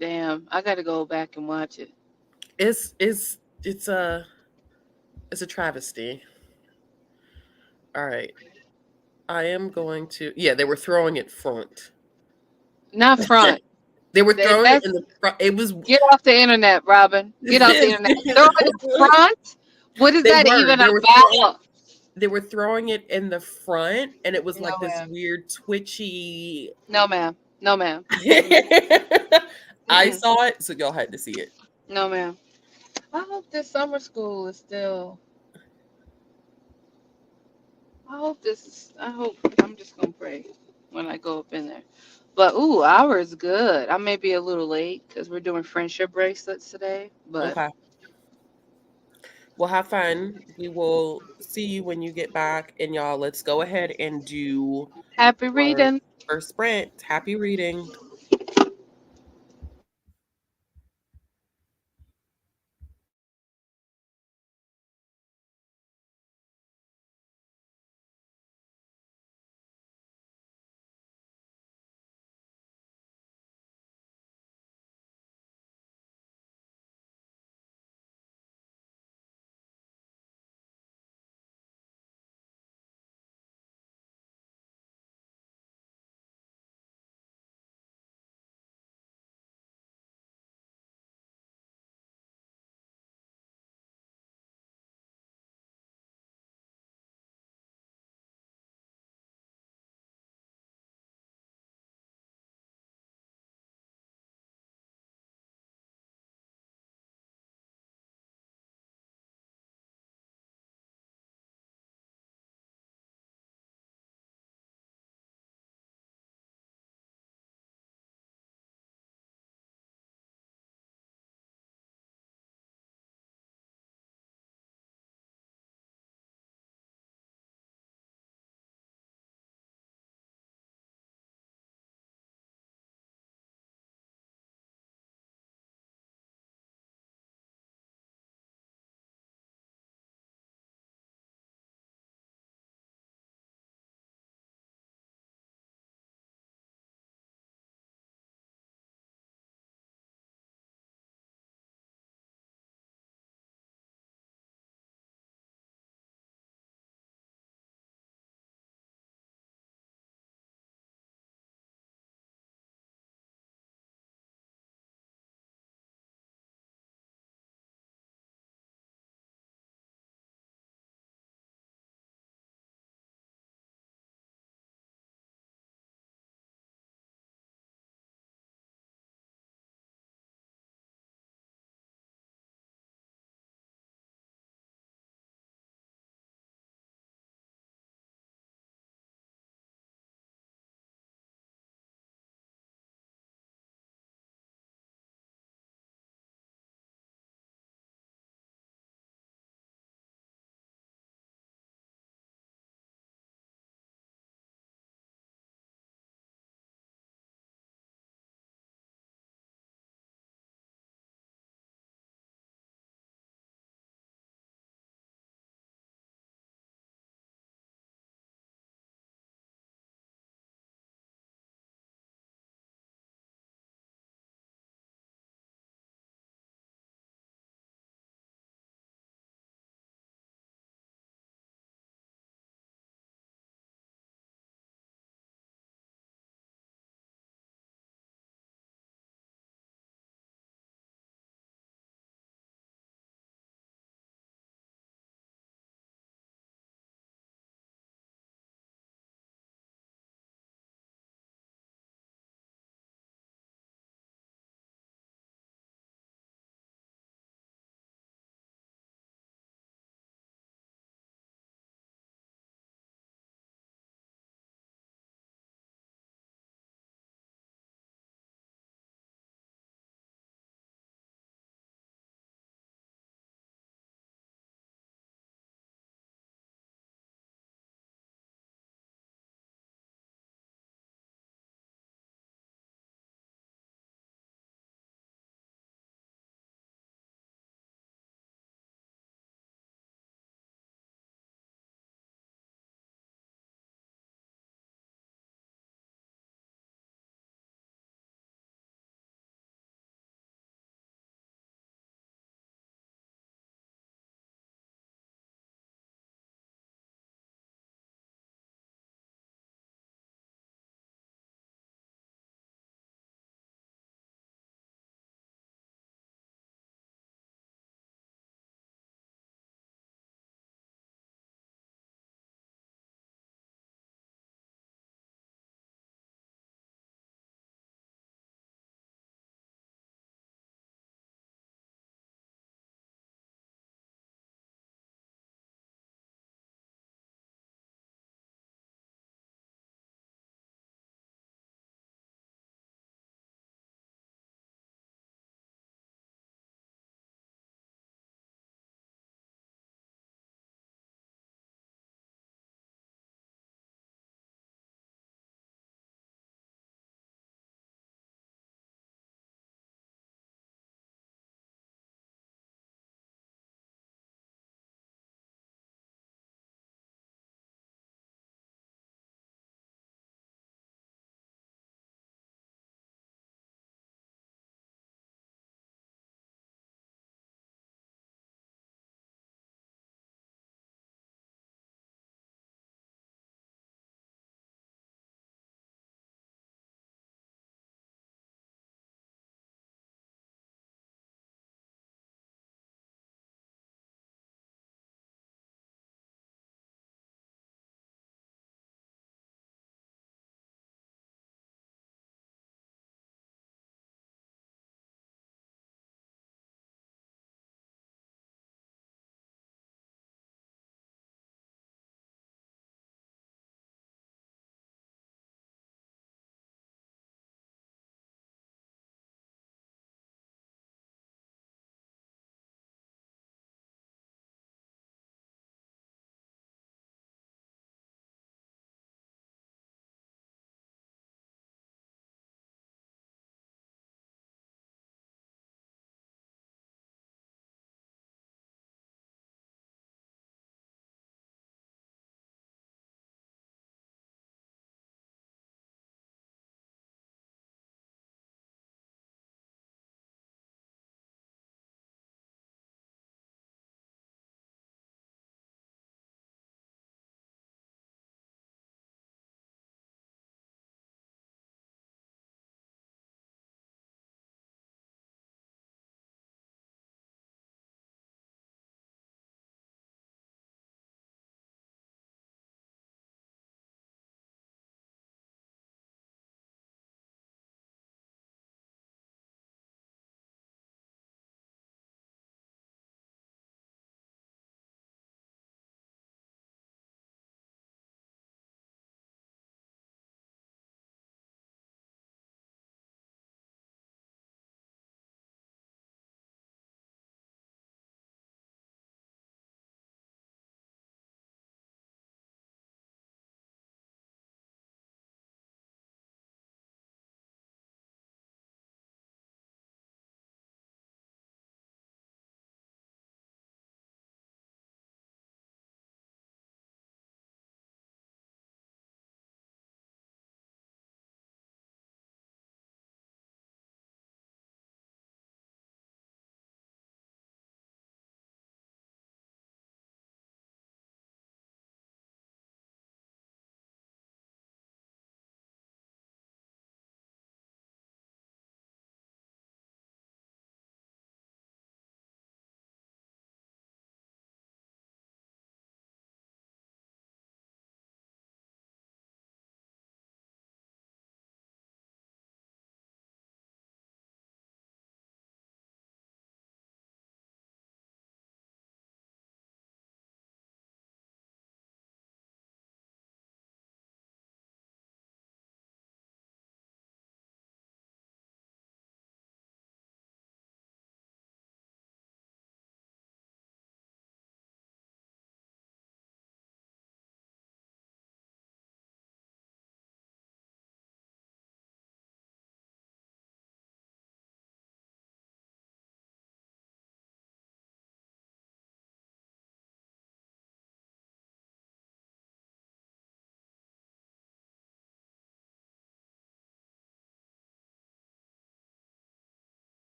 Damn, I gotta go back and watch it. It's a travesty. All right. I am going to. Yeah, they were throwing it front. Not front. They were throwing it That's in the front. It was. get off the internet, Robin. Get off the internet. Throw it in front. What is They that were. even They were throwing. about? They were throwing it in the front, and it was No, like this ma'am. weird twitchy. No, ma'am. No, ma'am. I Mm-mm. saw it, so y'all had to see it. No, ma'am. I hope this summer school is still. I hope this is. I hope. I'm just gonna pray when I go up in there. But ooh, ours good. I may be a little late because we're doing friendship bracelets today. But Okay. Well, have fun. We will see you when you get back. And y'all, let's go ahead and do happy our reading. first sprint. Happy reading.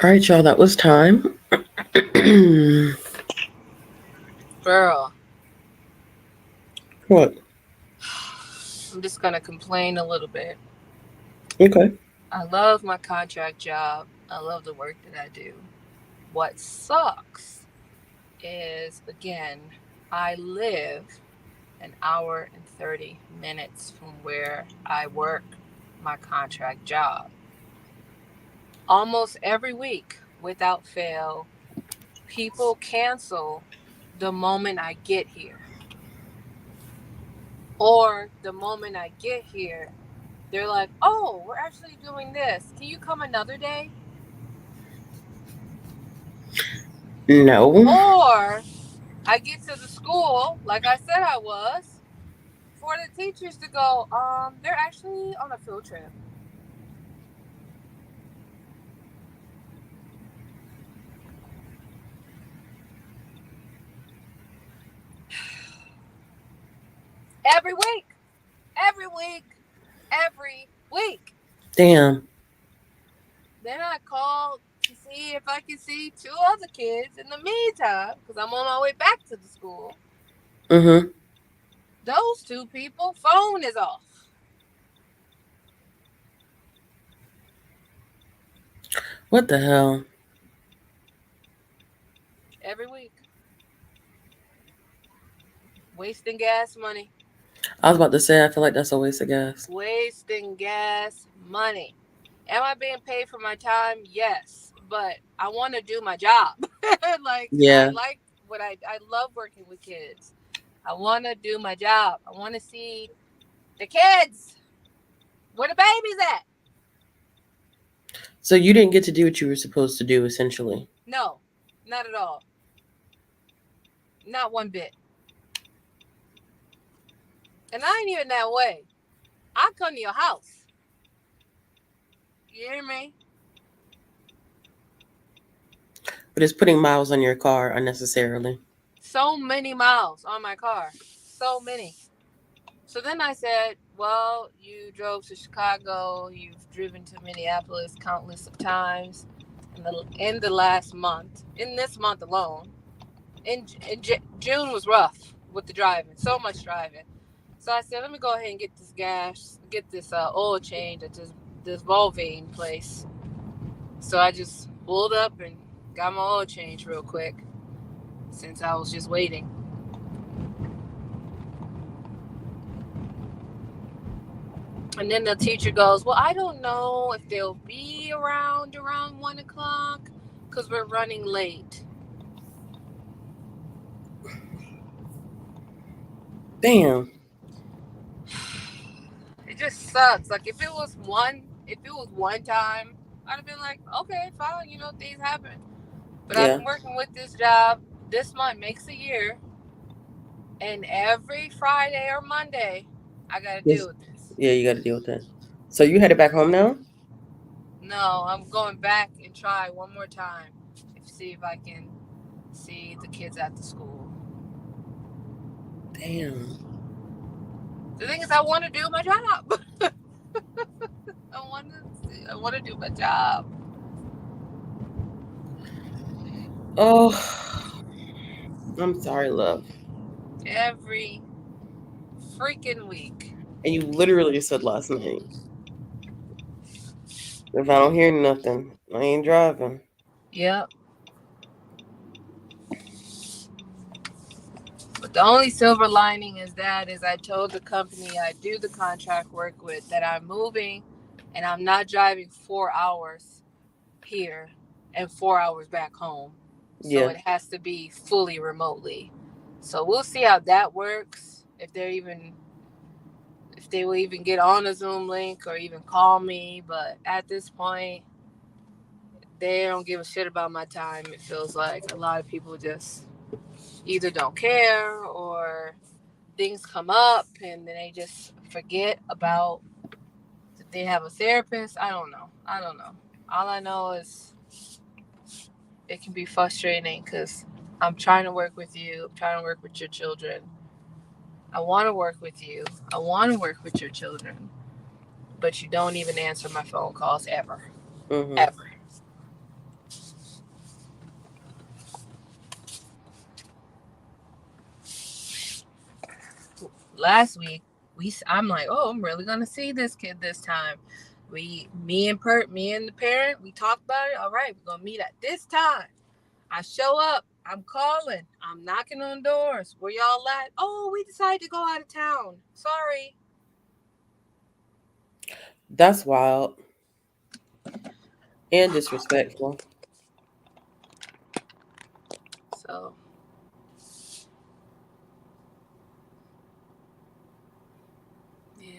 All right, y'all, that was time. Girl, What? I'm just gonna complain a little bit. Okay. I love my contract job. I love the work that I do. What sucks is, again, I live an hour and 30 minutes from where I work my contract job. Almost every week, without fail, people cancel the moment I get here. Or the moment I get here, they're like, oh, we're actually doing this. Can you come another day? No. Or I get to the school, like I said I was, for the teachers to go, they're actually on a field trip. Every week. Every week. Every week. Damn. Then I called to see if I could see two other kids in the meantime, because I'm on my way back to the school. Mm-hmm. Those two people, phone is off. What the hell? Every week. Wasting gas money. I was about to say, I feel like that's a waste of gas. Wasting gas money. Am I being paid for my time? Yes. But I want to do my job. Like, Yeah. I like what I love working with kids. I want to do my job. I want to see the kids. Where the babies at? So you didn't get to do what you were supposed to do, essentially. No, not at all. Not one bit. And I ain't even that way. I come to your house. You hear me? But it's putting miles on your car unnecessarily. So many miles on my car. So many. So then I said, well, you drove to Chicago. You've driven to Minneapolis countless of times in the last month. In this month alone. June was rough with the driving. So much driving. So I said, let me go ahead and get this gas, get this oil change at this Volvane place. So I just pulled up and got my oil change real quick since I was just waiting. And then the teacher goes, well, I don't know if they'll be around 1 o'clock because we're running late. Damn. It just sucks. Like if it was one time, I'd have been like, okay, fine, things happen. But Yeah. I've been working with this job. This month makes a year. And every Friday or Monday, I got to deal with this. Yeah, you got to deal with that. So you headed back home now? No, I'm going back and try one more time to see if I can see the kids at the school. Damn. The thing is, I want to do my job. I want to do my job. Oh, I'm sorry, love. Every freaking week. And you literally said last night, if I don't hear nothing, I ain't driving. Yep. But the only silver lining is I told the company I do the contract work with that I'm moving and I'm not driving 4 hours here and 4 hours back home. So Yeah. it has to be fully remotely. So we'll see how that works. If they will even get on a Zoom link or even call me. But at this point, they don't give a shit about my time. It feels like a lot of people just either don't care or things come up and then they just forget about that they have a therapist. I don't know. All I know is it can be frustrating because I'm trying to work with you. I'm trying to work with your children. I want to work with you. I want to work with your children. But you don't even answer my phone calls ever. Mm-hmm. Ever. last week, I'm like, oh, I'm really gonna see this kid this time. Me and the parent, we talked about it. All right, we're gonna meet at this time. I show up. I'm calling. I'm knocking on doors. Where y'all at? Oh, we decided to go out of town. Sorry. That's wild and disrespectful. So. Yeah.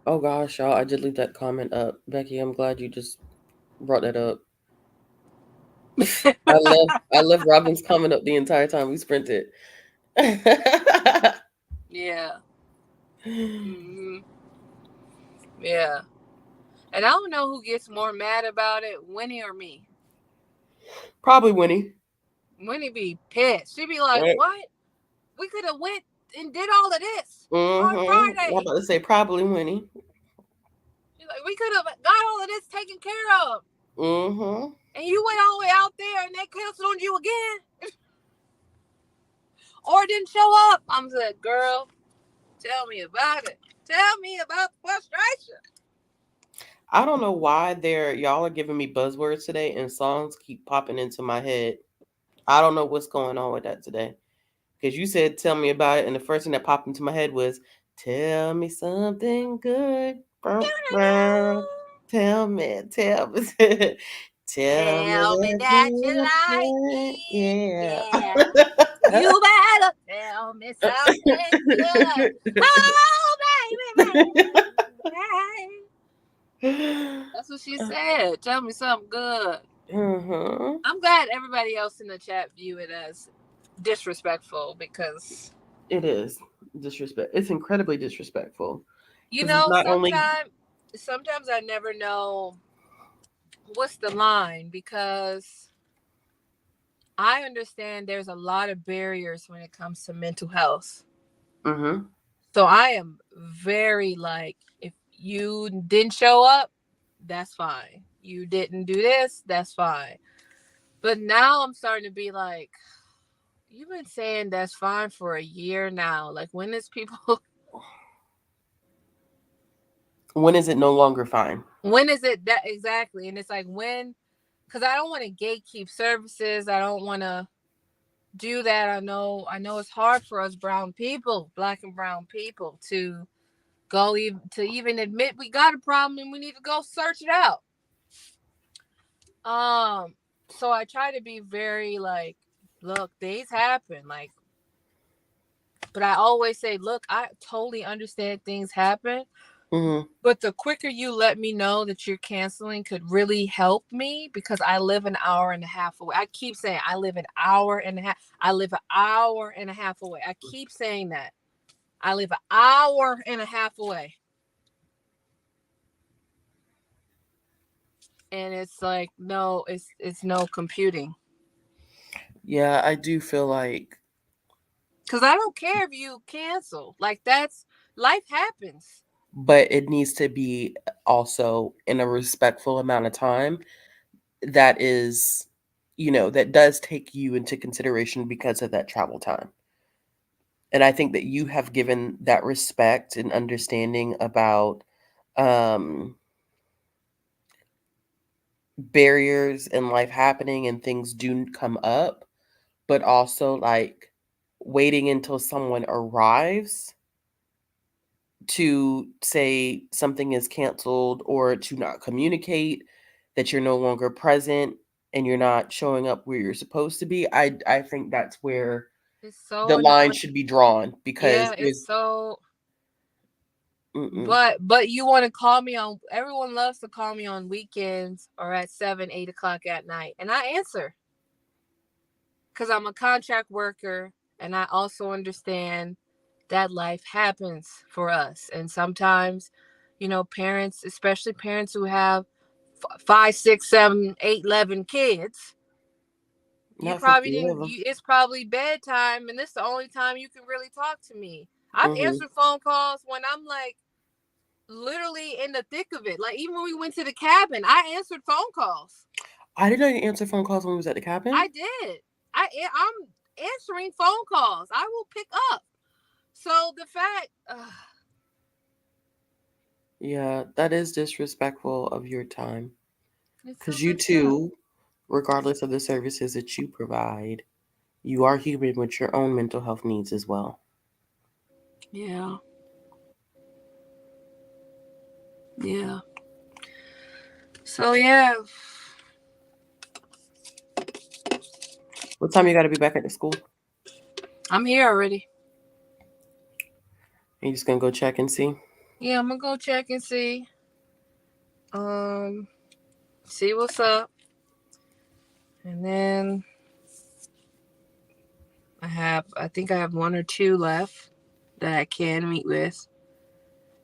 Oh gosh, y'all, I did leave that comment up. Becky, I'm glad you just brought that up. I love Robin's comment up the entire time we sprinted. Yeah. Mm-hmm. Yeah. And I don't know who gets more mad about it, Winnie or me. Probably Winnie. Winnie be pissed. She be like, Right. what? We could have went and did all of this on I'm Friday. about to say probably Winnie. She's like, we could have got all of this taken care of. Mm-hmm. And you went all the way out there and they canceled on you again. Or didn't show up. I'm like, girl, tell me about it. Tell me about the frustration. I don't know why y'all are giving me buzzwords today and songs keep popping into my head. I don't know what's going on with that today. Because you said tell me about it, and the first thing that popped into my head was tell me something good. Tell me. Tell me that you like me. Yeah. You better tell me something good. Oh, baby. That's what she said. Tell me something good. Mm-hmm. I'm glad everybody else in the chat view it as disrespectful because it is disrespect. It's incredibly disrespectful. You know, not only sometimes I never know what's the line because I understand there's a lot of barriers when it comes to mental health. Mm-hmm. So I am very like, if you didn't show up, that's fine. You didn't do this, that's fine. But now I'm starting to be like, you've been saying that's fine for a year now. Like, when is people... When is it no longer fine? When is it that exactly? And it's like, when... Because I don't want to gatekeep services. I don't want to do that. I know it's hard for us brown people, black and brown people, to even admit we got a problem and we need to go search it out. So I try to be very like, look, things happen, like, but I always say, look, I totally understand things happen. Mm-hmm. But the quicker you let me know that you're canceling could really help me because I live an hour and a half away. I keep saying I live an hour and a half. I live an hour and a half away. I keep saying that. I live an hour and a half away. And it's like, no, it's no computing. Yeah, I do feel like... Because I don't care if you cancel. Like, that's... Life happens. But it needs to be also in a respectful amount of time that is, that does take you into consideration because of that travel time. And I think that you have given that respect and understanding about barriers in life happening and things do come up, but also like waiting until someone arrives to say something is canceled or to not communicate that you're no longer present and you're not showing up where you're supposed to be. I think that's where it's so the line annoying. should be drawn because it's so... Mm-mm. But you want to call me on... Everyone loves to call me on weekends or at 7-8 o'clock at night, and I answer because I'm a contract worker, and I also understand that life happens for us, and sometimes, parents, especially parents who have 5, 6, 7, 8, 11 kids, you probably didn't. It's probably bedtime, and this is the only time you can really talk to me. I've answered phone calls when I'm like literally in the thick of it. Like, even when we went to the cabin, I answered phone calls. I didn't know you answered phone calls when we was at the cabin. I did. I'm answering phone calls. I will pick up. So the fact, Yeah, that is disrespectful of your time. it's so Because you messed up. too, regardless of the services that you provide, you are human with your own mental health needs as well. Yeah. Yeah. So yeah, What time you got to be back at the school? I'm here already. You just gonna go check and see? Yeah, I'm gonna go check and see. See what's up. And then I think I have one or two left that I can meet with.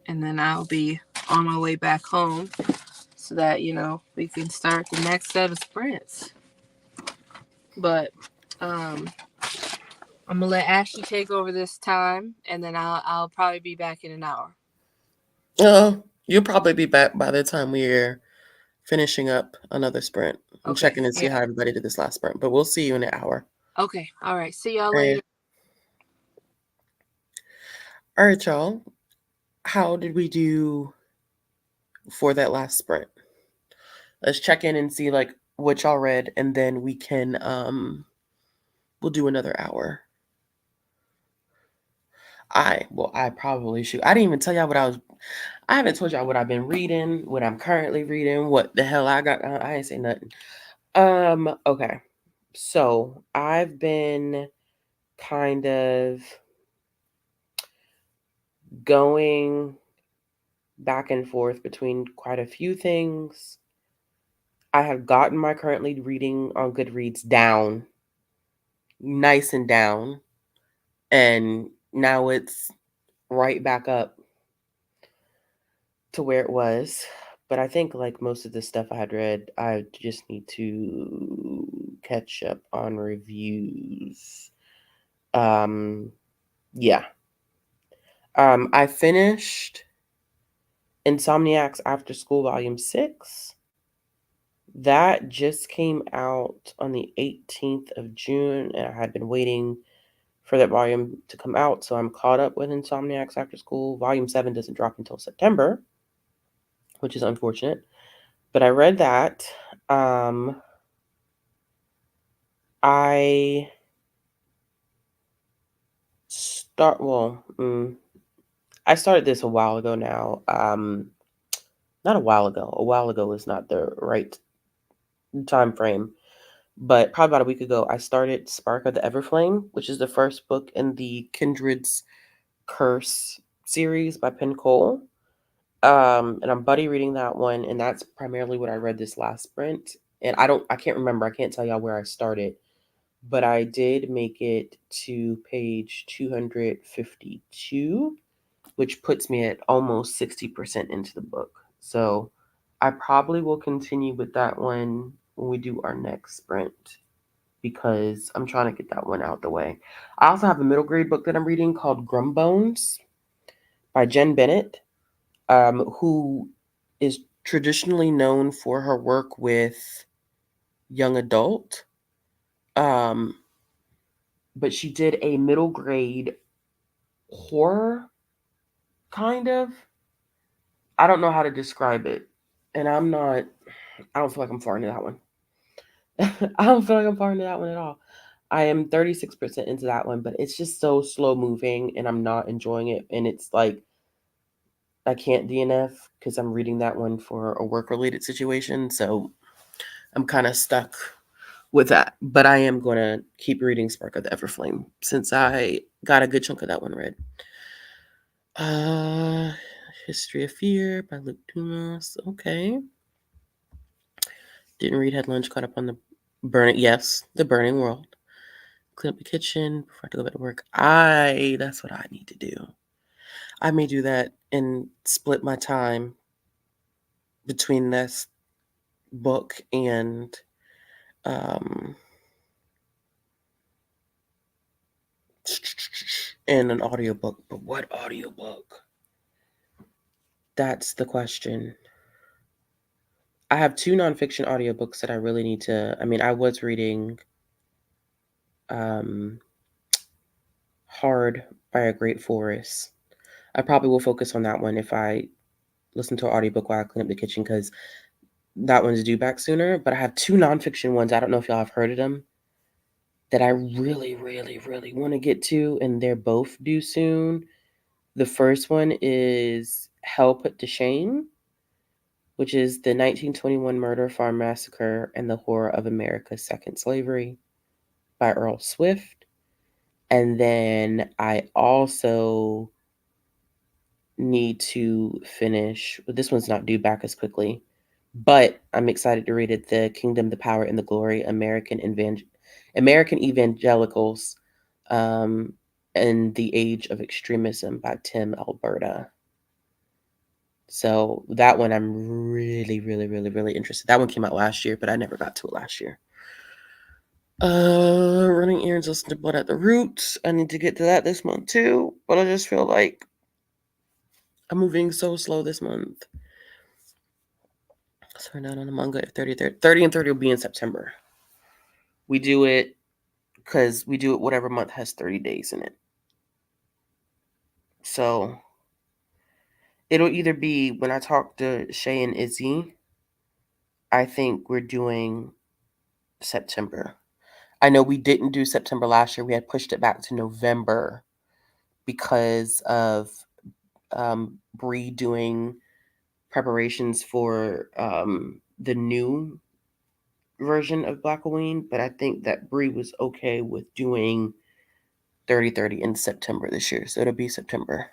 And then I'll be on my way back home so that, we can start the next set of sprints. But I'm gonna let Ashley take over this time, and then I'll probably be back in an hour. You'll probably be back by the time we're finishing up another sprint. I'm Okay. checking to see Yeah. how everybody did this last sprint, but we'll see you in an hour. Okay. All right. See y'all All later. right. All right, y'all. How did we do for that last sprint? Let's check in and see like what y'all read, and then we can we'll do another hour. I probably should. I didn't even tell y'all I haven't told y'all what I've been reading, what I'm currently reading, what the hell I got. I ain't say nothing. Okay. So I've been kind of going back and forth between quite a few things. I have gotten my currently reading on Goodreads down, nice and down, and now it's right back up to where it was. But I think like most of the stuff I had read, I just need to catch up on reviews. Yeah. I finished Insomniacs After School Volume 6. That just came out on the 18th of June, and I had been waiting for that volume to come out, so I'm caught up with Insomniacs After School. Volume 7 doesn't drop until September, which is unfortunate. But I read that. I I started this a while ago now. Not a while ago. A while ago is not the right time frame. But probably about a week ago, I started Spark of the Everflame, which is the first book in the Kindred's Curse series by Penn Cole. And I'm buddy reading that one, and that's primarily what I read this last sprint. And I can't remember. I can't tell y'all where I started, but I did make it to page 252, which puts me at almost 60% into the book. So I probably will continue with that one when we do our next sprint, because I'm trying to get that one out the way. I also have a middle grade book that I'm reading called Grumbones by Jen Bennett, who is traditionally known for her work with young adult. But she did a middle grade horror, kind of. I don't know how to describe it. And I don't feel like I'm far into that one. I don't feel like I'm far into that one at all. I am 36% into that one, but it's just so slow moving and I'm not enjoying it. And it's like, I can't DNF because I'm reading that one for a work related situation. So I'm kind of stuck with that. But I am going to keep reading Spark of the Everflame since I got a good chunk of that one read. History of Fear by Luke Dumas. Okay. Didn't read, had lunch, caught up on the Burning World. Clean up the kitchen before I have to go back to work. That's what I need to do. I may do that and split my time between this book and an audiobook. But what audiobook? That's the question. I have 2 nonfiction audiobooks that I really need to. I was reading Hard by A Great Forest. I probably will focus on that one if I listen to an audiobook while I clean up the kitchen, because that one's due back sooner. But I have 2 nonfiction ones. I don't know if y'all have heard of them, that I really, really, really want to get to, and they're both due soon. The first one is Hell Put to Shame, which is the 1921 Murder Farm Massacre and the Horror of America's Second Slavery by Earl Swift. And then I also need to finish, this one's not due back as quickly, but I'm excited to read it, The Kingdom, the Power, and the Glory, American Evangelicals and the Age of Extremism by Tim Alberta. So that one I'm really, really, really, really interested. That one came out last year, but I never got to it last year. Running errands, listen to Blood at the Roots. I need to get to that this month too, but I just feel like I'm moving so slow this month. So we're not on the manga at 30 and 30 will be in September. We do it because we do it whatever month has 30 days in it. So it'll either be when I talk to Shay and Izzy, I think we're doing September. I know we didn't do September last year. We had pushed it back to November because of Bree doing preparations for the new version of Black Halloween. But I think that Bree was okay with doing 30/30 in September this year. So it'll be September.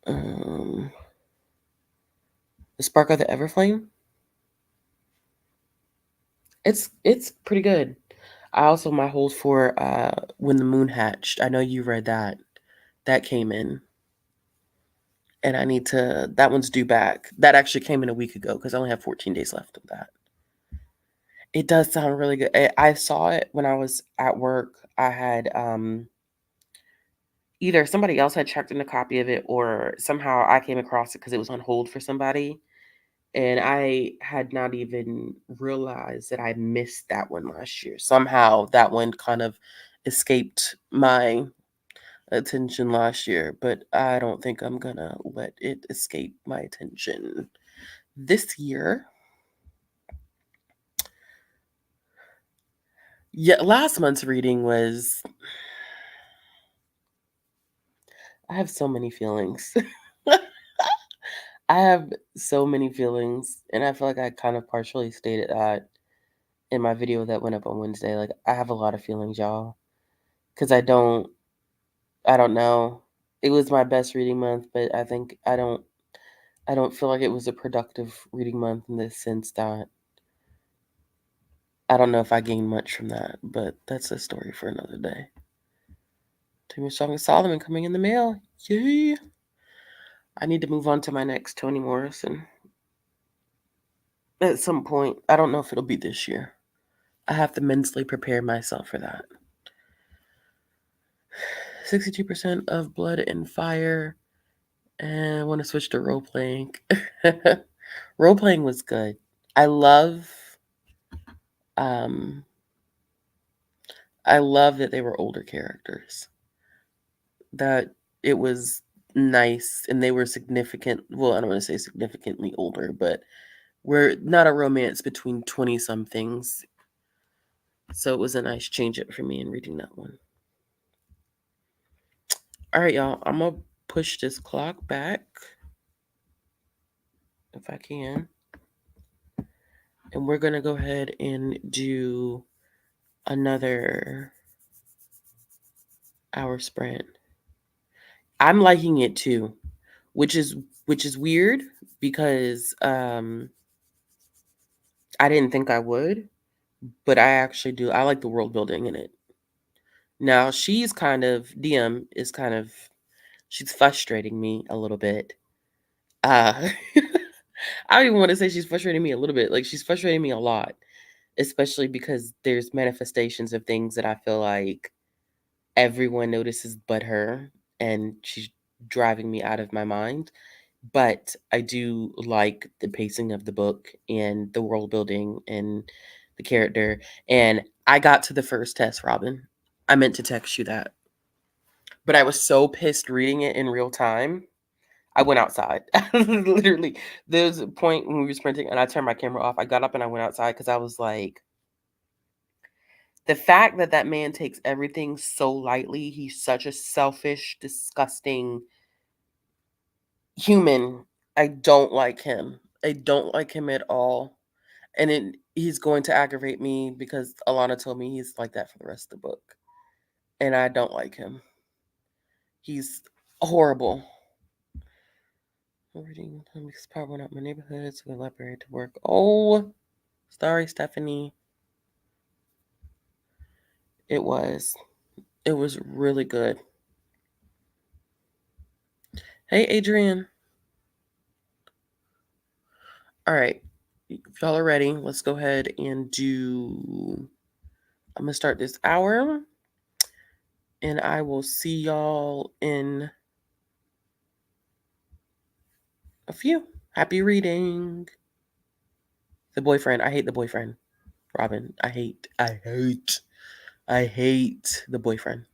The Spark of the Everflame. It's pretty good. I also my hold for When the Moon Hatched. I know you read that. That came in. And I need to, that one's due back. That actually came in a week ago because I only have 14 days left of that. It does sound really good. I saw it when I was at work. I had either somebody else had checked in a copy of it, or somehow I came across it because it was on hold for somebody. And I had not even realized that I missed that one last year. Somehow that one kind of escaped my attention last year, but I don't think I'm gonna let it escape my attention this year. Yeah, last month's reading was, I have so many feelings. I have so many feelings, and I feel like I kind of partially stated that in my video that went up on Wednesday. Like, I have a lot of feelings, y'all, because I don't know. It was my best reading month, but I think I don't feel like it was a productive reading month in the sense that I don't know if I gained much from that, but that's a story for another day. Timmy Song of Solomon coming in the mail. Yay! I need to move on to my next Toni Morrison at some point. I don't know if it'll be this year. I have to mentally prepare myself for that. 62% of Blood and Fire. And I want to switch to role playing. Role playing was good. I love that they were older characters. That it was nice, and they were significant. Well, I don't want to say significantly older, but we're not a romance between 20-somethings. So it was a nice change up for me in reading that one. All right, y'all. I'm going to push this clock back if I can. And we're going to go ahead and do another hour sprint. I'm liking it too, which is weird because I didn't think I would, but I actually do. I like the world building in it. Now, DM is kind of, she's frustrating me a little bit. I don't even want to say she's frustrating me a little bit. Like, she's frustrating me a lot, especially because there's manifestations of things that I feel like everyone notices but her, and she's driving me out of my mind. But I do like the pacing of the book and the world building and the character. And I got to the first test, Robin. I meant to text you that. but I was so pissed reading it in real time. I went outside. Literally, there's a point when we were sprinting and I turned my camera off. I got up and I went outside because I was like, the fact that that man takes everything so lightly, he's such a selfish, disgusting human. I don't like him. I don't like him at all. And he's going to aggravate me because Alana told me he's like that for the rest of the book. And I don't like him. He's horrible. Reading because power went out my neighborhood, so the library to work. Oh, sorry, Stephanie. It was really good. Hey, Adrian. All right, if y'all are ready, let's go ahead and do. I'm gonna start this hour, and I will see y'all in a few. Happy reading. The boyfriend. I hate the boyfriend. Robin. I hate the boyfriend.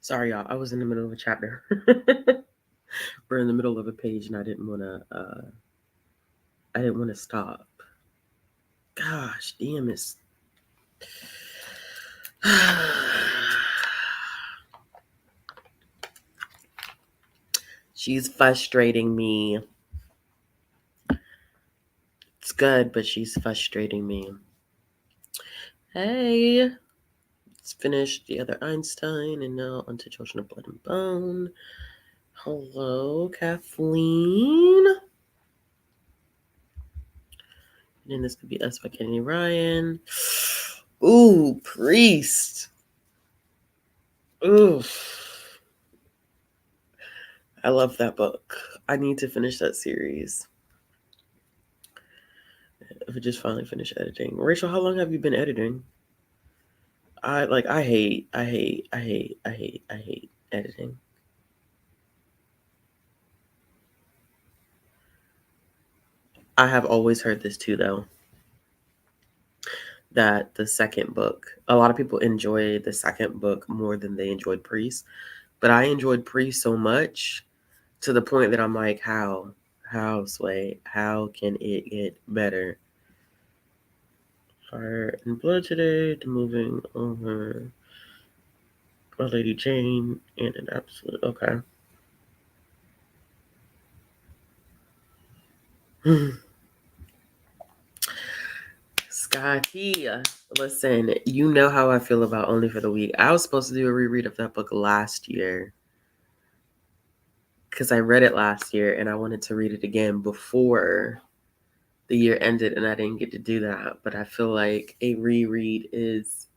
Sorry, y'all. I was in the middle of a chapter. We're in the middle of a page, and I didn't want to. I didn't want to stop. Gosh, damn it. She's frustrating me. It's good, but she's frustrating me. Hey, let's finish the other Einstein, and now onto Children of Blood and Bone. Hello, Kathleen. And then this could be Us by Kennedy Ryan. Ooh, Priest. Ooh. I love that book. I need to finish that series. If I just finally finish editing. Rachel, how long have you been editing? I hate editing. I have always heard this too, though, that the second book, a lot of people enjoy the second book more than they enjoyed Priest. But I enjoyed Priest so much to the point that I'm like, how, Sway, how can it get better? Fire and Blood today to moving over My Lady Jane and an absolute, okay. Scotty, listen, you know how I feel about Only for the Week. I was supposed to do a reread of that book last year because I read it last year and I wanted to read it again before the year ended, and I didn't get to do that. But I feel like a reread is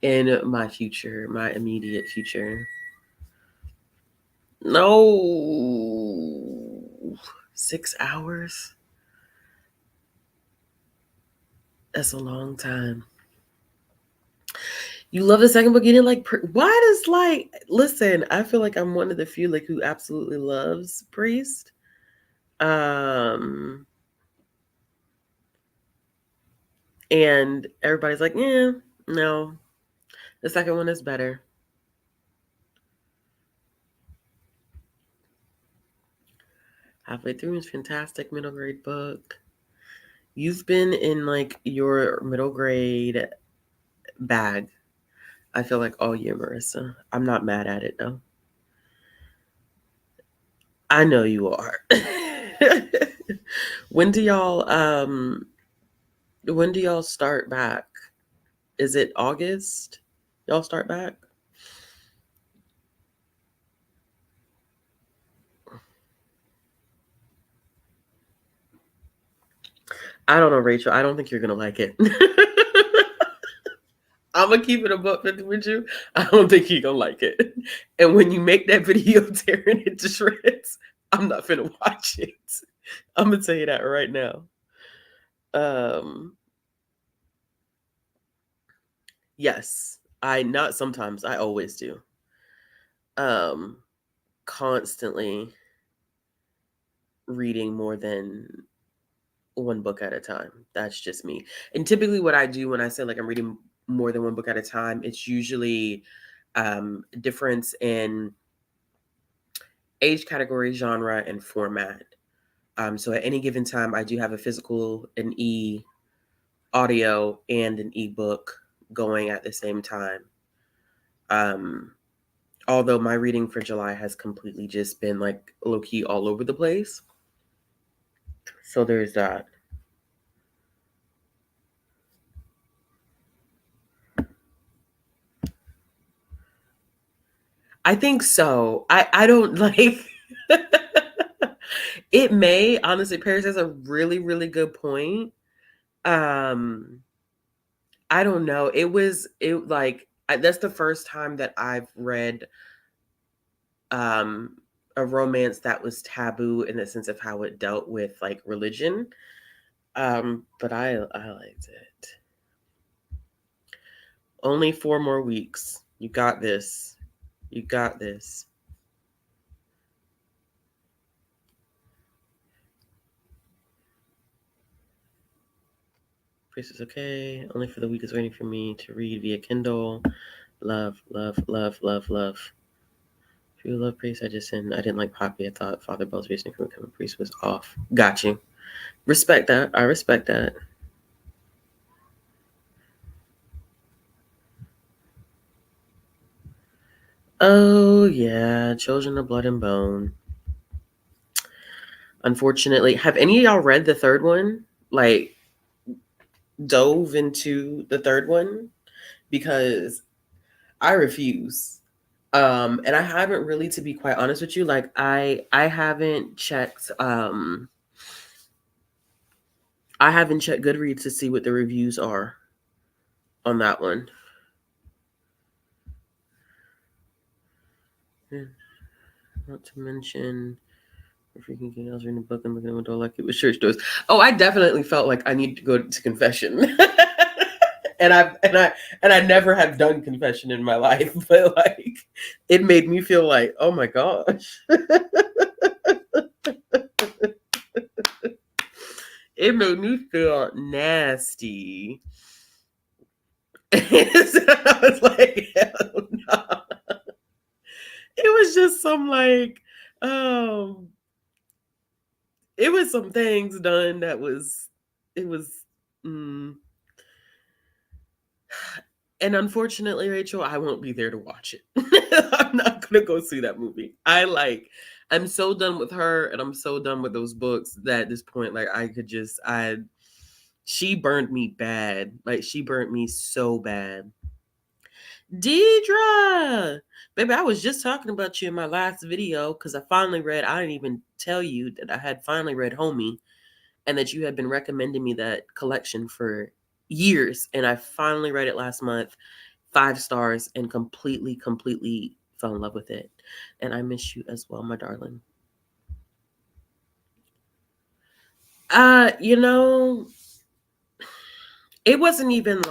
in my future, my immediate future. No, 6 hours. That's a long time. You love the second book. You didn't like. Why does listen? I feel like I'm one of the few who absolutely loves Priest. And everybody's like, yeah, no, the second one is better. Halfway through is fantastic middle grade book. You've been in your middle grade bag, I feel like, all year, Marissa. I'm not mad at it though. I know you are. When do y'all start back? Is it August? Y'all start back? I don't know, Rachel. I don't think you're gonna like it. I'm gonna keep it a buck 50 with you. I don't think you're gonna like it. And when you make that video tearing it to shreds, I'm not finna watch it. I'm gonna tell you that right now. Yes, I always do. Constantly reading more than one book at a time. That's just me. And typically what I do when I say I'm reading more than one book at a time, it's usually difference in age category, genre, and format. So at any given time, I do have a physical, an audio, and an ebook going at the same time. Although my reading for July has completely just been low key all over the place. So there's that. I think so. I don't it may, honestly, Paris has a really, really good point. I don't know. That's the first time that I've read a romance that was taboo in the sense of how it dealt with religion. But I liked it. Only 4 more weeks. You got this. You got this. Priest is okay. Only for the Week is waiting for me to read via Kindle. Love, love, love, love, love. If you love priest, I didn't like Poppy. I thought Father Bell's reasoning for becoming a priest was off. Got you. Respect that. I respect that. Oh yeah, Children of Blood and Bone. Unfortunately, have any of y'all read the third one? Like, dove into the third one? Because I refuse. And I haven't really, to be quite honest with you, like I haven't checked Goodreads to see what the reviews are on that one. Yeah. Not to mention freaking thing else reading a book and looking at my door like it was church doors. Oh, I definitely felt like I need to go to confession. and I never have done confession in my life, but like it made me feel like, oh my gosh. It made me feel nasty. So I was like, hell no. It was just some like, it was some things done that was, it was, and unfortunately, Rachel, I won't be there to watch it. I'm not gonna go see that movie. I'm so done with her, and I'm so done with those books that at this point, like she burned me bad. Like she burned me so bad. Deidre, baby, I was just talking about you in my last video because I didn't even tell you that I had finally read Homie and that you had been recommending me that collection for years. And I finally read it last month, 5 stars, and completely fell in love with it. And I miss you as well, my darling. You know, it wasn't even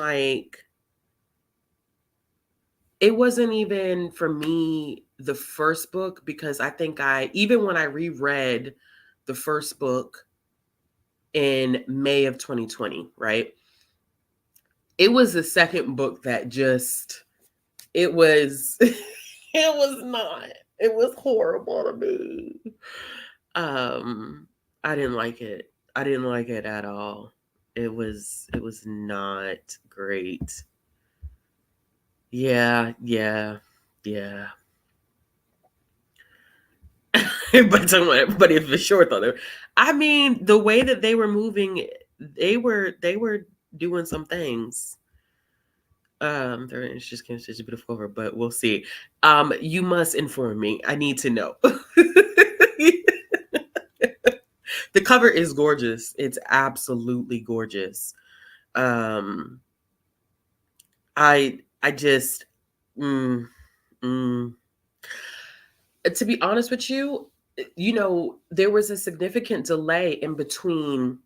for me the first book, because I think even when I reread the first book in May of 2020, right? It was the second book that it was it was horrible to me. I didn't like it. I didn't like it at all. It was not great. Yeah. But everybody for sure thought I mean, the way that they were moving, they were doing some things. It's just such a beautiful cover, but we'll see. You must inform me. I need to know. The cover is gorgeous. It's absolutely gorgeous. I just to be honest with you, there was a significant delay in between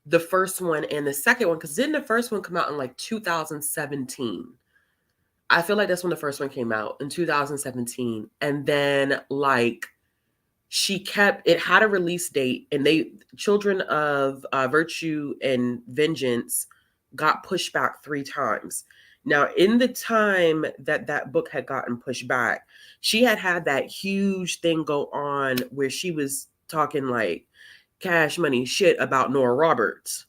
the first one and the second one, because didn't the first one come out in like 2017? I feel like that's when the first one came out, in 2017. And then like it had a release date, and Children of Virtue and Vengeance got pushed back 3 times. Now, in the time that book had gotten pushed back, she had that huge thing go on where she was talking like cash money shit about Nora Roberts.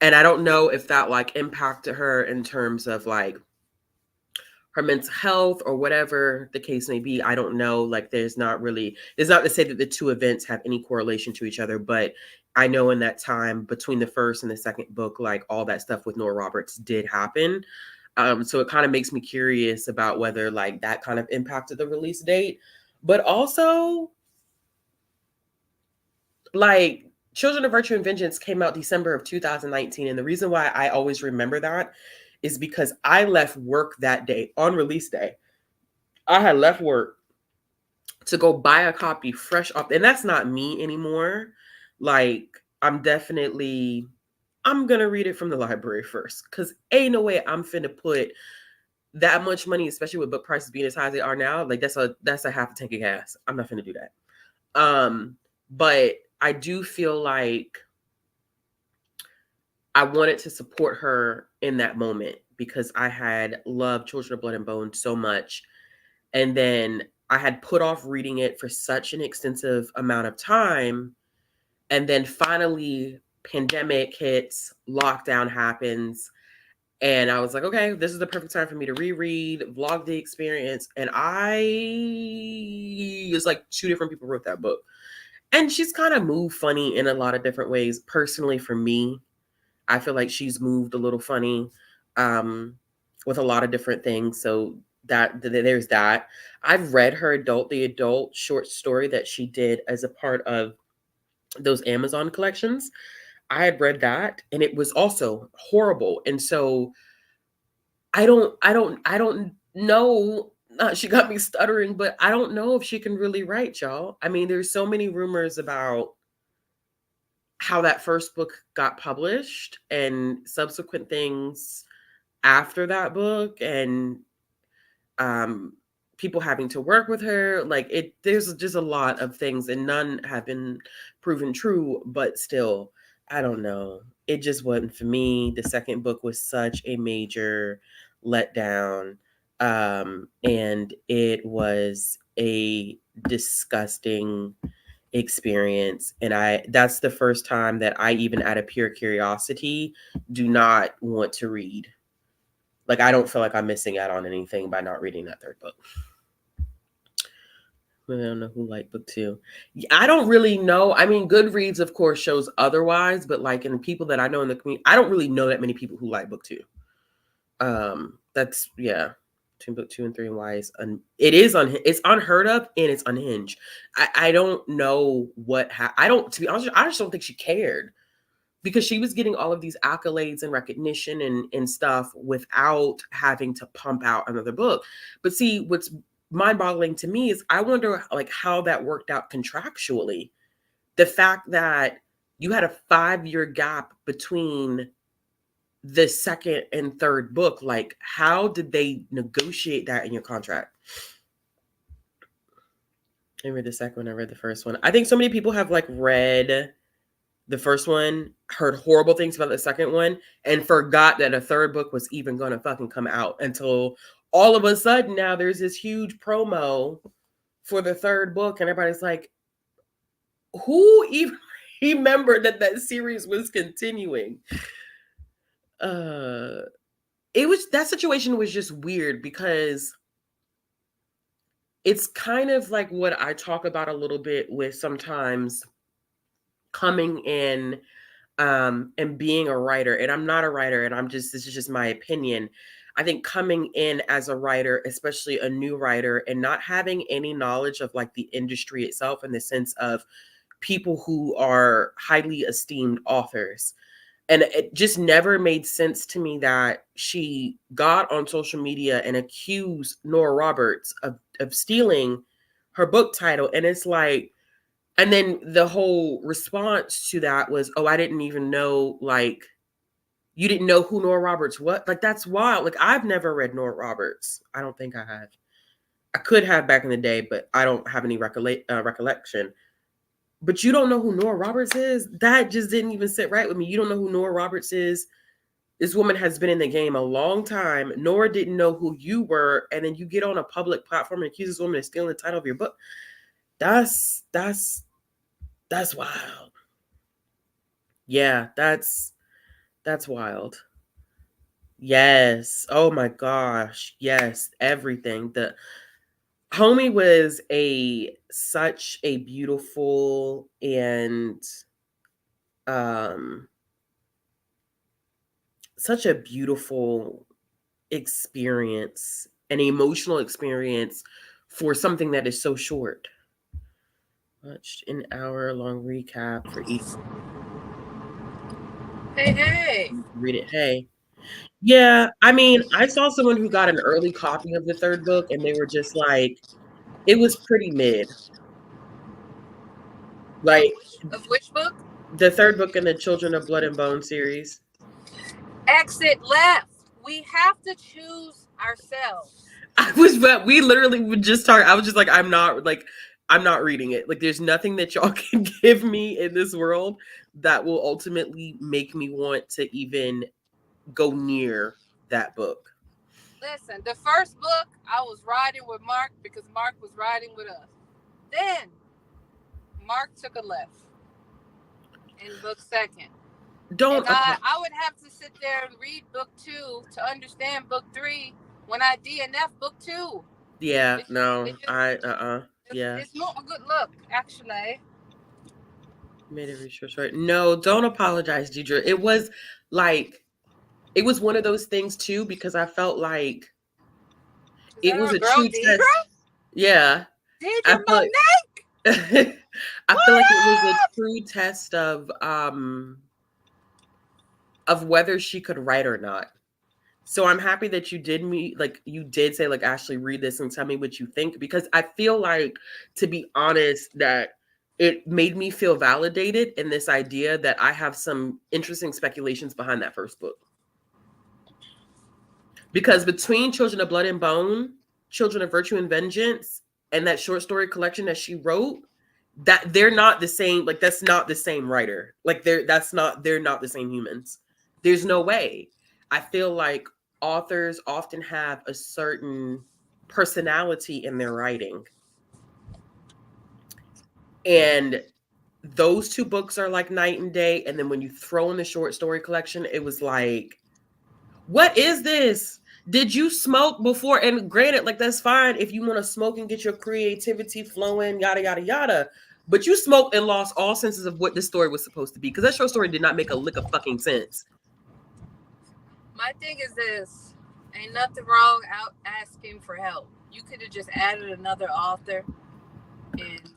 And I don't know if that like impacted her in terms of like her mental health or whatever the case may be. I don't know. Like it's not to say that the two events have any correlation to each other, but I know in that time between the first and the second book, like all that stuff with Nora Roberts did happen. So it kind of makes me curious about whether like that kind of impacted the release date. But also, like Children of Virtue and Vengeance came out December of 2019. And the reason why I always remember that is because I left work that day on release day. I had left work to go buy a copy fresh off. And that's not me anymore. Like I'm going to read it from the library first, because ain't no way I'm finna put that much money, especially with book prices being as high as they are now. Like that's a half a tank of gas. I'm not finna do that. But I do feel like I wanted to support her in that moment, because I had loved Children of Blood and Bone so much. And then I had put off reading it for such an extensive amount of time. And then finally, pandemic hits, lockdown happens. And I was like, okay, this is the perfect time for me to reread, vlog the experience. And it's like 2 different people wrote that book. And she's kind of moved funny in a lot of different ways. Personally, for me, I feel like she's moved a little funny with a lot of different things. So there's that. I've read her the adult short story that she did as a part of those Amazon collections. I had read that and it was also horrible. And so I don't know. She got me stuttering, but I don't know if she can really write, y'all. I mean, there's so many rumors about how that first book got published and subsequent things after that book, and people having to work with her. Like there's just a lot of things, and none have been proven true, but still, I don't know. It just wasn't for me. The second book was such a major letdown. And it was a disgusting experience. And that's the first time that I, even out of pure curiosity, do not want to read. Like, I don't feel like I'm missing out on anything by not reading that third book. I don't know who liked book 2. I don't really know. I mean, Goodreads, of course, shows otherwise, but like in people that I know in the community, I don't really know that many people who like book 2. That's, yeah. Between book 2 and 3 and why it's unheard of and it's unhinged. I don't know to be honest, I just don't think she cared, because she was getting all of these accolades and recognition and stuff without having to pump out another book. But see, what's mind-boggling to me is I wonder like how that worked out contractually. The fact that you had a 5-year gap between the second and third book, like how did they negotiate that in your contract? I read the second one, I read the first one. I think so many people have like read the first one, heard horrible things about the second one, and forgot that a third book was even going to fucking come out until all of a sudden now there's this huge promo for the third book, and everybody's like, who even remembered that series was continuing? That situation was just weird, because it's kind of like what I talk about a little bit with sometimes coming in and being a writer. And I'm not a writer, and this is just my opinion. I think coming in as a writer, especially a new writer, and not having any knowledge of like the industry itself, in the sense of people who are highly esteemed authors. And it just never made sense to me that she got on social media and accused Nora Roberts of stealing her book title. And it's like, and then the whole response to that was, oh, I didn't even know, like, you didn't know who Nora Roberts was? Like, that's wild. Like, I've never read Nora Roberts. I don't think I have. I could have back in the day, but I don't have any recollection. But you don't know who Nora Roberts is? That just didn't even sit right with me. You don't know who Nora Roberts is? This woman has been in the game a long time. Nora didn't know who you were, and then you get on a public platform and accuse this woman of stealing the title of your book. That's wild. Yeah, that's wild. Yes. Oh my gosh. Yes. Everything. The homie was such a beautiful and such a beautiful experience, an emotional experience for something that is so short. Watched an hour-long recap for each. Hey. Read it. Hey. Yeah, I mean, I saw someone who got an early copy of the third book, and they were just like, it was pretty mid. Like, Of which book? The third book in the Children of Blood and Bone series. Exit left. We have to choose ourselves. We literally would just talk. I was just like, I'm not reading it. Like, there's nothing that y'all can give me in this world that will ultimately make me want to even go near that book. Listen, the first book, I was riding with Mark because Mark was riding with us. Then Mark took a left in book second. Don't And I would have to sit there and read book 2 to understand book 3 when I DNF book 2. Yeah, It's no, just, yeah. It's not a good look, actually. Made it reach short. No, don't apologize, Deidre. It was like, it was one of those things too, because I felt like Is it that was our a girl, true Deidre? test. Yeah. Deidre I feel like, Monet? I feel like it was a true test of whether she could write or not. So I'm happy that you did say, like, Ashley, read this and tell me what you think, because I feel like, to be honest, that it made me feel validated in this idea that I have some interesting speculations behind that first book. Because between Children of Blood and Bone, Children of Virtue and Vengeance, and that short story collection that she wrote, that they're not the same, like, that's not the same writer. Like, they're not the same humans. There's no way. I feel like authors often have a certain personality in their writing. And those two books are like night and day. And then when you throw in the short story collection, it was like, what is this? Did you smoke before? And granted, like, that's fine if you want to smoke and get your creativity flowing, yada, yada, yada. But you smoked and lost all senses of what this story was supposed to be, because that short story did not make a lick of fucking sense. My thing is this. Ain't nothing wrong out asking for help. You could have just added another author. And,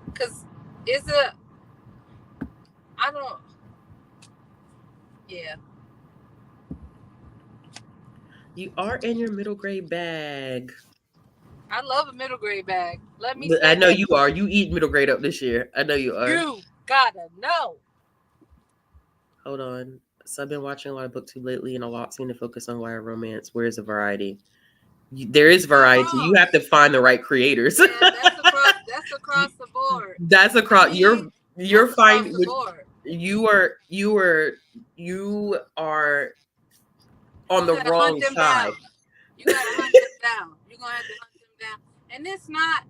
because yeah. You are in your middle grade bag. I love a middle grade bag. Let me I know you are. You eat middle grade up this year. I know you are. You gotta know. Hold on. So I've been watching a lot of BookTube lately, and a lot seem to focus on YA romance. Where's the variety? There is variety. You have to find the right creators. Yeah, that's across the board. That's across. You're fine. Across the board. You are on the wrong side. Down. You gotta hunt them down. You're gonna have to hunt them down. And it's not.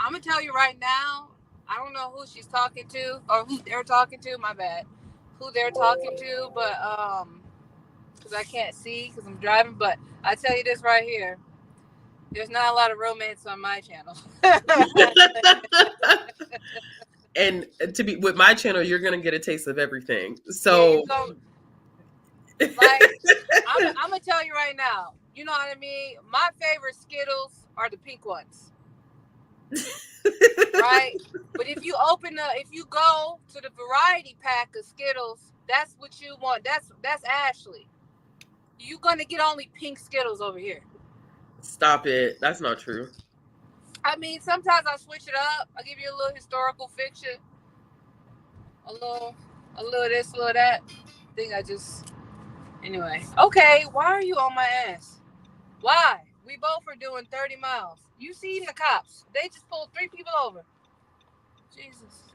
I'm gonna tell you right now. I don't know who she's talking to or who they're talking to. My bad. Who they're talking to, but because I can't see because I'm driving. But I tell you this right here. There's not a lot of romance on my channel. And to be with my channel, you're gonna get a taste of everything. So, like, I'm gonna tell you right now. You know what I mean? My favorite Skittles are the pink ones, right? But if you go to the variety pack of Skittles, that's what you want. That's Ashley. You're gonna get only pink Skittles over here. Stop it. That's not true. I mean, sometimes I switch it up. I give you a little historical fiction, a little this, a little that. I think anyway. Okay, why are you on my ass? Why? We both are doing 30 miles. You seen the cops? They just pulled 3 people over. Jesus.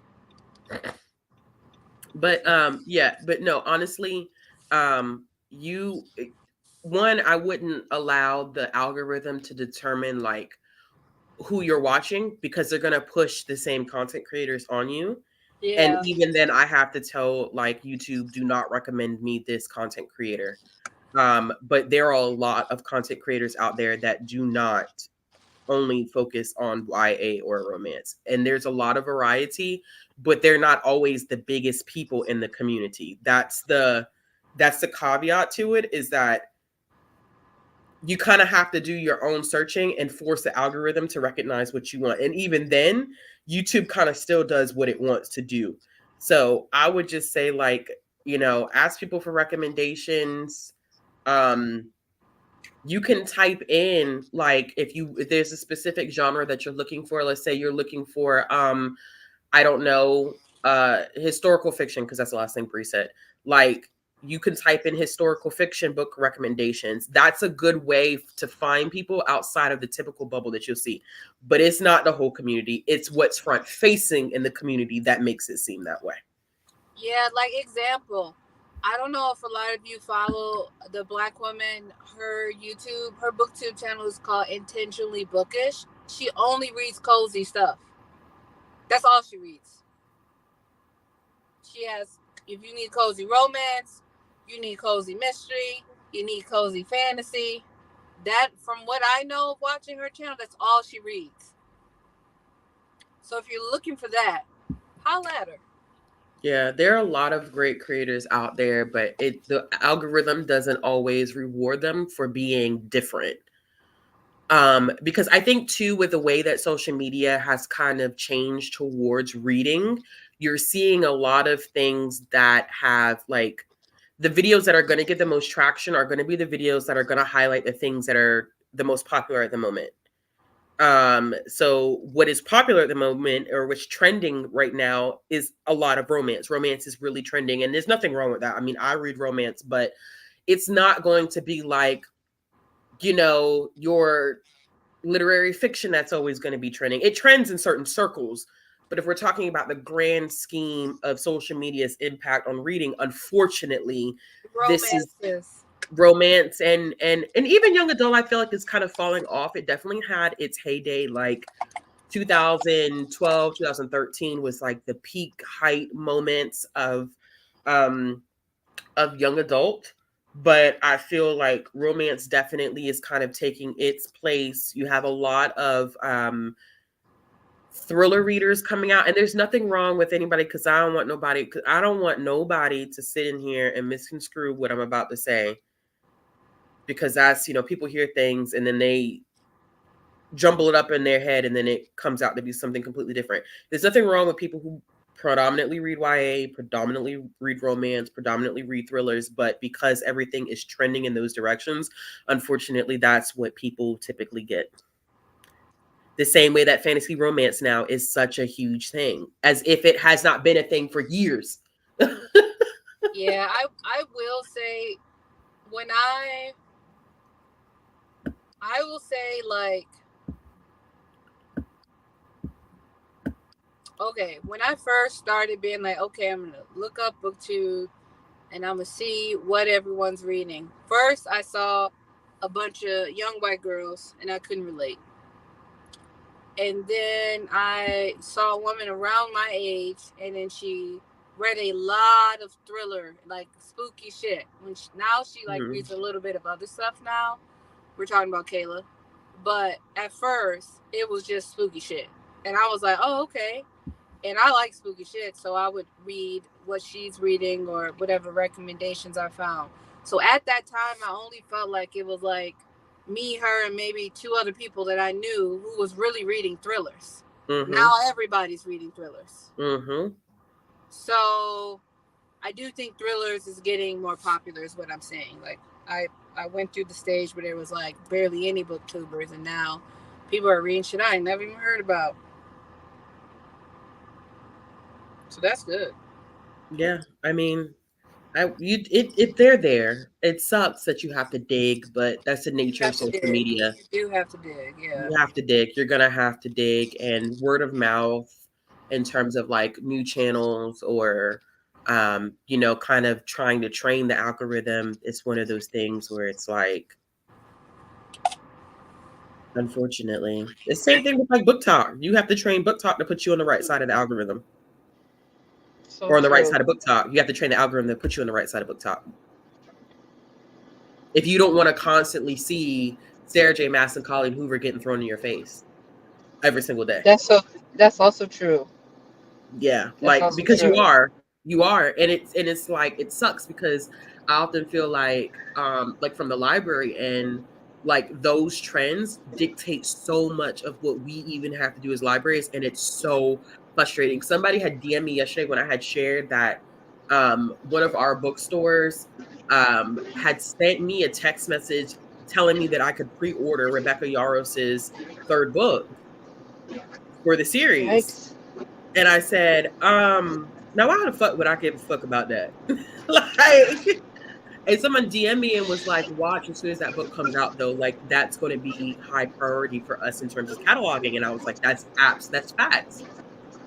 But but no, honestly, I wouldn't allow the algorithm to determine like who you're watching, because they're going to push the same content creators on you. Yeah. And even then I have to tell like YouTube, do not recommend me this content creator. But there are a lot of content creators out there that do not only focus on YA or romance. And there's a lot of variety, but they're not always the biggest people in the community. That's the caveat to it, is that you kind of have to do your own searching and force the algorithm to recognize what you want. And even then, YouTube kind of still does what it wants to do. So I would just say, like, ask people for recommendations. You can type in, like, if there's a specific genre that you're looking for, let's say you're looking for, I don't know, historical fiction, because that's the last thing Bree said. Like, you can type in historical fiction book recommendations. That's a good way to find people outside of the typical bubble that you'll see. But it's not the whole community. It's what's front facing in the community that makes it seem that way. Yeah, like example, I don't know if a lot of you follow the Black woman. Her booktube channel is called Intentionally Bookish. She only reads cozy stuff. That's all she reads. She has, if you need cozy romance, you need cozy mystery, you need cozy fantasy. That, from what I know of watching her channel, that's all she reads. So if you're looking for that, holla at her. Yeah, there are a lot of great creators out there, but the algorithm doesn't always reward them for being different. Because I think too, with the way that social media has kind of changed towards reading, you're seeing a lot of things that have like the videos that are going to get the most traction are going to be the videos that are going to highlight the things that are the most popular at the moment. So what is popular at the moment, or what's trending right now, is a lot of romance. Romance is really trending, and there's nothing wrong with that. I mean, I read romance, but it's not going to be like, your literary fiction that's always going to be trending. It trends in certain circles, but if we're talking about the grand scheme of social media's impact on reading, unfortunately, this is romance and even young adult. I feel like it's kind of falling off. It definitely had its heyday, like 2012, 2013 was like the peak height moments of young adult. But I feel like romance definitely is kind of taking its place. You have a lot of thriller readers coming out, and there's nothing wrong with anybody, because I don't want nobody to sit in here and misconstrue what I'm about to say, because that's, people hear things and then they jumble it up in their head and then it comes out to be something completely different. There's nothing wrong with people who predominantly read YA, predominantly read romance, predominantly read thrillers, but because everything is trending in those directions, unfortunately, that's what people typically get. The same way that fantasy romance now is such a huge thing, as if it has not been a thing for years. Yeah, I will say, I will say, like, okay, when I first started being like, okay, I'm going to look up BookTube and I'm going to see what everyone's reading. First, I saw a bunch of young white girls and I couldn't relate. And then I saw a woman around my age, and then she read a lot of thriller, like spooky shit. Now she reads a little bit of other stuff now. We're talking about Kayla. But at first, it was just spooky shit. And I was like, oh, okay. And I like spooky shit, so I would read what she's reading or whatever recommendations I found. So at that time, I only felt like it was like me, her, and maybe two other people that I knew who was really reading thrillers. Mm-hmm. Now everybody's reading thrillers. Mm-hmm. So I do think thrillers is getting more popular, is what I'm saying. Like, I went through the stage where there was like barely any booktubers, and now people are reading shit I ain't never even heard about. So that's good. Yeah, I mean, if they're there, it sucks that you have to dig, but that's the nature of social media. You do have to dig, yeah. You have to dig. You're gonna have to dig, and word of mouth, in terms of like new channels or, kind of trying to train the algorithm. It's one of those things where it's like, unfortunately, the same thing with like BookTok. You have to train BookTok to put you on the right side of the algorithm. Or on the right side of BookTok. You have to train the algorithm to put you on the right side of BookTok. If you don't want to constantly see Sarah J. Maas and Colleen Hoover getting thrown in your face every single day. That's also true. Yeah, like, because true. you are, and it's like, it sucks because I often feel like from the library end, like those trends dictate so much of what we even have to do as libraries, and it's so frustrating. Somebody had DM'd me yesterday when I had shared that one of our bookstores had sent me a text message telling me that I could pre-order Rebecca Yaros's third book for the series. Yikes. And I said, now why the fuck would I give a fuck about that? Like, and someone DM'd me and was like, watch, as soon as that book comes out, though, like, that's going to be high priority for us in terms of cataloging. And I was like, that's facts.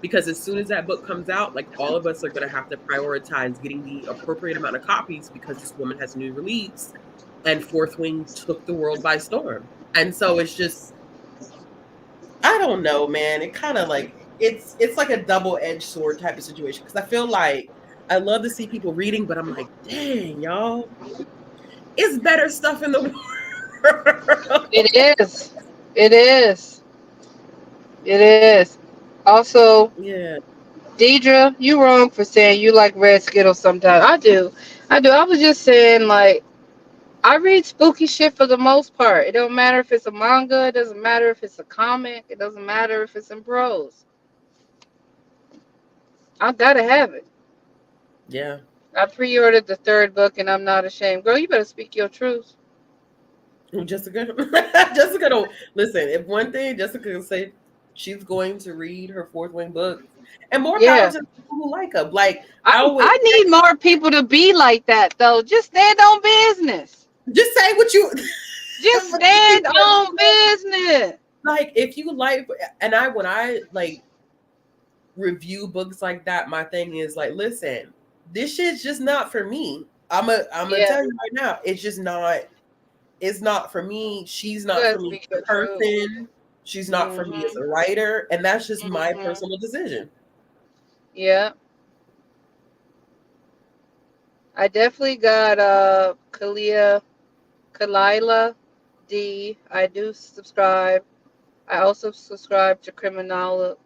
because as soon as that book comes out, like all of us are going to have to prioritize getting the appropriate amount of copies because this woman has a new release, and Fourth Wing took the world by storm. And so it's just, I don't know, man. It kind of like it's like a double-edged sword type of situation because I feel like I love to see people reading, but I'm like, dang, y'all, it's better stuff in the world. It is. It is. It is. Also, Yeah. Deidre, you wrong for saying you like red Skittles sometimes. I do. I do. I was just saying, like, I read spooky shit for the most part. It don't matter if it's a manga. It doesn't matter if it's a comic. It doesn't matter if it's in prose. I gotta have it. Yeah. I pre-ordered the third book, and I'm not ashamed. Girl, you better speak your truth. Jessica, Jessica don't listen. If one thing Jessica can say, she's going to read her Fourth Wing book, and more power Yeah. to the people who like them. Like I I always I need more people to be like that though. Just stand on business. just say what you Just stand on business. like. If you like, and I when I like review books like that, my thing is like, listen, this shit's just not for me. I'm gonna Yeah, tell you right now, it's just not. It's not for me. She's you not gotta for me speak as your a truth. person. She's not for me as Mhm. a writer, and that's just my Mhm. personal decision. Yeah, I definitely got Kalila D. I do subscribe. I also subscribe to Criminoli.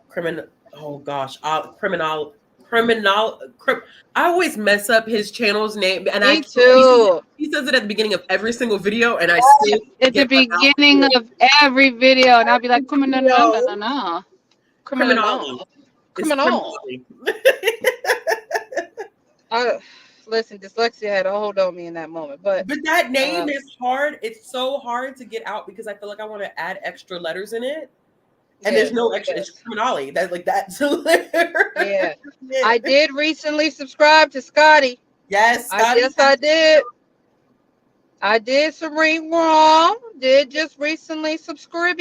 Criminal. Oh gosh, criminal. I always mess up his channel's name, and I Me can't. too. He says it at the beginning of every single video, and I still At the get my mouth beginning full. of every video, and I'll be like, Video. criminal, Criminali. criminal, It's criminal. criminally. I listen, dyslexia had a hold on me in that moment, but But that uh, name is hard. It's so hard to get out because I feel like I want to add extra letters in it, and there's no yes, extra. It's yes, criminali. That's like that's literally yeah. I it. did recently subscribe to Scotty. Yes, I Scotty. Yes, I did. I did Serene wrong. Did just recently subscribe.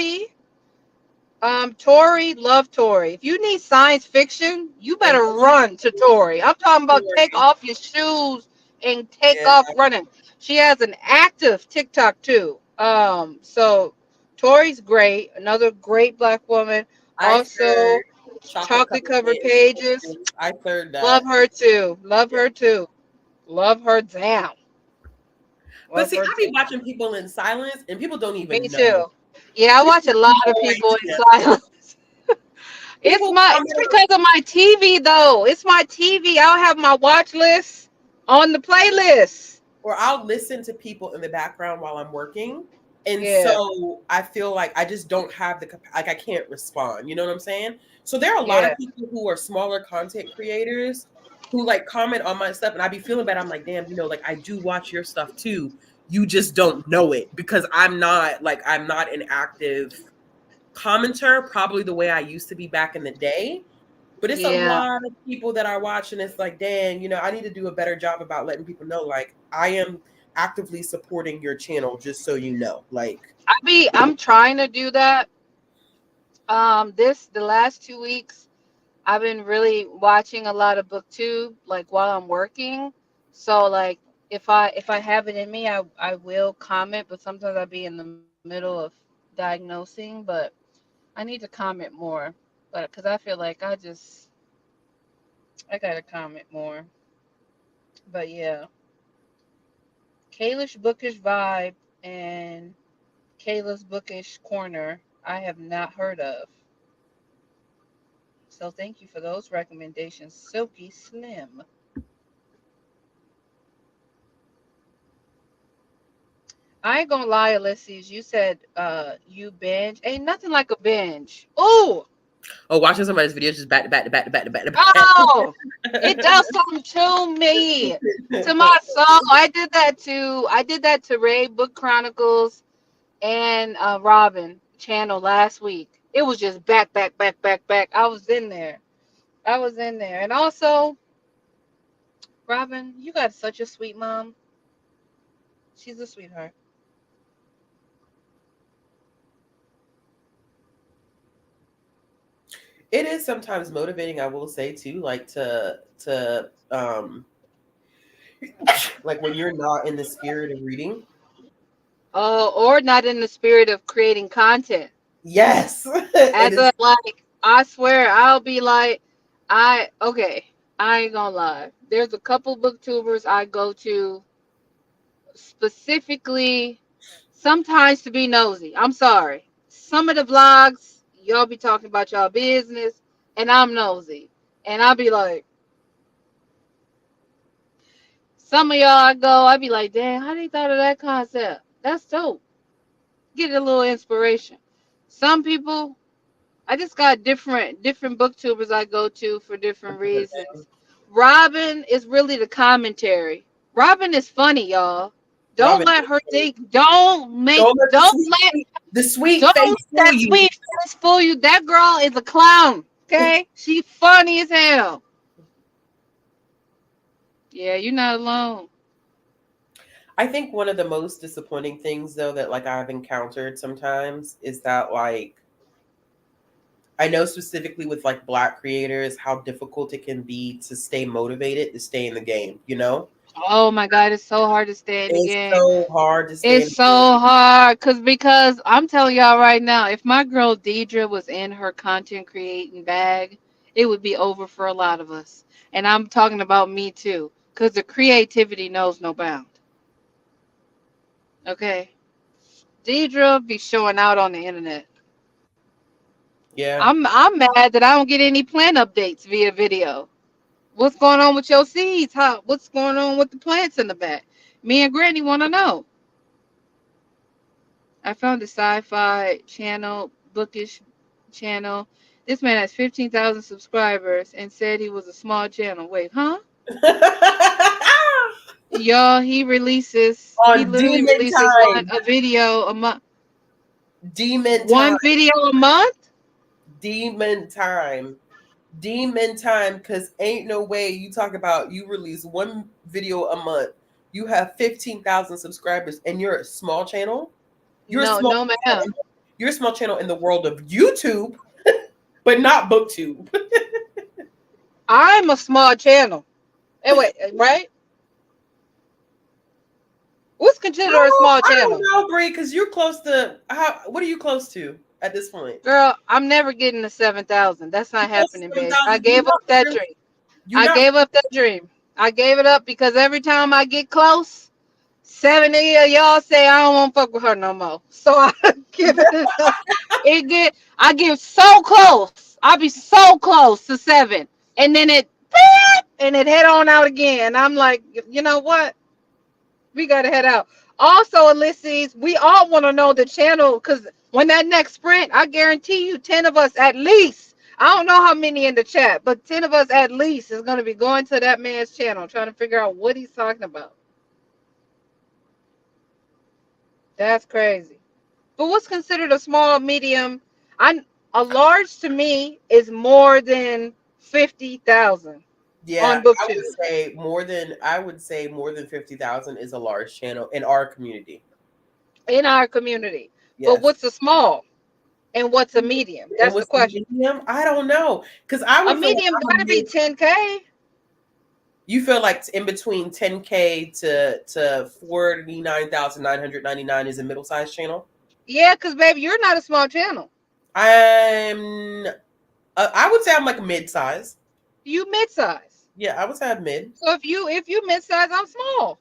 Tori, love Tori. If you need science fiction, you And better run to Tori. I'm talking about take off your shoes and take yeah, off running. She has an active TikTok too. So Tori's great. Another great black woman. I Also, third chocolate chocolate covered covered pages. pages. I third Love that. her too. Love Yeah. her too. Love her down. But Love see, her I be down. watching people in silence, and people don't Me even know. too. Yeah, I watch a lot of No people in idea. silence. People It's comment because of my TV though. It's my TV. I'll have my watch list on the playlist. or I'll listen to people in the background while I'm working. And Yeah, so I feel like I just don't have like I can't respond. You know what I'm saying? So there are a lot of yeah, people who are smaller content creators who like comment on my stuff and I be feeling bad. I'm like, damn, like I do watch your stuff too. You just don't know it because I'm not an active commenter, probably the way I used to be back in the day. But it's a yeah. lot of people that are watching. It's like, dang, I need to do a better job about letting people know, like, I am actively supporting your channel, just so you know. Like, I'm trying to do that. The last 2 weeks, I've been really watching a lot of booktube, like while I'm working. So like, if I have it in me, I will comment. But sometimes I'll be in the middle of diagnosing. But I need to comment more. But because I feel like I gotta comment more. But yeah, Kayla's bookish vibe and Kayla's bookish corner, I have not heard of. So thank you for those recommendations, Silky Slim. I ain't gonna lie, Ulysses. You said you binge. Ain't nothing like a binge. Ooh, oh, watching somebody's videos just back to back to back to back to back to oh, it back. does something to me, to my soul. I did that to Ray Book Chronicles and Robin channel last week. It was just back, back, back, back, back. I was in there. I was in there. And also, Robin, you got such a sweet mom. She's a sweetheart. It is sometimes motivating, I will say too, like to like when you're not in the spirit of reading. Or not in the spirit of creating content. Yes. As It is. a like, I swear I'll be like, okay, I ain't gonna lie. There's a couple booktubers I go to specifically sometimes to be nosy. I'm sorry. Some of the vlogs, y'all be talking about y'all business, and I'm nosy. And I'll be like, some of y'all I go, I be like, dang, how they thought of that concept? That's dope. Get a little inspiration. Some people, I just got different booktubers I go to for different reasons. Robin is really the commentary. Robin is funny, y'all. Don't Robin, let her think. don't let the sweet Don't face let fool that you. sweet face fool you. That girl is a clown. Okay, she funny as hell. Yeah, you're not alone. I think one of the most disappointing things though that like I've encountered sometimes is that like I know specifically with like black creators how difficult it can be to stay motivated to stay in the game, you know? Oh my God, it's so hard to stay in the It's game. so hard to stay in It's the so hard because I'm telling y'all right now, if my girl Deidre was in her content creating bag, it would be over for a lot of us. And I'm talking about me too, because the creativity knows no bound. Okay, Deidre be showing out on the internet. Yeah. I'm mad that I don't get any plant updates via video. What's going on with your seeds? What's going on with the plants in the back? Me and Granny want to know. I found a sci-fi channel, bookish channel. This man has 15,000 subscribers and said he was a small channel. Wait, huh? Y'all, he On literally demon releases time. a video a month. Demon time. One video a month? Demon time. Demon time, because ain't no way you talk about you release one video a month. You have 15,000 subscribers and you're a small channel. You're a No, small no, ma'am. you're a small channel in the world of YouTube, but not BookTube. I'm a small channel. Hey, wait, right? What's considered a small I don't channel? know, Brie, because you're close to what are you close to at this point? Girl, I'm never getting to 7,000. That's You not close to happening, babes. I 7,000. gave up that dream. You're I not gave up that dream. I gave it up because every time I get close, 70 of y'all say I don't want to fuck with her no more. So I give it up. I get so close. I be so close to 7. And then it beep, and it head on out again. I'm like, you know what? We gotta head out. Also, Ulysses, we all want to know the channel because when that next sprint, I guarantee you 10 of us at least. I don't know how many in the chat, but 10 of us at least is gonna be going to that man's channel trying to figure out what he's talking about. That's crazy. But what's considered a small, medium? I A large to me is more than 50,000 yeah, on BookTube I would say more than 50,000 is a large channel in our community. in our community. But Yes. what's a small and what's a medium? And That's the what's the question. medium? I don't know. Because I A would feel like medium I'm a gotta be mid. 10K. You feel like in between 10K to 49,999 is a middle sized channel? Yeah, because baby, you're not a small channel. I'm I would say I'm like mid size. You mid-size. Yeah, I would say I'm mid. So if you mid-size, I'm small.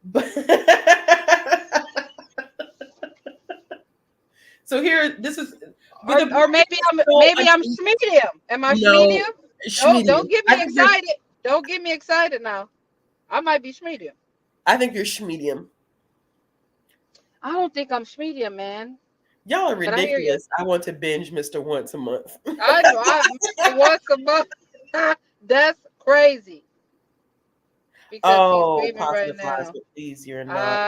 But so here, this is but the Or maybe so I'm medium. Am I no medium? Don't schmedium. get me excited. Don't get me excited now. I might be medium. I think you're schmedium. I don't think I'm medium, man. Y'all are But I hear you. ridiculous. I want to binge Mr. Once a month. I know. Once a month. That's crazy because he's Oh, waving right positive vibes, now. but please, you're not.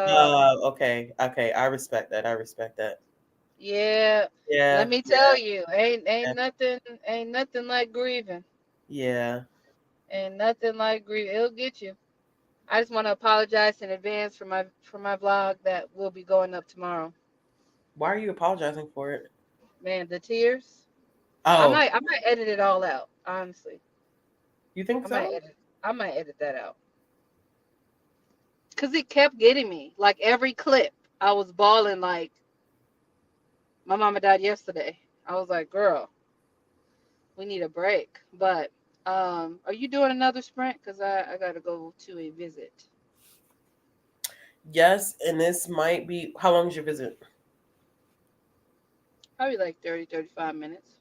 Uh, Okay, okay. I respect that. I respect that. yeah. Let Yeah, me yeah, tell you, yeah, ain't nothing like grieving. yeah. Ain't nothing like grieving. It'll get you. I just want to apologize in advance for my vlog that will be going up tomorrow Why are you apologizing for it? Man, the tears. Oh, I might edit it all out. Honestly, you think I might so? edit. I might edit that out because it kept getting me. Like every clip, I was bawling. Like my mama died yesterday. I was like, girl, we need a break. But are you doing another sprint? Cause I gotta go to a visit. Yes, and this might be. How long is your visit? Probably like 30, 35 minutes.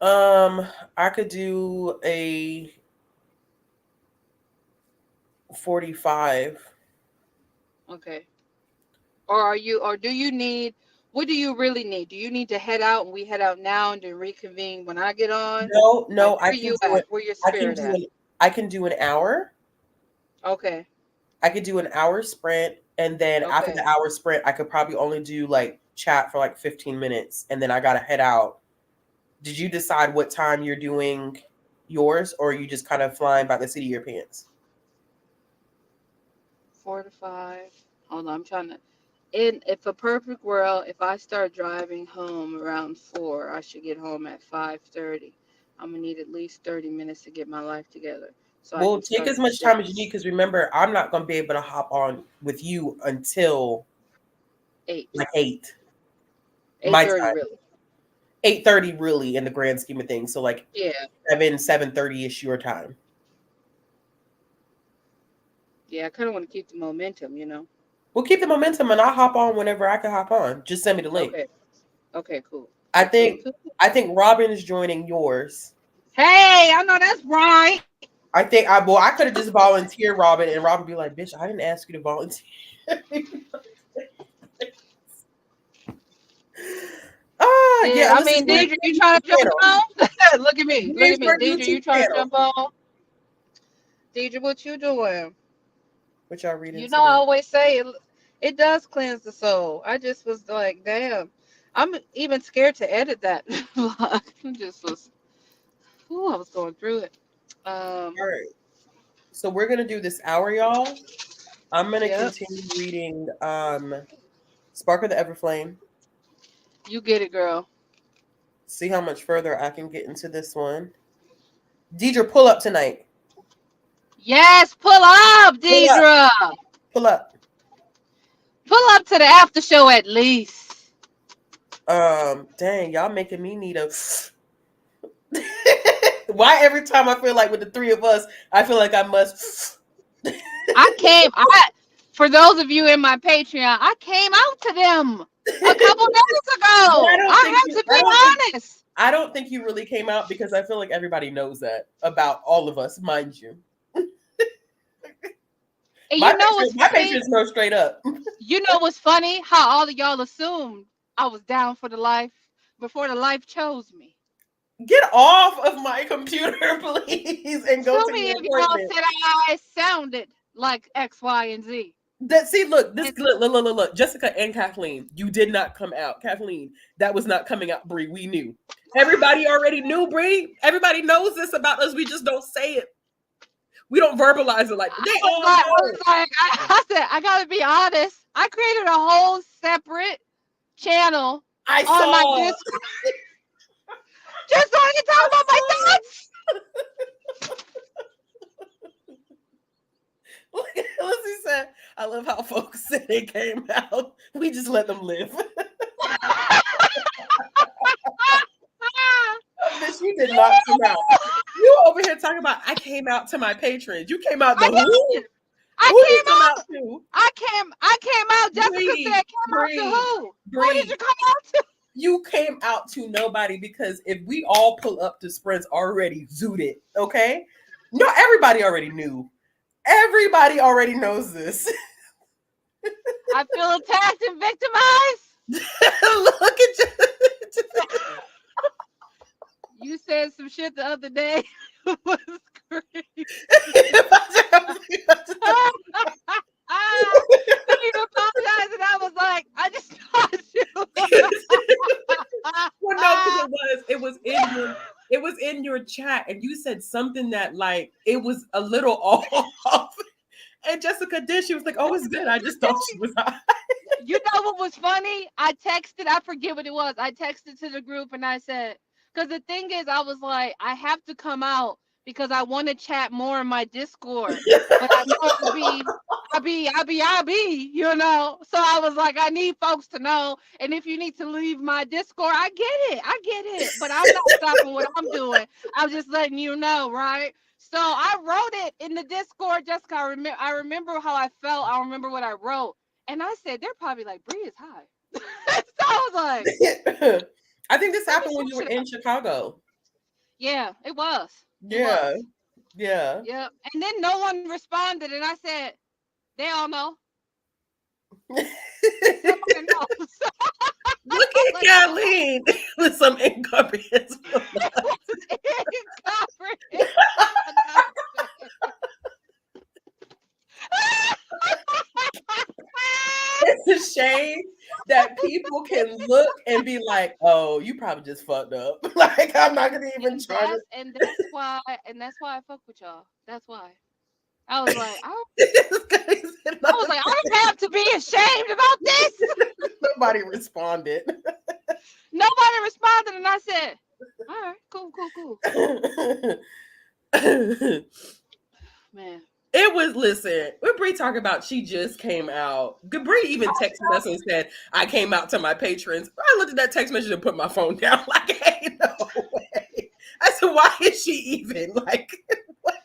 I could do a 45. Okay. Or do you need, what do you really need? Do you need to head out and we head out now and then reconvene when I get on? No, Like, no, I where can you do it. at? Where your I can spirit do at? an. I can do an hour. Okay. I could do an hour sprint, and then after Okay. the hour sprint, I could probably only do like chat for like 15 minutes, and then I gotta head out. Did you decide what time you're doing yours, or are you just kind of flying by the seat of your pants? 4 to 5. Hold on, I'm trying to. In if a perfect world, if I start driving home around 4, I should get home at 5:30. I'm gonna need at least 30 minutes to get my life together so I Well, can take start as the much time as you need, shifts. because remember, I'm not gonna be able to hop on with you until 8. like 8 my 8:30 time. really. 8:30 really in the grand scheme of things. So like Yeah. 7:30 ish your time. Yeah, I kind of want to keep the momentum, you know. We'll keep the momentum, and I'll hop on whenever I can hop on. Just send me the link. Okay. Okay, cool. I Cool, cool, think cool. I think Robin is joining yours. Hey, I know that's right. I could have just volunteered Robin, and Robin be like, "Bitch, I didn't ask you to volunteer." Yeah, Yeah, I mean, Deidre, you trying to jump channel. on? Look at me. Look Here's at me. your Deidre, you YouTube trying to channel. jump on? Deidre, what you doing? What y'all reading You know, I today? always say it does cleanse the soul. I just was like, damn. I'm even scared to edit that vlog. I just was, ooh, I was going through it. All right, so we're gonna do this hour, y'all. I'm gonna Yep. continue reading Spark of the Everflame. You get it, girl. See how much further I can get into this one. Deidre, pull up tonight. Yes, pull up, Pull up. Deidre. Pull up. Pull up to the after show at least. Dang, y'all making me need a. Why every time I feel like with the three of us, I feel like I must. For those of you in my Patreon, I came out to them a couple days I ago. don't I think have you. to be honest. I don't think you really came out, because I feel like everybody knows that about all of us, mind you. And My you know what's funny? patrons know straight up. You know what's funny? How all of y'all assumed I was down for the life before the life chose me. Get off of my computer, please, and go Too to many your of y'all appointment. said I sounded like X, Y, and Z. Look, And look. Jessica and Kathleen, you did not come out. Kathleen, that was not coming out, Bree. We knew. Everybody already knew, Bree. Everybody knows this about us. We just don't say it. We don't verbalize it like they all know. I said, I gotta be honest. I created a whole separate channel I on my saw. Discord just so I can talk about my thoughts. Lizzie said, I love how folks said it came out. We just let them live. Bitch, you did not come out. You over here talking about I came out to my patrons. You came out to who? Who you come out to? I came out. Jessica Bree, said, "Came out to who? Who did you come out to?" You came out to nobody, because if we all pull up to sprints already zooted, okay? No, everybody already knew. Everybody already knows this. I feel attacked and victimized. Look at you. You said some shit the other day. It was crazy. You apologized, and I was like, I just thought you. Well, no, because it was in your chat, and you said something that like it was a little off. And Jessica did. She was like, "Oh, it's good. I just thought she was high." You know what was funny? I forget what it was. I texted to the group and I said, because the thing is, I was like, I have to come out because I want to chat more in my Discord, but I know you know. So I was like, I need folks to know. And if you need to leave my Discord, I get it. But I'm not stopping what I'm doing. I'm just letting you know, right? So I wrote it in the Discord, Jessica. I remember how I felt. I remember what I wrote. And I said, they're probably like, Bree is high. So I was like, I think this let me happened when you were switch it in up. Chicago. Yeah, it was. It Yeah. was. Yeah. Yeah. And then no one responded. And I said, they all know. Somebody knows. Look at Like, Kathleen with some incomprehensible. it was incomprehensible. It's a shame that people can look and be like, "Oh, you probably just fucked up." Like, I'm not gonna even try to. And that's why I fuck with y'all. That's why. I was like, I was like, I don't have to be ashamed about this. Nobody responded. Nobody responded, and I said, all right, cool. Man. It was, listen, when Bree talking about she just came out, Bree even texted us and said, I came out to my patrons. I looked at that text message and put my phone down. Like, hey, no way. I said, why is she even? Like, what?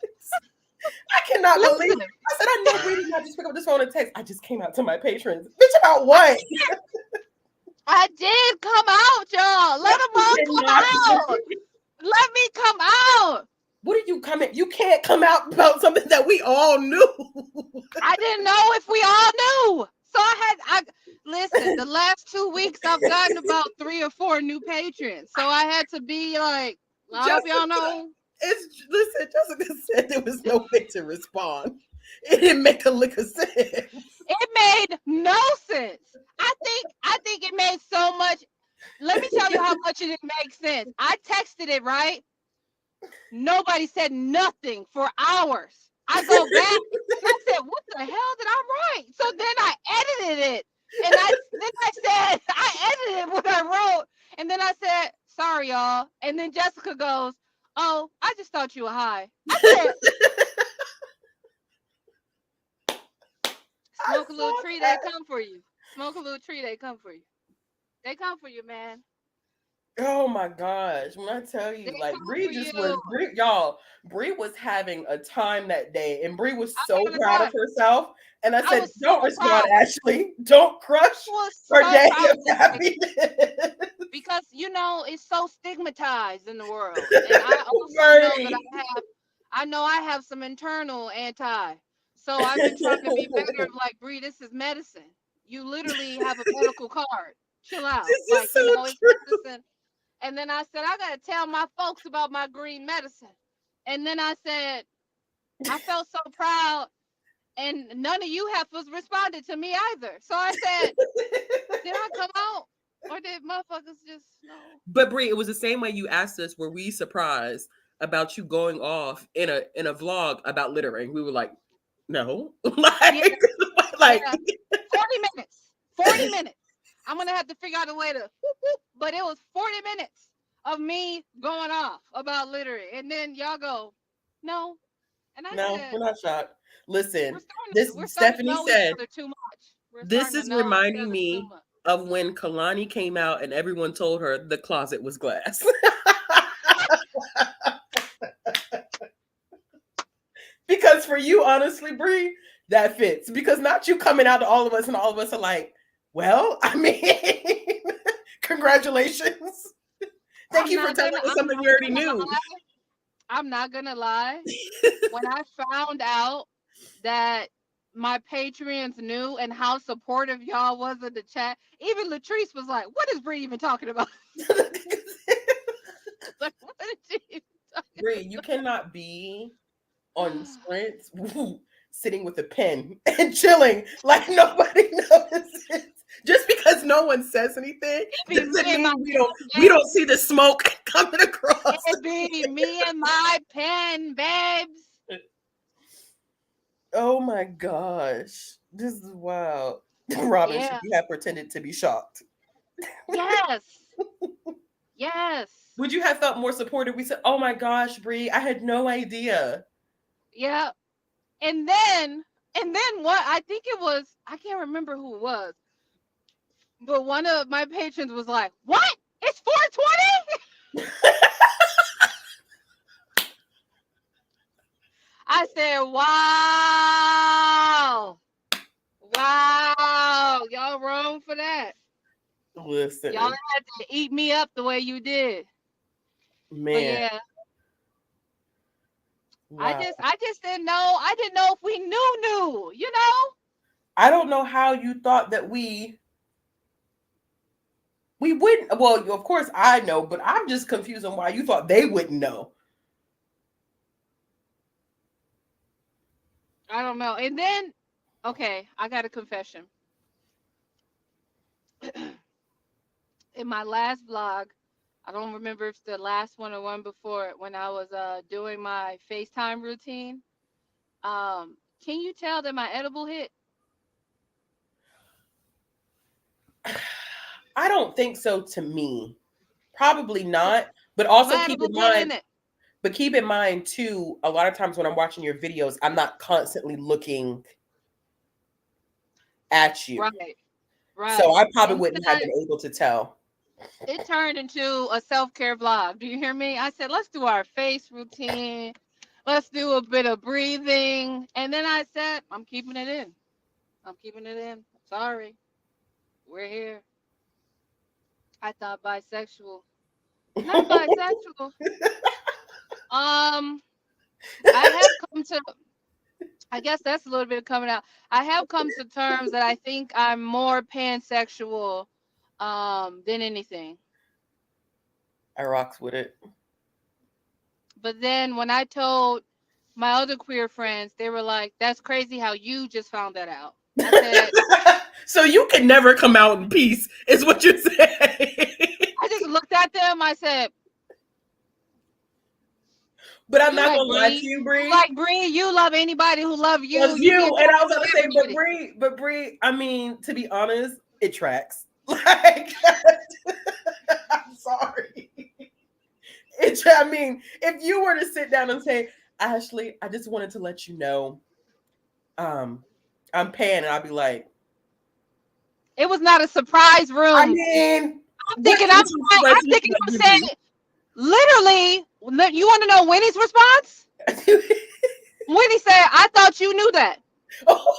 I cannot believe it. I said, I know Bree did not just pick up this phone and text. I just came out to my patrons. Bitch, about what? I did come out, y'all. Let them all come out. Let me come out. What are you coming? You can't come out about something that we all knew. I didn't know if we all knew. So I listen, the last 2 weeks I've gotten about 3 or 4 new patrons. So I had to be like, I hope y'all know. Listen, Jessica said there was no way to respond. It didn't make a lick of sense. It made no sense. I think it made so much. Let me tell you how much it didn't make sense. I texted it, right? Nobody said nothing for hours. I go back and I said, what the hell did I write? So then I edited it. And I said, I edited what I wrote. And then I said, sorry, y'all. And then Jessica goes, oh, I just thought you were high. I said, smoke a little tree, they come for you. Smoke a little tree, they come for you. They come for you, man. Oh my gosh. When I tell you, like, Bree just was, Bree was having a time that day, and Bree was so proud of herself. And I said, don't respond, Ashley. Don't crush her day of happiness. Because, you know, it's so stigmatized in the world. And I also know that I have some internal anti. So I've been trying to be better. Like, Bree, this is medicine. You literally have a medical card. Chill out. This is so it's true. medicine. And then I said, I got to tell my folks about my green medicine. And then I said, I felt so proud. And none of you have responded to me either. So I said, did I come out? Or did motherfuckers just know? But Bree, it was the same way you asked us, were we surprised about you going off in a vlog about littering? We were like, no. like 40 minutes. 40 minutes. I'm going to have to figure out a way to, but it was 40 minutes of me going off about littering. And then y'all go, no. And I said, we're not shocked. Listen, Stephanie said, too much. This is reminding me of when Kalani came out and everyone told her the closet was glass. Because for you, honestly, Bree, that fits. Because not you coming out to all of us and all of us are like, well, I mean, congratulations. Thank you for telling us something we already knew. I'm not going to lie. When I found out that my Patreons knew and how supportive y'all was in the chat, even Latrice was like, what is Bree even talking about? Like, what is she even talking Bree, you cannot be on sprints sitting with a pen and chilling like nobody notices. Just because no one says anything doesn't mean we don't see the smoke coming across. It be me and my pen, babes. Oh my gosh. This is wild. Robin, should Yeah. you have pretended to be shocked? Yes. Yes. Would you have felt more supported? We said, "Oh my gosh, Bree, I had no idea." Yeah. And then what I think it was, I can't remember who it was, but one of my patrons was like, "What? It's 420?" I said, "Wow. Wow. Y'all wrong for that. Listen, Y'all had to eat me up the way you did." But man, yeah, wow. I just didn't know. I didn't know if we knew, you know? I don't know how you thought that we wouldn't. Well, of course I know, but I'm just confused on why you thought they wouldn't know. I don't know. And then, okay, I got a confession. In my last vlog, I don't remember if it's the last one or one before it, when I was doing my FaceTime routine. Can you tell that my edible hit? I don't think so to me. Probably not. But also My keep edible in did mind, in it. but keep in mind too, a lot of times when I'm watching your videos, I'm not constantly looking at you. Right, So right. I probably And wouldn't have then been able to tell. it turned into a self-care vlog. Do you hear me? I said, let's do our face routine. Let's do a bit of breathing. And then I said, I'm keeping it in. I'm keeping it in. Sorry. We're here. I thought bisexual. Not bisexual. Um, I have come to, I guess that's a little bit of coming out. I have come to terms that I think I'm more pansexual than anything. I rocks with it. But then when I told my other queer friends, they were like, that's crazy how you just found that out. I said, So you can never come out in peace, is what you say. I just looked at them. I said, But I'm you not like gonna lie to Bree. you, You Bree. like Bree. You love anybody who love you. Loves You you. be And I was attracted about to to say, everybody. but Bree, I mean, to be honest, it tracks. Like I'm sorry. I mean, if you were to sit down and say, Ashley, I just wanted to let you know, I'm pan, and I'd be like, It was not a surprise I room. mean, I'm what thinking, I'm expression thinking, should I I'm give saying, you? literally, you want to know Winnie's response? Winnie said, I thought you knew that. Oh,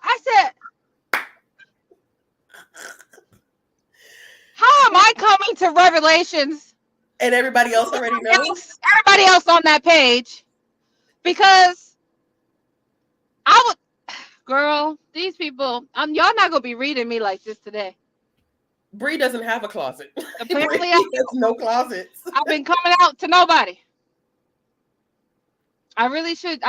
I said, how am I coming to Revelations? and everybody else already knows. Everybody else on that page, because I would, girl, these people, y'all not gonna be reading me like this today. Bree doesn't have a closet. Apparently, Bree has no closets. I've been coming out to nobody. I really should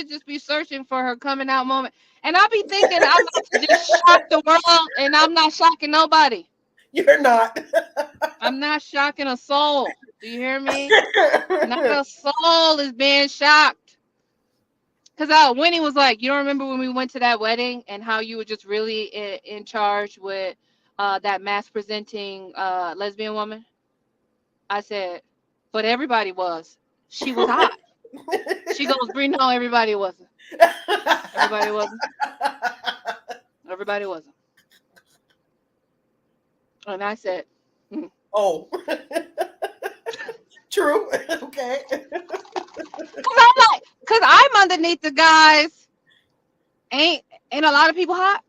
just be searching for her coming out moment. And I'll be thinking I'm about to just shock the world, and I'm not shocking nobody. You're not. I'm not shocking a soul. Do you hear me? Not a soul is being shocked. Because Winnie was like, you don't remember when we went to that wedding and how you were just really in charge with that mass presenting lesbian woman? I said, but everybody was. She was hot. She goes, Bree, no, everybody wasn't. Everybody wasn't. Everybody wasn't. And I said, Oh, true. Okay. Because I'm underneath the guys. Ain't a lot of people hot?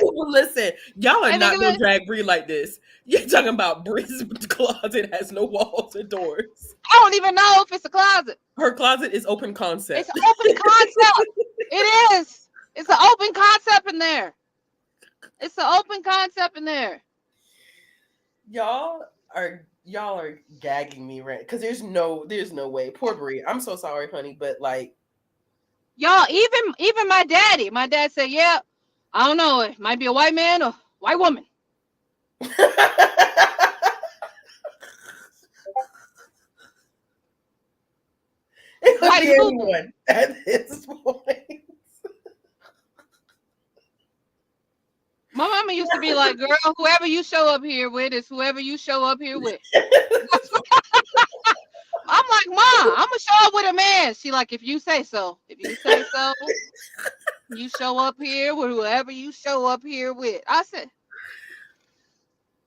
Well, listen, y'all are And not nigga, gonna drag Bree like this. You're talking about Bree's closet has no walls or doors. I don't even know if it's a closet. Her closet is open concept. It's an open concept. It is. It's an open concept in there. It's an open concept in there. y'all are gagging me, right? Because there's no way. Poor Bree. I'm so sorry, honey, but like, Y'all, even my dad said, yeah, I don't know, it might be a white man or white woman. could Like be who? anyone at this point. My mama used to be like, "Girl, whoever you show up here with is whoever you show up here with." I'm like, "Ma, I'm gonna show up with a man." She like, "If you say so. If you say so, you show up here with whoever you show up here with." I said,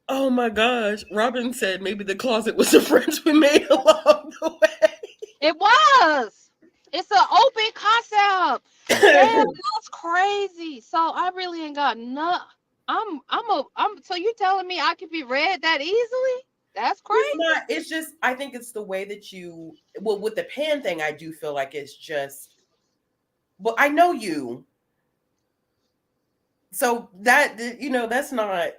Oh my gosh. Robin said maybe the closet was the friends we made along the way. "It was. It's an open concept." Damn, that's crazy. So I really ain't got no. I'm. So you telling me I could be read that easily? That's It's crazy. not, it's just, I think it's the way that you, well, with the pan thing, I do feel like it's just, well, I know you. So that, that's not,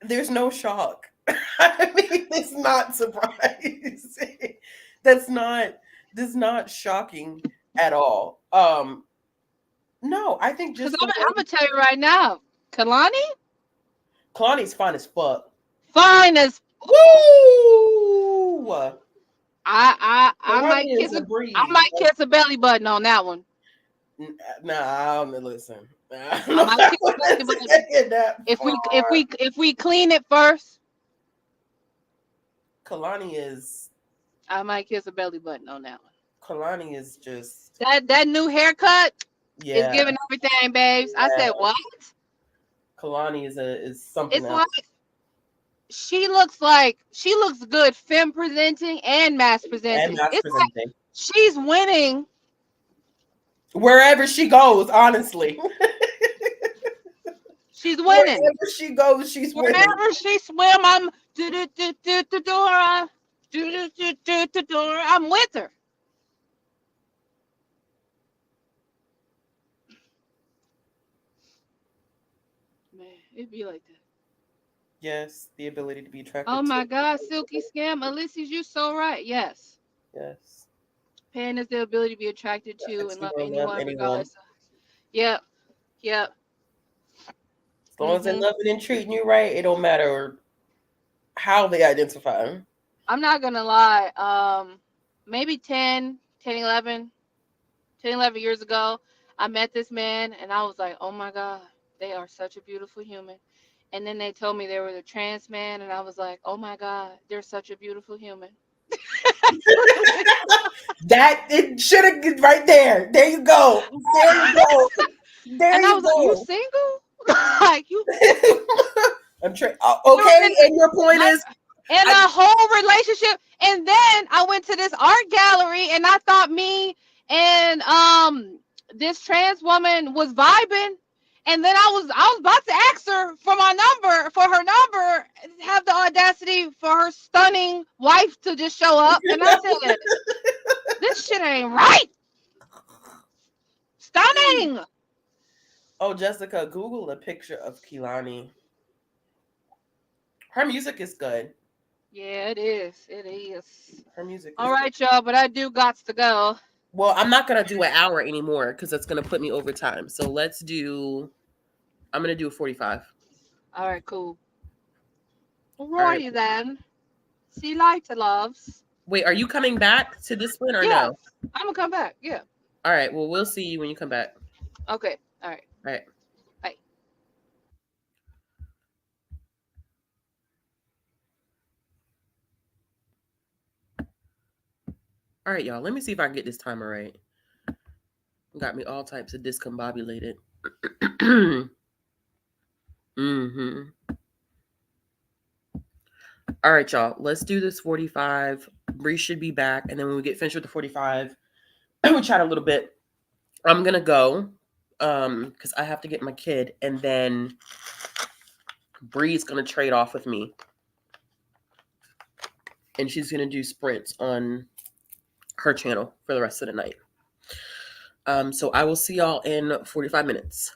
there's no shock. I mean, it's not surprising. That's not, that's not shocking at all. No, I think Cause just the I'm way gonna tell you right now, Kalani, Kalani's fine as fuck. fine as Woo! I might Kalani is kiss a a I breeze. might kiss a belly button on that one. Nah, I don't listen. I don't I know if might I kiss a want belly to button take it that if far. we clean it first. Kalani is I might kiss a belly button on that one. Kalani is just, That new haircut is yeah, giving everything, babes. I yeah. said what? Kalani is something It's else. like she looks good, femme presenting and mass And presenting. mass It's like presenting. she's winning. Wherever she goes, honestly. She's winning. Wherever she goes, she's winning. Wherever she swim, I'm do do do do do Dora. Do do do do do Dora. I'm with her. Man, it'd be like that. Yes, the ability to be Oh attracted to. my God, Silky Scam. Ulysses, you're so right. Yes. Yes. Pan is the ability to be attracted to and To love or love anyone anyone. regardless of. Yep. Yep. As long as they're hmm loving and treating you right, it don't matter how they identify. I'm not going to lie. Maybe 11 years ago, I met this man and I was like, oh my God, they are such a beautiful human. And then they told me they were the trans man, and I was like, oh my God, they're such a beautiful human. That it should have right there. There you go. There you go. There And I you was like, you go. single? Like you I'm trying. no, Okay, and your point like is, in I, a whole relationship. And then I went to this art gallery and I thought me and this trans woman was vibing. And then I was about to ask her for her number, have the audacity for her stunning wife to just show up. And I said, this shit ain't right. Stunning. oh, Jessica, Google a picture of Kehlani. Her music is good. Yeah, it is. It is. Her music All is good. right, y'all, but I do got to go. Well, I'm not gonna do an hour anymore because that's gonna put me over time. So I'm gonna do a 45. All right, cool. All right. Alrighty then. See you later, loves. Wait, are you coming back to this one or Yeah, no? I'm gonna come back. Yeah. All right. Well, we'll see you when you come back. Okay. All right. All right. Bye. All right, y'all. Let me see if I can get this timer right. Got me all types of discombobulated. mm-hmm. All right, y'all. Let's do this 45. Bree should be back. And then when we get finished with the 45, we'll chat a little bit. I'm going to go because I have to get my kid. And then Bree's going to trade off with me. And she's going to do sprints on her channel for the rest of the night. So I will see y'all in 45 minutes.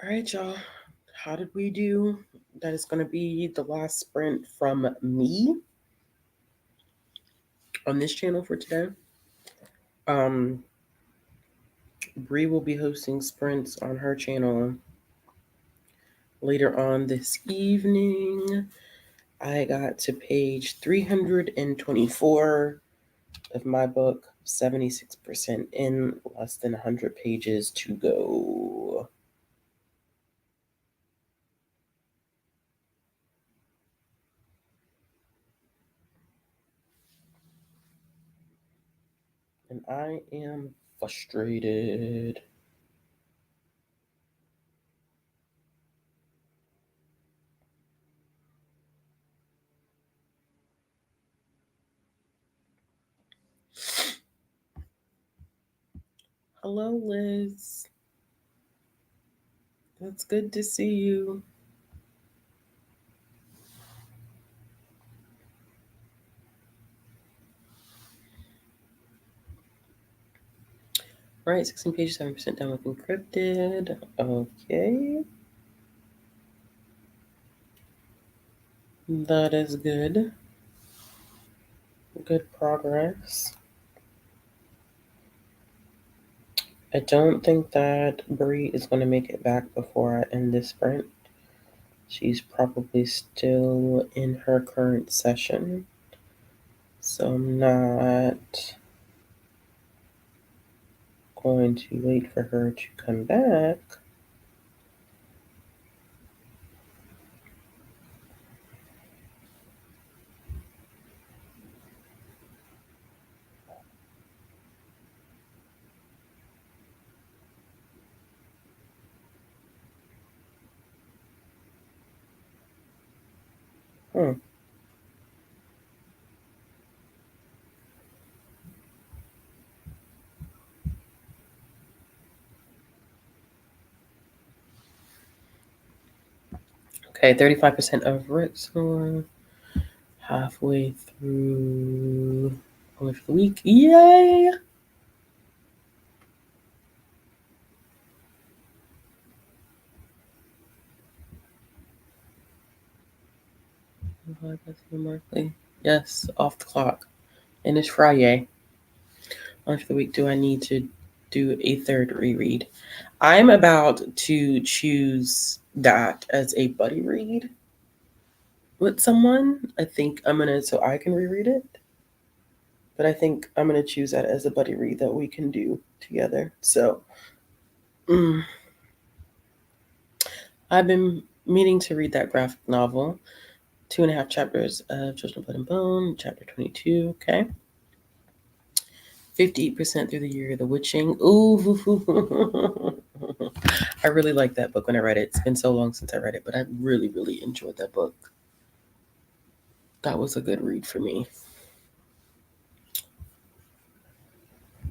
All right, y'all. How did we do? That is going to be the last sprint from me on this channel for today. Bree will be hosting sprints on her channel later on this evening. I got to page 324 of my book, 76% in, less than 100 pages to go. And I am frustrated. Hello, Liz. It's good to see you. All right, 16 pages, 7% done with encrypted. Okay. That is good. Good progress. I don't think that Bree is going to make it back before I end this sprint. She's probably still in her current session. So I'm not going to wait for her to come back. Okay, 35% of Rixor. Halfway through only for the week. Yay! Yes, off the clock. And it's Friday. Only for the week. Do I need to do a third reread? I'm about to choose that as a buddy read with someone. I think I'm gonna, so I can reread it. But I think I'm gonna choose that as a buddy read that we can do together. So I've been meaning to read that graphic novel, 2.5 chapters of Children of Blood and Bone, chapter 22. Okay. 58% through the year, The Witching. Ooh. I really liked that book when I read it. It's been so long since I read it, but I really, really enjoyed that book. That was a good read for me.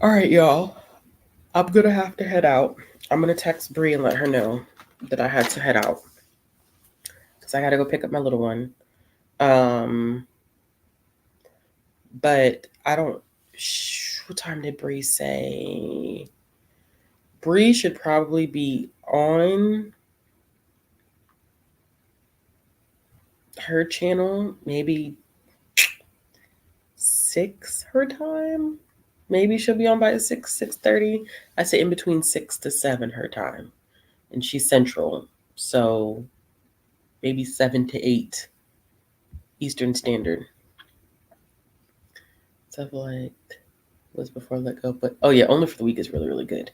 All right, y'all. I'm going to have to head out. I'm going to text Bree and let her know that I had to head out because I got to go pick up my little one. But I don't... What time did Bree say? Bree should probably be on her channel, maybe 6 her time. Maybe she'll be on by 6:30. I say in between 6 to 7 her time. And she's central. So maybe 7 to 8 Eastern Standard. Stuff like was before Let Go. But oh yeah, Only for the Week is really, really good.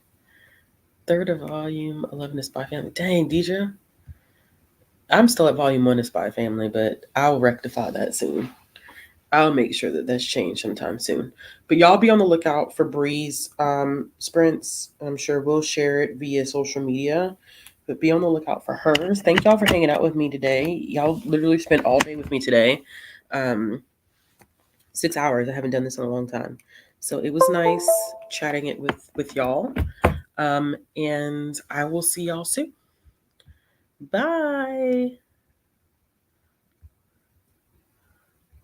Third of volume, 11 is Spy Family. Dang, Deidre. I'm still at volume 1 of Spy Family, but I'll rectify that soon. I'll make sure that that's changed sometime soon. But y'all be on the lookout for Bree's sprints. I'm sure we'll share it via social media. But be on the lookout for hers. Thank y'all for hanging out with me today. Y'all literally spent all day with me today. 6 hours. I haven't done this in a long time. So it was nice chatting it with y'all. And I will see y'all soon. Bye.